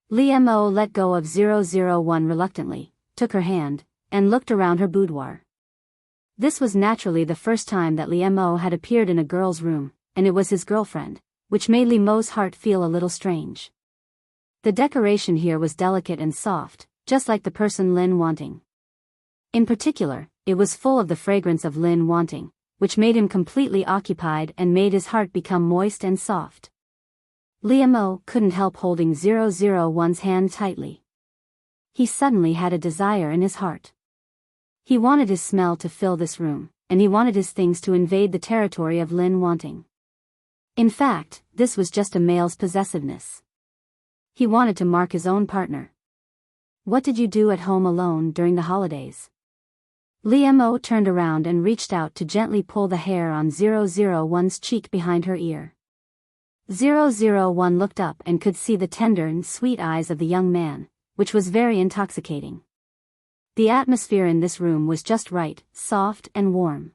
Lee Mo let go of 001 reluctantly, took her hand, and looked around her boudoir. This was naturally the first time that Lee Mo had appeared in a girl's room, and it was his girlfriend, which made Lee Mo's heart feel a little strange. The decoration here was delicate and soft, just like the person Lin wanting. In particular, it was full of the fragrance of Lin wanting, which made him completely occupied and made his heart become moist and soft. Lee Mo couldn't help holding 001's hand tightly. He suddenly had a desire in his heart. He wanted his smell to fill this room, and he wanted his things to invade the territory of Lin wanting. In fact, this was just a male's possessiveness. He wanted to mark his own partner. What did you do at home alone during the holidays? Lee Mo turned around and reached out to gently pull the hair on 001's cheek behind her ear. 001 looked up and could see the tender and sweet eyes of the young man, which was very intoxicating. The atmosphere in this room was just right, soft and warm.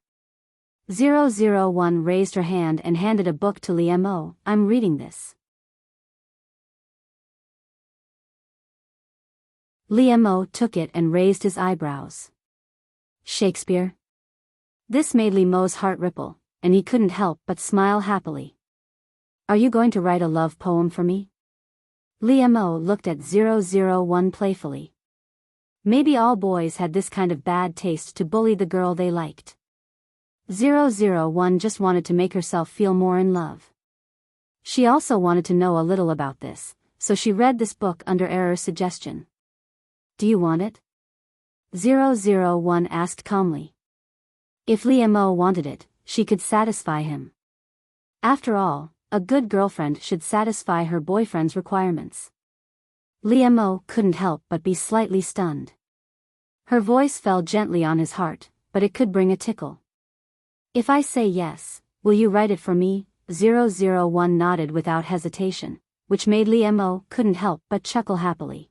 001 raised her hand and handed a book to Lee Mo. "I'm reading this." Lee Mo took it and raised his eyebrows. "Shakespeare?" This made Lee Mo's heart ripple, and he couldn't help but smile happily. "Are you going to write a love poem for me?" Lee Mo looked at 001 playfully. Maybe all boys had this kind of bad taste to bully the girl they liked. 001 just wanted to make herself feel more in love. She also wanted to know a little about this, so she read this book under Error's suggestion. "Do you want it?" 001 asked calmly. If Lee Mo wanted it, she could satisfy him. After all, a good girlfriend should satisfy her boyfriend's requirements. Lee Mo couldn't help but be slightly stunned. Her voice fell gently on his heart, but it could bring a tickle. "If I say yes, will you write it for me?" 001 nodded without hesitation, which made Lee Mo couldn't help but chuckle happily.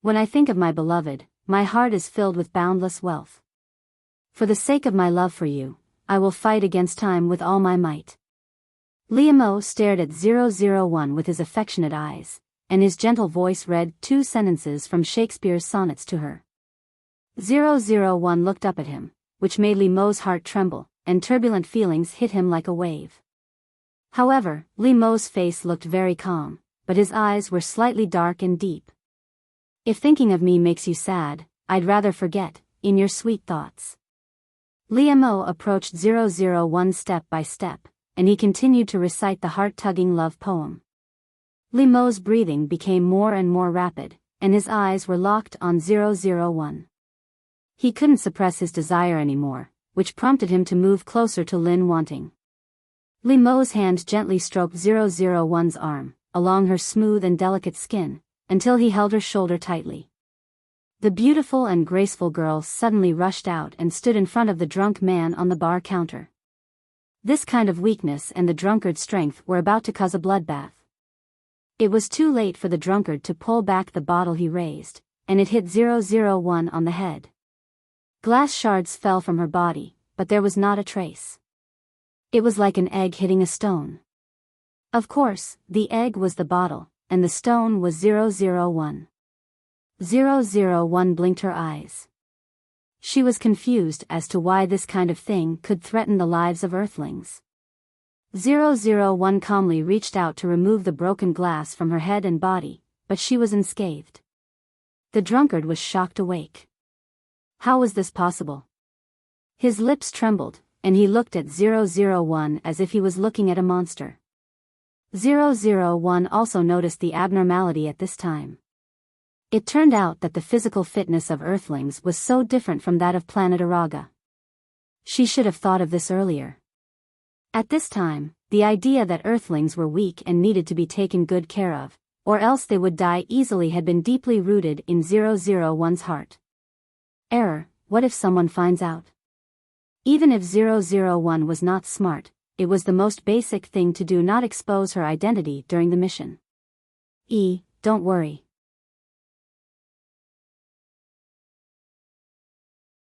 "When I think of my beloved, my heart is filled with boundless wealth. For the sake of my love for you, I will fight against time with all my might." Lee Mo stared at 001 with his affectionate eyes, and his gentle voice read 2 sentences from Shakespeare's sonnets to her. 001 looked up at him, which made Lee Mo's heart tremble, and turbulent feelings hit him like a wave. However, Lee Mo's face looked very calm, but his eyes were slightly dark and deep. "If thinking of me makes you sad, I'd rather forget, in your sweet thoughts." Lee Mo approached 001 step by step, and he continued to recite the heart-tugging love poem. Lee Mo's breathing became more and more rapid, and his eyes were locked on 001. He couldn't suppress his desire anymore, which prompted him to move closer to Lin wanting. Lee Mo's hand gently stroked 001's arm, along her smooth and delicate skin, until he held her shoulder tightly. The beautiful and graceful girl suddenly rushed out and stood in front of the drunk man on the bar counter. This kind of weakness and the drunkard's strength were about to cause a bloodbath. It was too late for the drunkard to pull back the bottle he raised, and it hit 001 on the head. Glass shards fell from her body, but there was not a trace. It was like an egg hitting a stone. Of course, the egg was the bottle, and the stone was 001. 001 blinked her eyes. She was confused as to why this kind of thing could threaten the lives of Earthlings. 001 calmly reached out to remove the broken glass from her head and body, but she was unscathed. The drunkard was shocked awake. How was this possible? His lips trembled, and he looked at 001 as if he was looking at a monster. 001 also noticed the abnormality at this time. It turned out that the physical fitness of Earthlings was so different from that of planet Araga. She should have thought of this earlier. At this time, the idea that Earthlings were weak and needed to be taken good care of, or else they would die easily, had been deeply rooted in 001's heart. Error, what if someone finds out? Even if 001 was not smart, it was the most basic thing to do not expose her identity during the mission. Don't worry.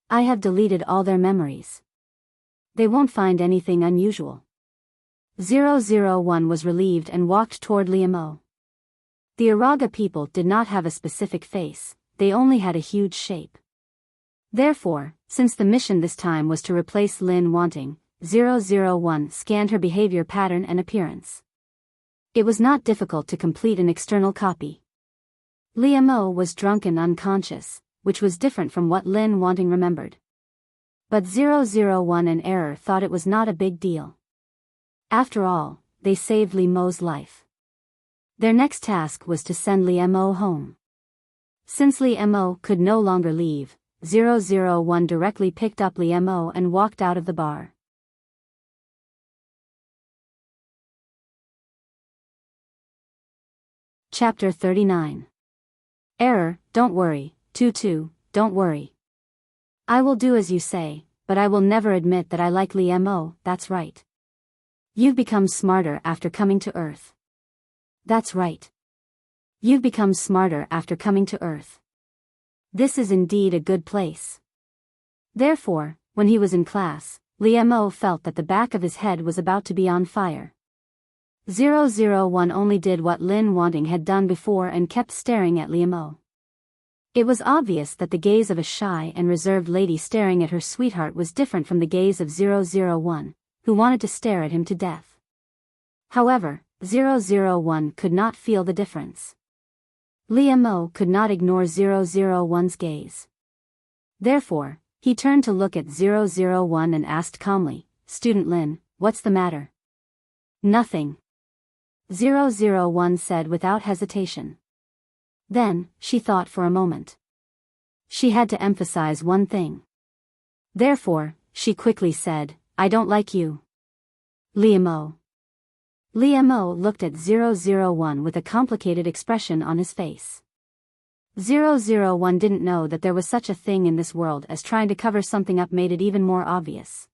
I have deleted all their memories. They won't find anything unusual. 001 was relieved and walked toward Liamo. The Araga people did not have a specific face, they only had a huge shape. Therefore, since the mission this time was to replace Lin Wanting, 001 scanned her behavior pattern and appearance. It was not difficult to complete an external copy. Liamo was drunk and unconscious, which was different from what Lin Wanting remembered. But 001 and Error thought it was not a big deal. After all, they saved Liamo's life. Their next task was to send Liamo home. Since Liamo could no longer leave, 001 directly picked up Liamo and walked out of the bar. Chapter 39. Error, don't worry, Tutu, don't worry. I will do as you say, but I will never admit that I like Liamo, that's right. You've become smarter after coming to Earth. That's right. You've become smarter after coming to Earth. This is indeed a good place. Therefore, when he was in class, Liamo felt that the back of his head was about to be on fire. 001 only did what Lin Wanting had done before and kept staring at Liamo. It was obvious that the gaze of a shy and reserved lady staring at her sweetheart was different from the gaze of 001, who wanted to stare at him to death. However, 001 could not feel the difference. Liamo could not ignore 001's gaze. Therefore, he turned to look at 001 and asked calmly, "Student Lin, what's the matter?" "Nothing," 001 said without hesitation. Then, she thought for a moment. She had to emphasize one thing. Therefore, she quickly said, "I don't like you." Liamo. Liamo looked at 001 with a complicated expression on his face. 001 didn't know that there was such a thing in this world as trying to cover something up made it even more obvious.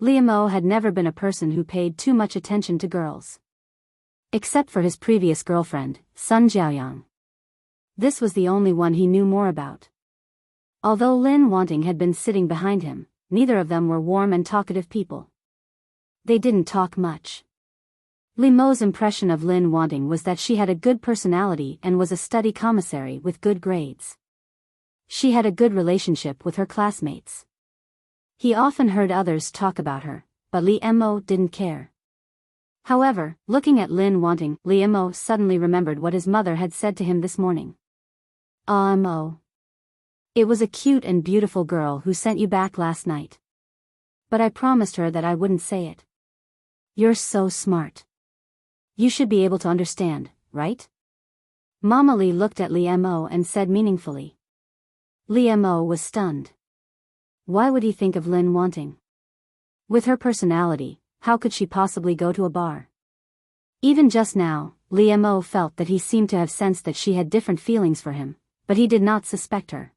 Liamo had never been a person who paid too much attention to girls. Except for his previous girlfriend, Sun Jiaoyang. This was the only one he knew more about. Although Lin Wanting had been sitting behind him, neither of them were warm and talkative people. They didn't talk much. Liamo's impression of Lin Wanting was that she had a good personality and was a study commissary with good grades. She had a good relationship with her classmates. He often heard others talk about her, but Liamo didn't care. However, looking at Lin Wanting, Liamo suddenly remembered what his mother had said to him this morning. Mo. It was a cute and beautiful girl who sent you back last night. But I promised her that I wouldn't say it. You're so smart. You should be able to understand, right? Mama Li looked at Liamo and said meaningfully. Liamo was stunned. Why would he think of Lin Wanting? With her personality, how could she possibly go to a bar? Even just now, Liamo felt that he seemed to have sensed that she had different feelings for him, but he did not suspect her.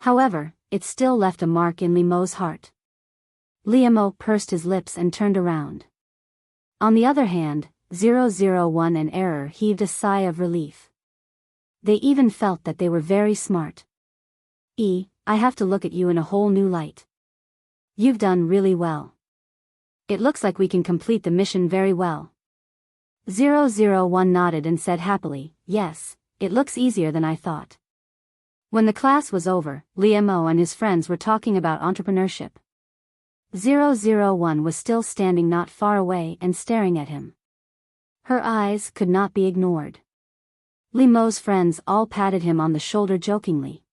However, it still left a mark in Liamo's heart. Liamo pursed his lips and turned around. On the other hand, 001 and Error heaved a sigh of relief. They even felt that they were very smart. I have to look at you in a whole new light. You've done really well. It looks like we can complete the mission very well. 001 nodded and said happily, yes, it looks easier than I thought. When the class was over, Liemo and his friends were talking about entrepreneurship. 001 was still standing not far away and staring at him. Her eyes could not be ignored. Liemo's friends all patted him on the shoulder jokingly.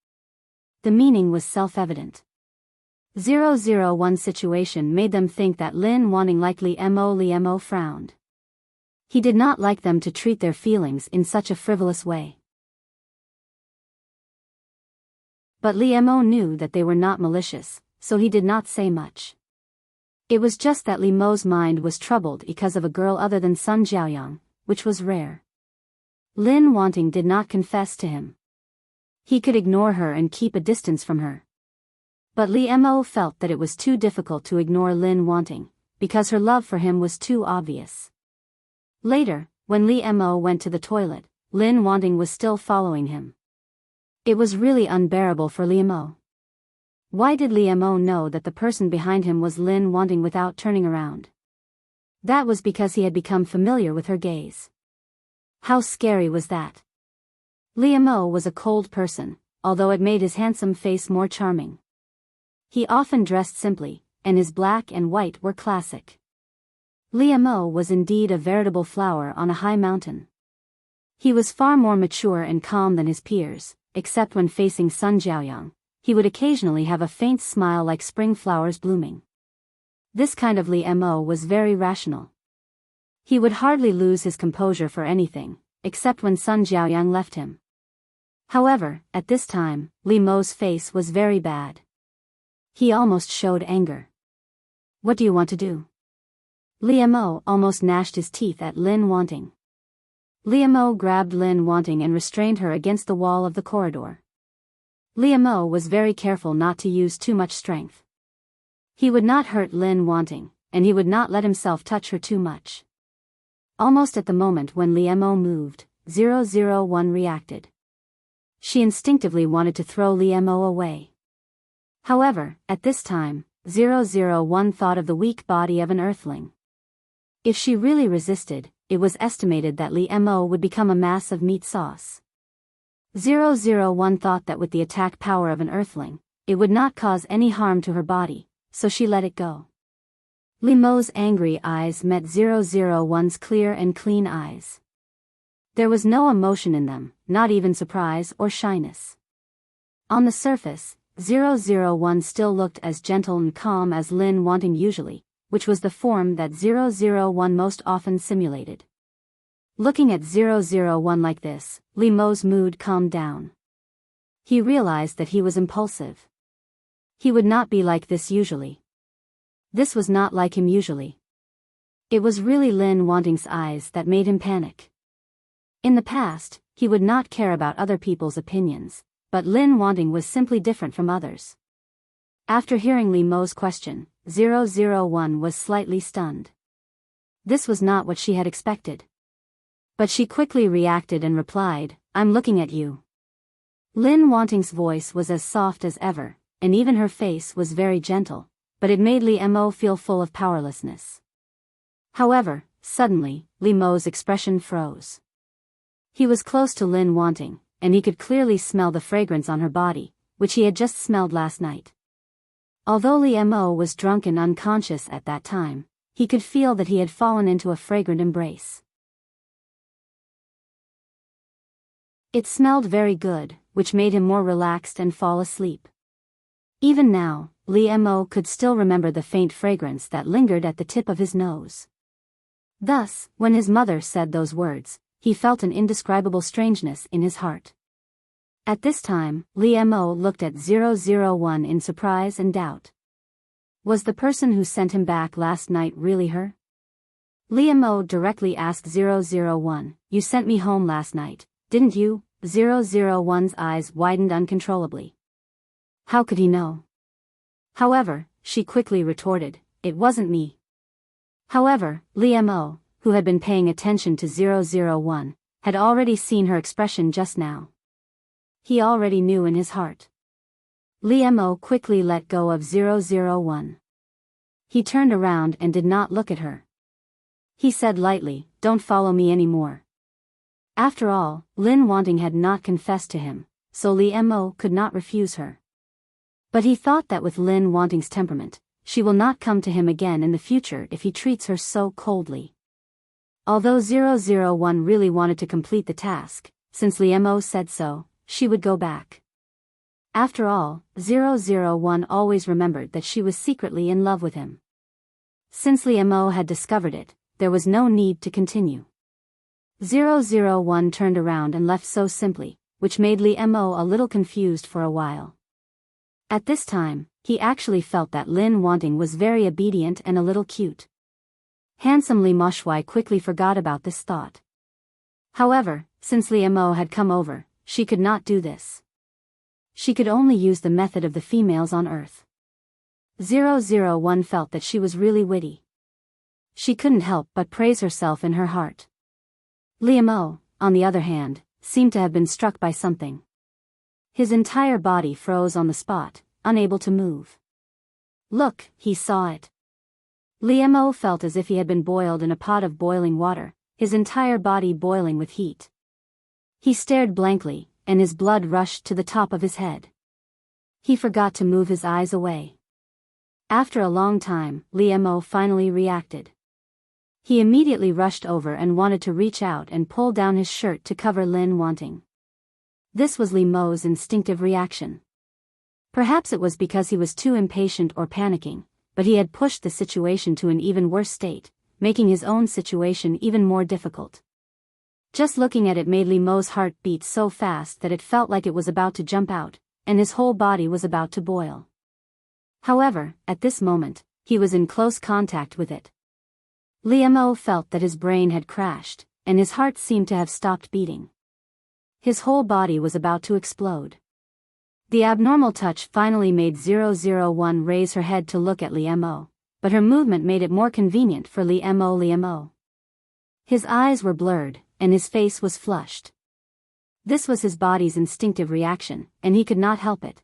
The meaning was self-evident. 001's situation made them think that Lin wanting like Liemo frowned. He did not like them to treat their feelings in such a frivolous way. But Liemo knew that they were not malicious, so he did not say much. It was just that Liemo's mind was troubled because of a girl other than Sun Jiaoyang, which was rare. Lin Wanting did not confess to him. He could ignore her and keep a distance from her. But Liemo felt that it was too difficult to ignore Lin Wanting, because her love for him was too obvious. Later, when Liemo went to the toilet, Lin Wanting was still following him. It was really unbearable for Liemo. Why did Liemo know that the person behind him was Lin Wanting without turning around? That was because he had become familiar with her gaze. How scary was that? Liemo was a cold person, although it made his handsome face more charming. He often dressed simply, and his black and white were classic. Liemo was indeed a veritable flower on a high mountain. He was far more mature and calm than his peers, except when facing Sun Jiaoyang. He would occasionally have a faint smile like spring flowers blooming. This kind of Liemo was very rational. He would hardly lose his composure for anything, except when Sun Jiaoyang left him. However, at this time, Liemo's face was very bad. He almost showed anger. What do you want to do? Liemo almost gnashed his teeth at Lin Wanting. Liemo grabbed Lin Wanting and restrained her against the wall of the corridor. Liemo was very careful not to use too much strength. He would not hurt Lin Wanting, and he would not let himself touch her too much. Almost at the moment when Liemo moved, 001 reacted. She instinctively wanted to throw Liemo away. However, at this time, 001 thought of the weak body of an earthling. If she really resisted, it was estimated that Liemo would become a mass of meat sauce. 001 thought that with the attack power of an earthling, it would not cause any harm to her body, so she let it go. Liemo's angry eyes met 001's clear and clean eyes. There was no emotion in them, not even surprise or shyness. On the surface, 001 still looked as gentle and calm as Lin Wanting usually, which was the form that 001 most often simulated. Looking at 001 like this, Liemo's mood calmed down. He realized that he was impulsive. He would not be like this usually. This was not like him usually. It was really Lin Wanting's eyes that made him panic. In the past, he would not care about other people's opinions, but Lin Wanting was simply different from others. After hearing Liemo's question, 001 was slightly stunned. This was not what she had expected. But she quickly reacted and replied, "I'm looking at you." Lin Wanting's voice was as soft as ever, and even her face was very gentle, but it made Liemo feel full of powerlessness. However, suddenly, Liemo's expression froze. He was close to Lin Wanting, and he could clearly smell the fragrance on her body, which he had just smelled last night. Although Liemo was drunk and unconscious at that time, he could feel that he had fallen into a fragrant embrace. It smelled very good, which made him more relaxed and fall asleep. Even now, Liemo could still remember the faint fragrance that lingered at the tip of his nose. Thus, when his mother said those words, he felt an indescribable strangeness in his heart. At this time, Liemo looked at 001 in surprise and doubt. Was the person who sent him back last night really her? Liemo directly asked 001, "You sent me home last night, didn't you?" 001's eyes widened uncontrollably. How could he know? However, she quickly retorted, "It wasn't me." However, Liemo, who had been paying attention to 001, had already seen her expression just now. He already knew in his heart. Li Mo quickly let go of 001. He turned around and did not look at her. He said lightly, "Don't follow me anymore." After all, Lin Wanting had not confessed to him, so Li Mo could not refuse her. But he thought that with Lin Wanting's temperament, she will not come to him again in the future if he treats her so coldly. Although 001 really wanted to complete the task, since Li Mo said so, she would go back. After all, 001 always remembered that she was secretly in love with him. Since Li Mo had discovered it, there was no need to continue. 001 turned around and left so simply, which made Li Mo a little confused for a while. At this time, he actually felt that Lin Wanting was very obedient and a little cute. Handsome Li Mo quickly forgot about this thought. However, since Li Mo had come over, she could not do this. She could only use the method of the females on Earth. 001 felt that she was really witty. She couldn't help but praise herself in her heart. Li Mo, on the other hand, seemed to have been struck by something. His entire body froze on the spot, unable to move. Look, he saw it. Li Mo felt as if he had been boiled in a pot of boiling water, his entire body boiling with heat. He stared blankly, and his blood rushed to the top of his head. He forgot to move his eyes away. After a long time, Li Mo finally reacted. He immediately rushed over and wanted to reach out and pull down his shirt to cover Lin Wanting. This was Li Mo's instinctive reaction. Perhaps it was because he was too impatient or panicking, but he had pushed the situation to an even worse state, making his own situation even more difficult. Just looking at it made Li Mo's heart beat so fast that it felt like it was about to jump out, and his whole body was about to boil. However, at this moment, he was in close contact with it. Li Mo felt that his brain had crashed, and his heart seemed to have stopped beating. His whole body was about to explode. The abnormal touch finally made 001 raise her head to look at Li Mo, but her movement made it more convenient for Li Mo. His eyes were blurred, and his face was flushed. This was his body's instinctive reaction, and he could not help it.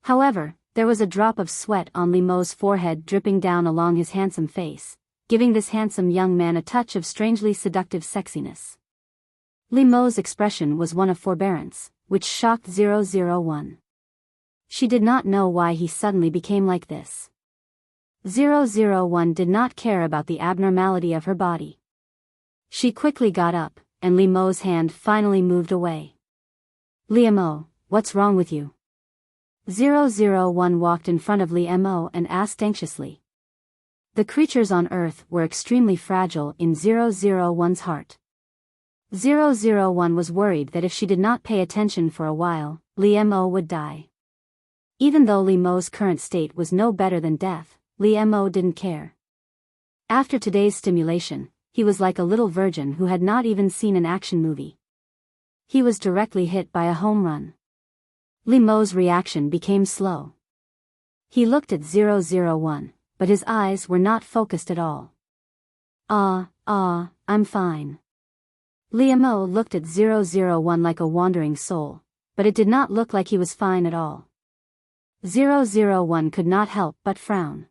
However, there was a drop of sweat on Li Mo's forehead dripping down along his handsome face, giving this handsome young man a touch of strangely seductive sexiness. Li Mo's expression was one of forbearance, which shocked 001. She did not know why he suddenly became like this. 001 did not care about the abnormality of her body. She quickly got up, and Li Mo's hand finally moved away. Li Mo, what's wrong with you? 001 walked in front of Li Mo and asked anxiously. The creatures on Earth were extremely fragile in 001's heart. 001 was worried that if she did not pay attention for a while, Li Mo would die. Even though Li Mo's current state was no better than death, Li Mo didn't care. After today's stimulation, he was like a little virgin who had not even seen an action movie. He was directly hit by a home run. Li Mo's reaction became slow. He looked at 001, but his eyes were not focused at all. I'm fine. Li Mo looked at 001 like a wandering soul, but it did not look like he was fine at all. 001 could not help but frown.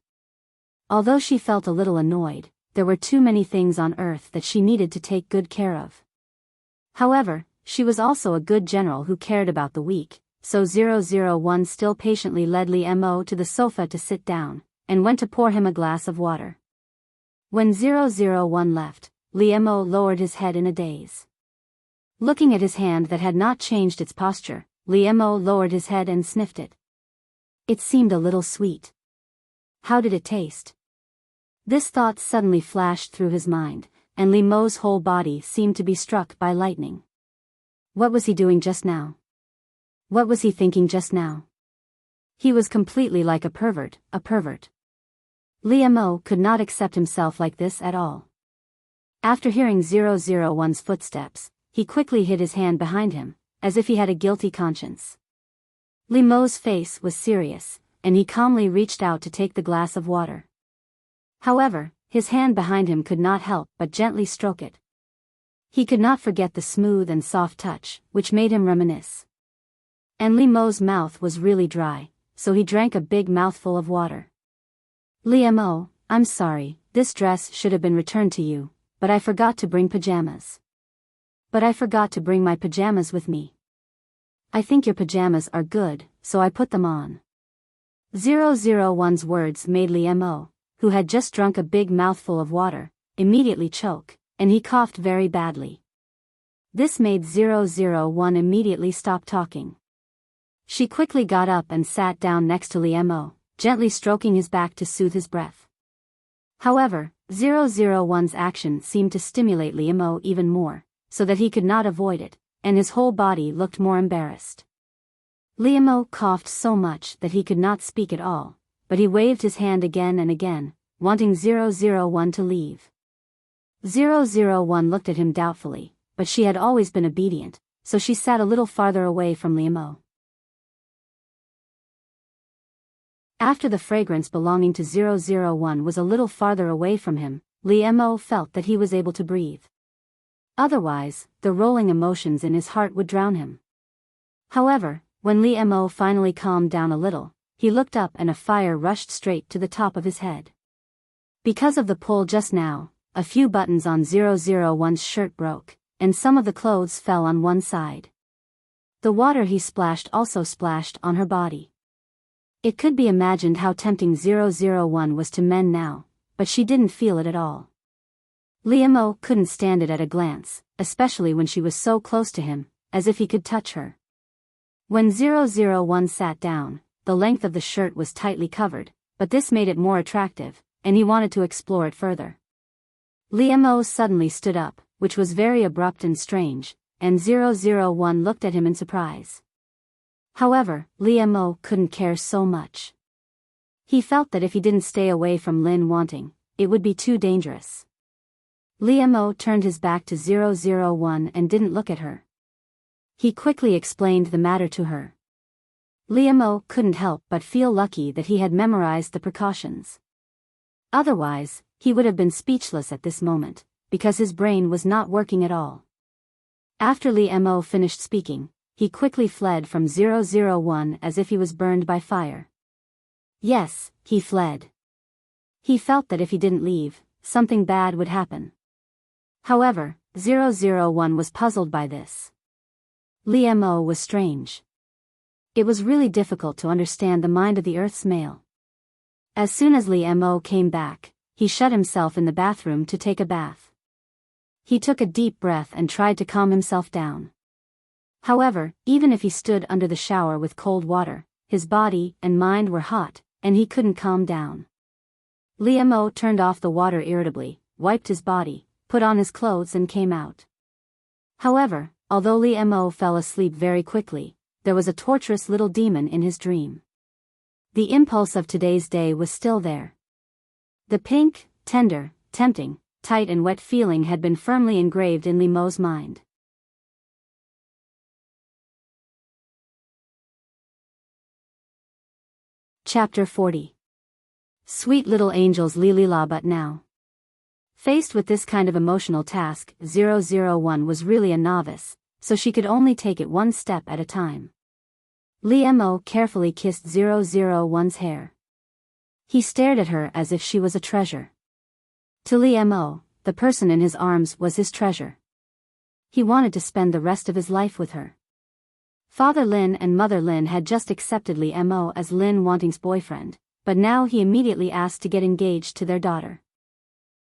Although she felt a little annoyed, there were too many things on Earth that she needed to take good care of. However, she was also a good general who cared about the weak, so 001 still patiently led Li Mo to the sofa to sit down, and went to pour him a glass of water. When 001 left, Li Mo lowered his head in a daze. Looking at his hand that had not changed its posture, Li Mo lowered his head and sniffed it. It seemed a little sweet. How did it taste? This thought suddenly flashed through his mind, and Li Mo's whole body seemed to be struck by lightning. What was he doing just now? What was he thinking just now? He was completely like a pervert. Li Mo could not accept himself like this at all. After hearing 001's footsteps, he quickly hid his hand behind him, as if he had a guilty conscience. Li Mo's face was serious, and he calmly reached out to take the glass of water. However, his hand behind him could not help but gently stroke it. He could not forget the smooth and soft touch, which made him reminisce. And Li Mo's mouth was really dry, so he drank a big mouthful of water. Li Mo, I'm sorry, this dress should have been returned to you, but I forgot to bring pajamas. But I forgot to bring my pajamas with me. I think your pajamas are good, so I put them on. 001's words made Li Mo, who had just drunk a big mouthful of water, immediately choke, and he coughed very badly. This made 001 immediately stop talking. She quickly got up and sat down next to Li Mo, gently stroking his back to soothe his breath. However, 001's action seemed to stimulate Li Mo even more, so that he could not avoid it, and his whole body looked more embarrassed. Li Mo coughed so much that he could not speak at all, but he waved his hand again and again, wanting 001 to leave. 001 looked at him doubtfully, but she had always been obedient, so she sat a little farther away from Li Mo. After the fragrance belonging to 001 was a little farther away from him, Li Mo felt that he was able to breathe. Otherwise, the rolling emotions in his heart would drown him. However, when Li Mo finally calmed down a little, he looked up and a fire rushed straight to the top of his head. Because of the pull just now, a few buttons on 001's shirt broke, and some of the clothes fell on one side. The water he splashed also splashed on her body. It could be imagined how tempting 001 was to men now, but she didn't feel it at all. Li Mo couldn't stand it at a glance, especially when she was so close to him, as if he could touch her. When 001 sat down, the length of the shirt was tightly covered, but this made it more attractive, and he wanted to explore it further. Li Mo suddenly stood up, which was very abrupt and strange, and 001 looked at him in surprise. However, Li Mo couldn't care so much. He felt that if he didn't stay away from Lin Wanting, it would be too dangerous. Li Mo turned his back to 001 and didn't look at her. He quickly explained the matter to her. Li Mo couldn't help but feel lucky that he had memorized the precautions. Otherwise, he would have been speechless at this moment, because his brain was not working at all. After Li Mo finished speaking, he quickly fled from 001 as if he was burned by fire. Yes, he fled. He felt that if he didn't leave, something bad would happen. However, 001 was puzzled by this. Li Mo was strange. It was really difficult to understand the mind of the Earth's male. As soon as Li Mo came back, he shut himself in the bathroom to take a bath. He took a deep breath and tried to calm himself down. However, even if he stood under the shower with cold water, his body and mind were hot, and he couldn't calm down. Li Mo turned off the water irritably, wiped his body, put on his clothes and came out. However, although Li Mo fell asleep very quickly, there was a torturous little demon in his dream. The impulse of today's day was still there. The pink, tender, tempting, tight and wet feeling had been firmly engraved in Li Mo's mind. Chapter 40. Sweet little angels Lilila. But now, faced with this kind of emotional task, 001 was really a novice, so she could only take it one step at a time. Li Mo carefully kissed 001's hair. He stared at her as if she was a treasure. To Li Mo, the person in his arms was his treasure. He wanted to spend the rest of his life with her. Father Lin and Mother Lin had just accepted Li Mo as Lin Wanting's boyfriend, but now he immediately asked to get engaged to their daughter.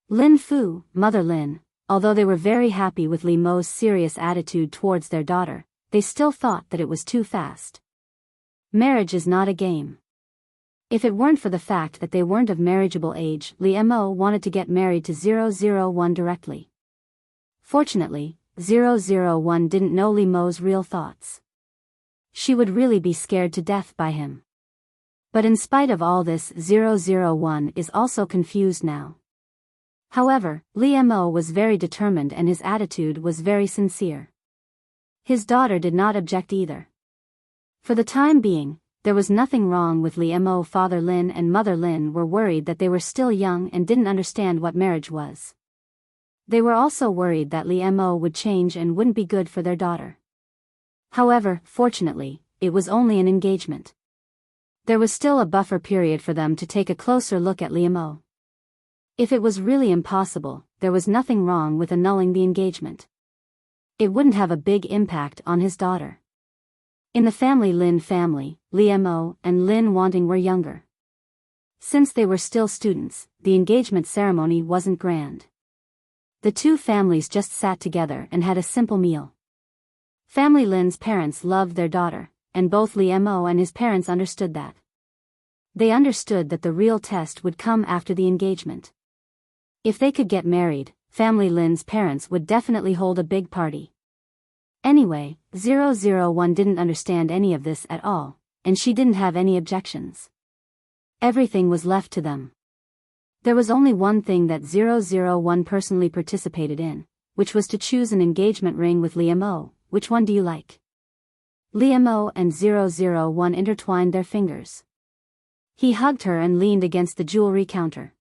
Lin Fu, Mother Lin, although they were very happy with Li Mo's serious attitude towards their daughter, they still thought that it was too fast. Marriage is not a game. If it weren't for the fact that they weren't of marriageable age, Li Mo wanted to get married to 001 directly. Fortunately, 001 didn't know Li Mo's real thoughts. She would really be scared to death by him. But in spite of all this, 001 is also confused now. However, Li Mo was very determined and his attitude was very sincere. His daughter did not object either. For the time being, there was nothing wrong with Li Mo. Father Lin and Mother Lin were worried that they were still young and didn't understand what marriage was. They were also worried that Li Mo would change and wouldn't be good for their daughter. However, fortunately, it was only an engagement. There was still a buffer period for them to take a closer look at Li Mo. If it was really impossible, there was nothing wrong with annulling the engagement. It wouldn't have a big impact on his daughter. In the Lin family, Li Mo and Lin Wanting were younger. Since they were still students, the engagement ceremony wasn't grand. The two families just sat together and had a simple meal. Family Lin's parents loved their daughter, and both Li Mo and his parents understood that. They understood that the real test would come after the engagement. If they could get married, Family Lin's parents would definitely hold a big party. Anyway, 001 didn't understand any of this at all, and she didn't have any objections. Everything was left to them. There was only one thing that 001 personally participated in, which was to choose an engagement ring with Li Mo. Which one do you like? Li Mo and 001 intertwined their fingers. He hugged her and leaned against the jewelry counter.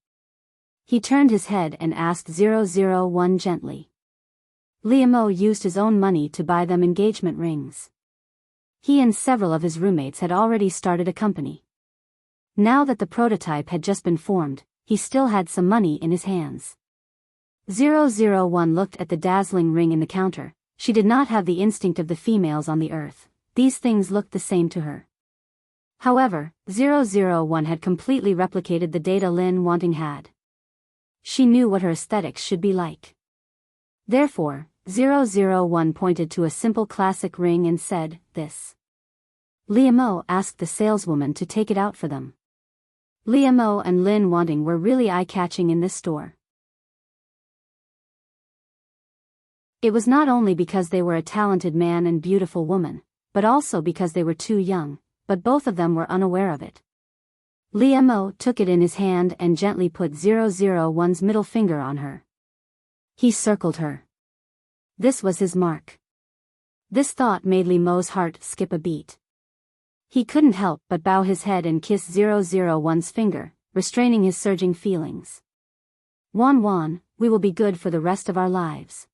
He turned his head and asked 001 gently. Li Mo used his own money to buy them engagement rings. He and several of his roommates had already started a company. Now that the prototype had just been formed, he still had some money in his hands. 001 looked at the dazzling ring in the counter. She did not have the instinct of the females on the earth. These things looked the same to her. However, 001 had completely replicated the data Lin Wanting had. She knew what her aesthetics should be like. Therefore, 001 pointed to a simple classic ring and said, "This." Li Mo asked the saleswoman to take it out for them. Li Mo and Lin Wanting were really eye-catching in this store. It was not only because they were a talented man and beautiful woman, but also because they were too young, but both of them were unaware of it. Li Mo took it in his hand and gently put 001's middle finger on her. He circled her. This was his mark. This thought made Li Mo's heart skip a beat. He couldn't help but bow his head and kiss 001's finger, restraining his surging feelings. "Wan, we will be good for the rest of our lives."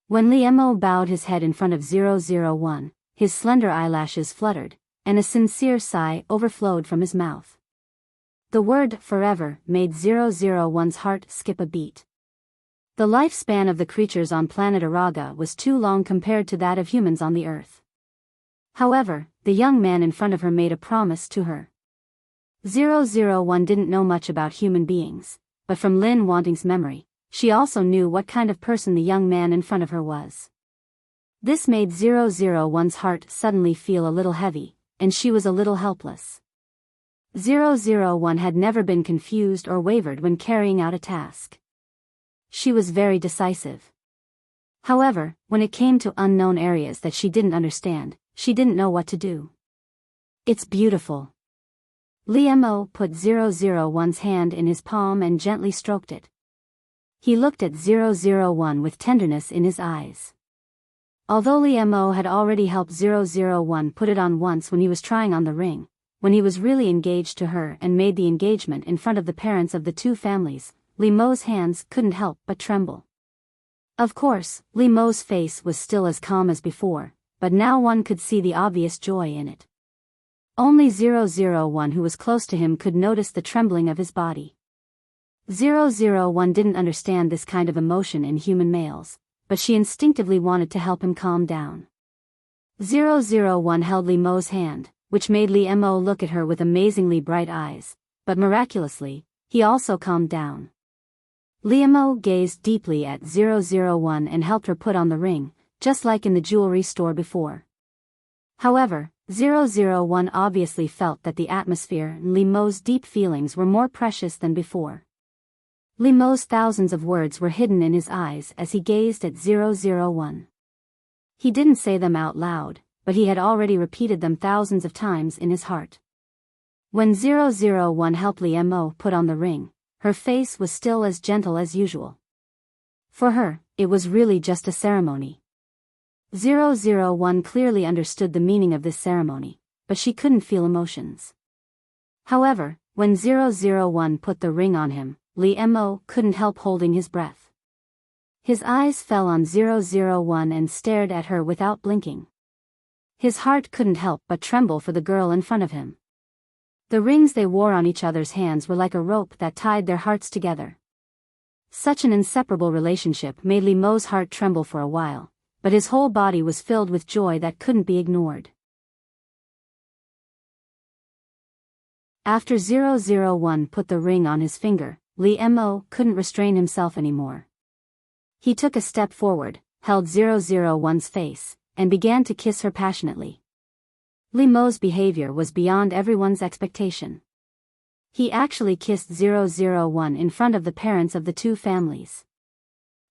When Li Mo bowed his head in front of 001, his slender eyelashes fluttered, and a sincere sigh overflowed from his mouth. The word "forever" made 001's heart skip a beat. The lifespan of the creatures on planet Araga was too long compared to that of humans on the Earth. However, the young man in front of her made a promise to her. 001 didn't know much about human beings, but from Lin Wanting's memory, she also knew what kind of person the young man in front of her was. This made 001's heart suddenly feel a little heavy, and she was a little helpless. 001 had never been confused or wavered when carrying out a task. She was very decisive. However, when it came to unknown areas that she didn't understand, she didn't know what to do. "It's beautiful." Li Mo put 001's hand in his palm and gently stroked it. He looked at 001 with tenderness in his eyes. Although Li Mo had already helped 001 put it on once when he was trying on the ring, when he was really engaged to her and made the engagement in front of the parents of the two families, Li Mo's hands couldn't help but tremble. Of course, Li Mo's face was still as calm as before, but now one could see the obvious joy in it. Only 001 who was close to him could notice the trembling of his body. 001 didn't understand this kind of emotion in human males, but she instinctively wanted to help him calm down. 001 held Li Mo's hand, which made Li Mo look at her with amazingly bright eyes, but miraculously, he also calmed down. Li Mo gazed deeply at 001 and helped her put on the ring, just like in the jewelry store before. However, 001 obviously felt that the atmosphere and Li Mo's deep feelings were more precious than before. Li Mo's thousands of words were hidden in his eyes as he gazed at 001. He didn't say them out loud, but he had already repeated them thousands of times in his heart. When 001 helped Li Mo put on the ring, her face was still as gentle as usual. For her, it was really just a ceremony. 001 clearly understood the meaning of this ceremony, but she couldn't feel emotions. However, when 001 put the ring on him, Li Mo couldn't help holding his breath. His eyes fell on 001 and stared at her without blinking. His heart couldn't help but tremble for the girl in front of him. The rings they wore on each other's hands were like a rope that tied their hearts together. Such an inseparable relationship made Li Mo's heart tremble for a while, but his whole body was filled with joy that couldn't be ignored. After 001 put the ring on his finger, Li Mo couldn't restrain himself anymore. He took a step forward, held 001's face, and began to kiss her passionately. Li Mo's behavior was beyond everyone's expectation. He actually kissed 001 in front of the parents of the two families.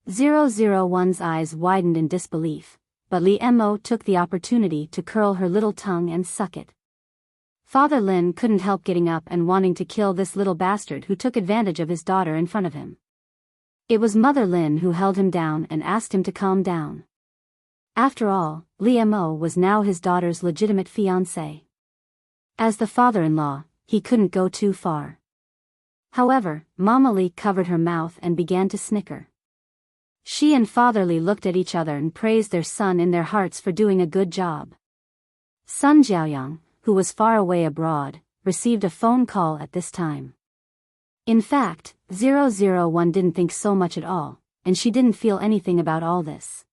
001's eyes widened in disbelief, but Li Mo took the opportunity to curl her little tongue and suck it. Father Lin couldn't help getting up and wanting to kill this little bastard who took advantage of his daughter in front of him. It was Mother Lin who held him down and asked him to calm down. After all, Li Mo was now his daughter's legitimate fiancé. As the father-in-law, he couldn't go too far. However, Mama Li covered her mouth and began to snicker. She and Father Li looked at each other and praised their son in their hearts for doing a good job. Sun Jiaoyang, who was far away abroad, received a phone call at this time. In fact, 001 didn't think so much at all, and she didn't feel anything about all this.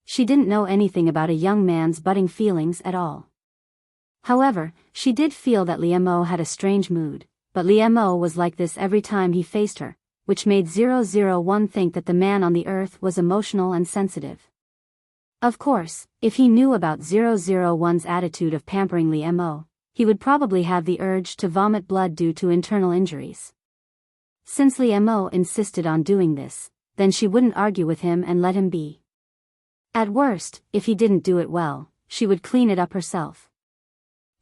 She didn't know anything about a young man's budding feelings at all. However, she did feel that Li Mo had a strange mood, but Li Mo was like this every time he faced her, which made 001 think that the man on the earth was emotional and sensitive. Of course, if he knew about 001's attitude of pampering Li Mo, he would probably have the urge to vomit blood due to internal injuries. Since Li Mo insisted on doing this, then she wouldn't argue with him and let him be. At worst, if he didn't do it well, she would clean it up herself.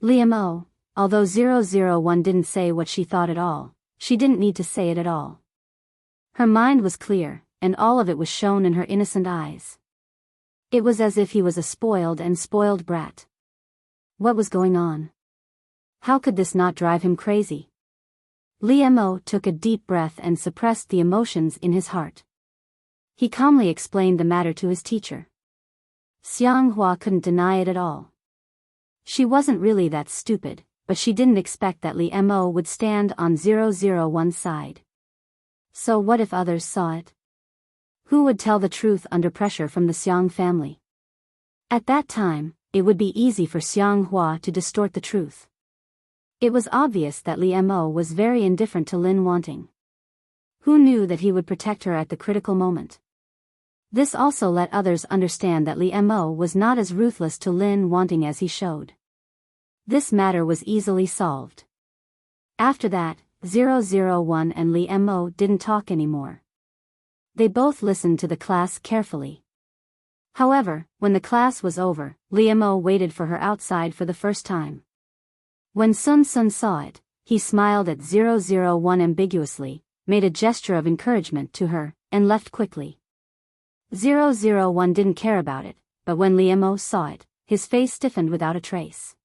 Li Mo, although 001 didn't say what she thought at all, she didn't need to say it at all. Her mind was clear, and all of it was shown in her innocent eyes. It was as if he was a spoiled brat. What was going on? How could this not drive him crazy? Li Mo took a deep breath and suppressed the emotions in his heart. He calmly explained the matter to his teacher. Xiang Hua couldn't deny it at all. She wasn't really that stupid, but she didn't expect that Li Mo would stand on 001's side. So what if others saw it? Who would tell the truth under pressure from the Xiang family? At that time, it would be easy for Xiang Hua to distort the truth. It was obvious that Li Mo was very indifferent to Lin Wanting. Who knew that he would protect her at the critical moment? This also let others understand that Li Mo was not as ruthless to Lin Wanting as he showed. This matter was easily solved. After that, 001 and Li Mo didn't talk anymore. They both listened to the class carefully. However, when the class was over, Li Mo waited for her outside for the first time. When Sun Sun saw it, he smiled at 001 ambiguously, made a gesture of encouragement to her, and left quickly. 001 didn't care about it, but when Li Mo saw it, his face stiffened without a trace.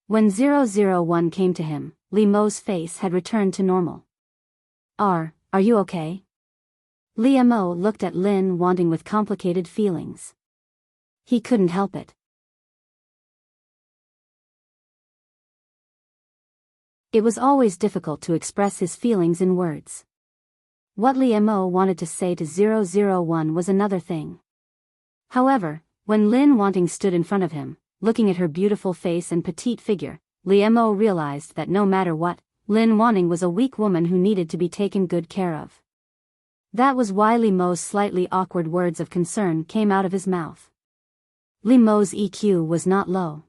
When 001 came to him, Li Mo's face had returned to normal. Are you okay? Li Mo looked at Lin Wanting with complicated feelings. He couldn't help it. It was always difficult to express his feelings in words. What Li Mo wanted to say to 001 was another thing. However, when Lin Wanting stood in front of him, looking at her beautiful face and petite figure, Li Mo realized that no matter what, Lin Wanting was a weak woman who needed to be taken good care of. That was why Li Mo's slightly awkward words of concern came out of his mouth. Li Mo's EQ was not low.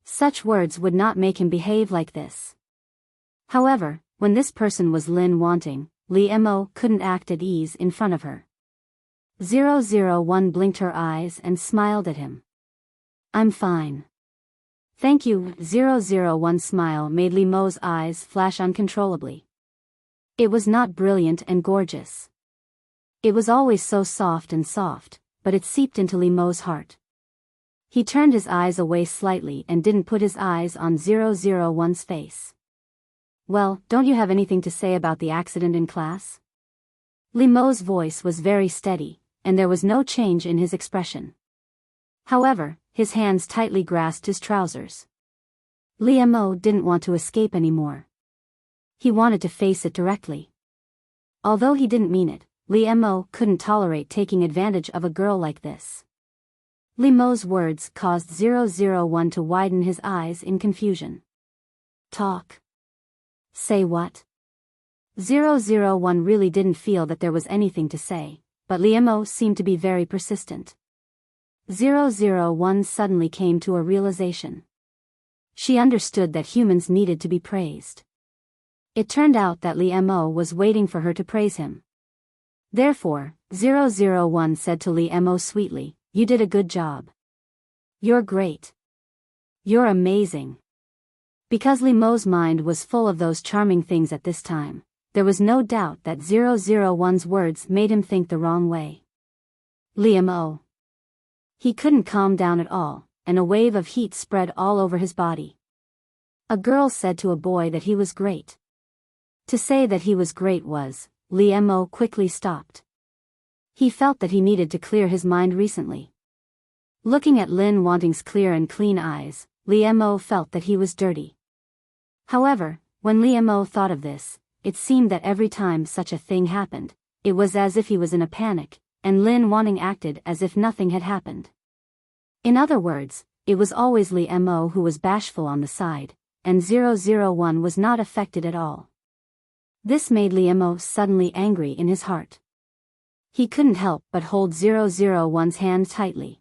Such words would not make him behave like this. However, when this person was Lin Wanting, Li Mo couldn't act at ease in front of her. 001 blinked her eyes and smiled at him. I'm fine. Thank you. 001's smile made Li Mo's eyes flash uncontrollably. It was not brilliant and gorgeous. It was always so soft, but it seeped into Li Mo's heart. He turned his eyes away slightly and didn't put his eyes on 001's face. Well, don't you have anything to say about the accident in class? Li Mo's voice was very steady, and there was no change in his expression. However, his hands tightly grasped his trousers. Li Mo didn't want to escape anymore. He wanted to face it directly. Although he didn't mean it, Li Mo couldn't tolerate taking advantage of a girl like this. Li Mo's words caused 001 to widen his eyes in confusion. Talk. Say what? 001 really didn't feel that there was anything to say, but Li Mo seemed to be very persistent. 001 suddenly came to a realization. She understood that humans needed to be praised. It turned out that Li Mo was waiting for her to praise him. Therefore, 001 said to Li Mo sweetly, "You did a good job. You're great. You're amazing." Because Li Mo's mind was full of those charming things at this time, there was no doubt that 001's words made him think the wrong way. Li Mo. He couldn't calm down at all, and a wave of heat spread all over his body. A girl said to a boy that he was great. To say that he was great was, Li Mo quickly stopped. He felt that he needed to clear his mind recently. Looking at Lin Wanting's clear and clean eyes, Li Mo felt that he was dirty. However, when Li Mo thought of this, it seemed that every time such a thing happened, it was as if he was in a panic, and Lin Wanting acted as if nothing had happened. In other words, it was always Li Mo who was bashful on the side, and 001 was not affected at all. This made Li Mo suddenly angry in his heart. He couldn't help but hold 001's hand tightly.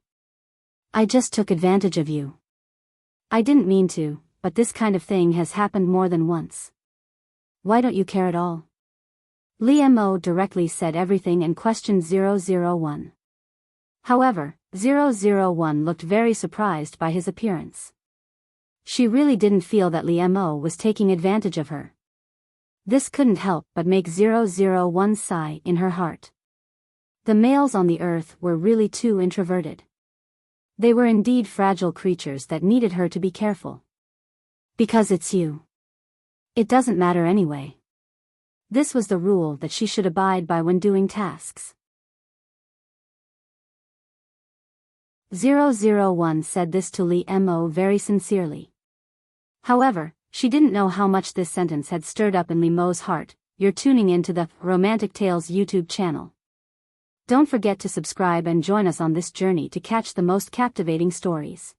"I just took advantage of you. I didn't mean to, but this kind of thing has happened more than once. Why don't you care at all?" Li Mo directly said everything and questioned 001. However, 001 looked very surprised by his appearance. She really didn't feel that Li Mo was taking advantage of her. This couldn't help but make 001 sigh in her heart. The males on the earth were really too introverted. They were indeed fragile creatures that needed her to be careful. "Because it's you. It doesn't matter anyway." This was the rule that she should abide by when doing tasks. 001 said this to Li Mo very sincerely. However, she didn't know how much this sentence had stirred up in Li Mo's heart. You're tuning in to the Romantic Tales YouTube channel. Don't forget to subscribe and join us on this journey to catch the most captivating stories.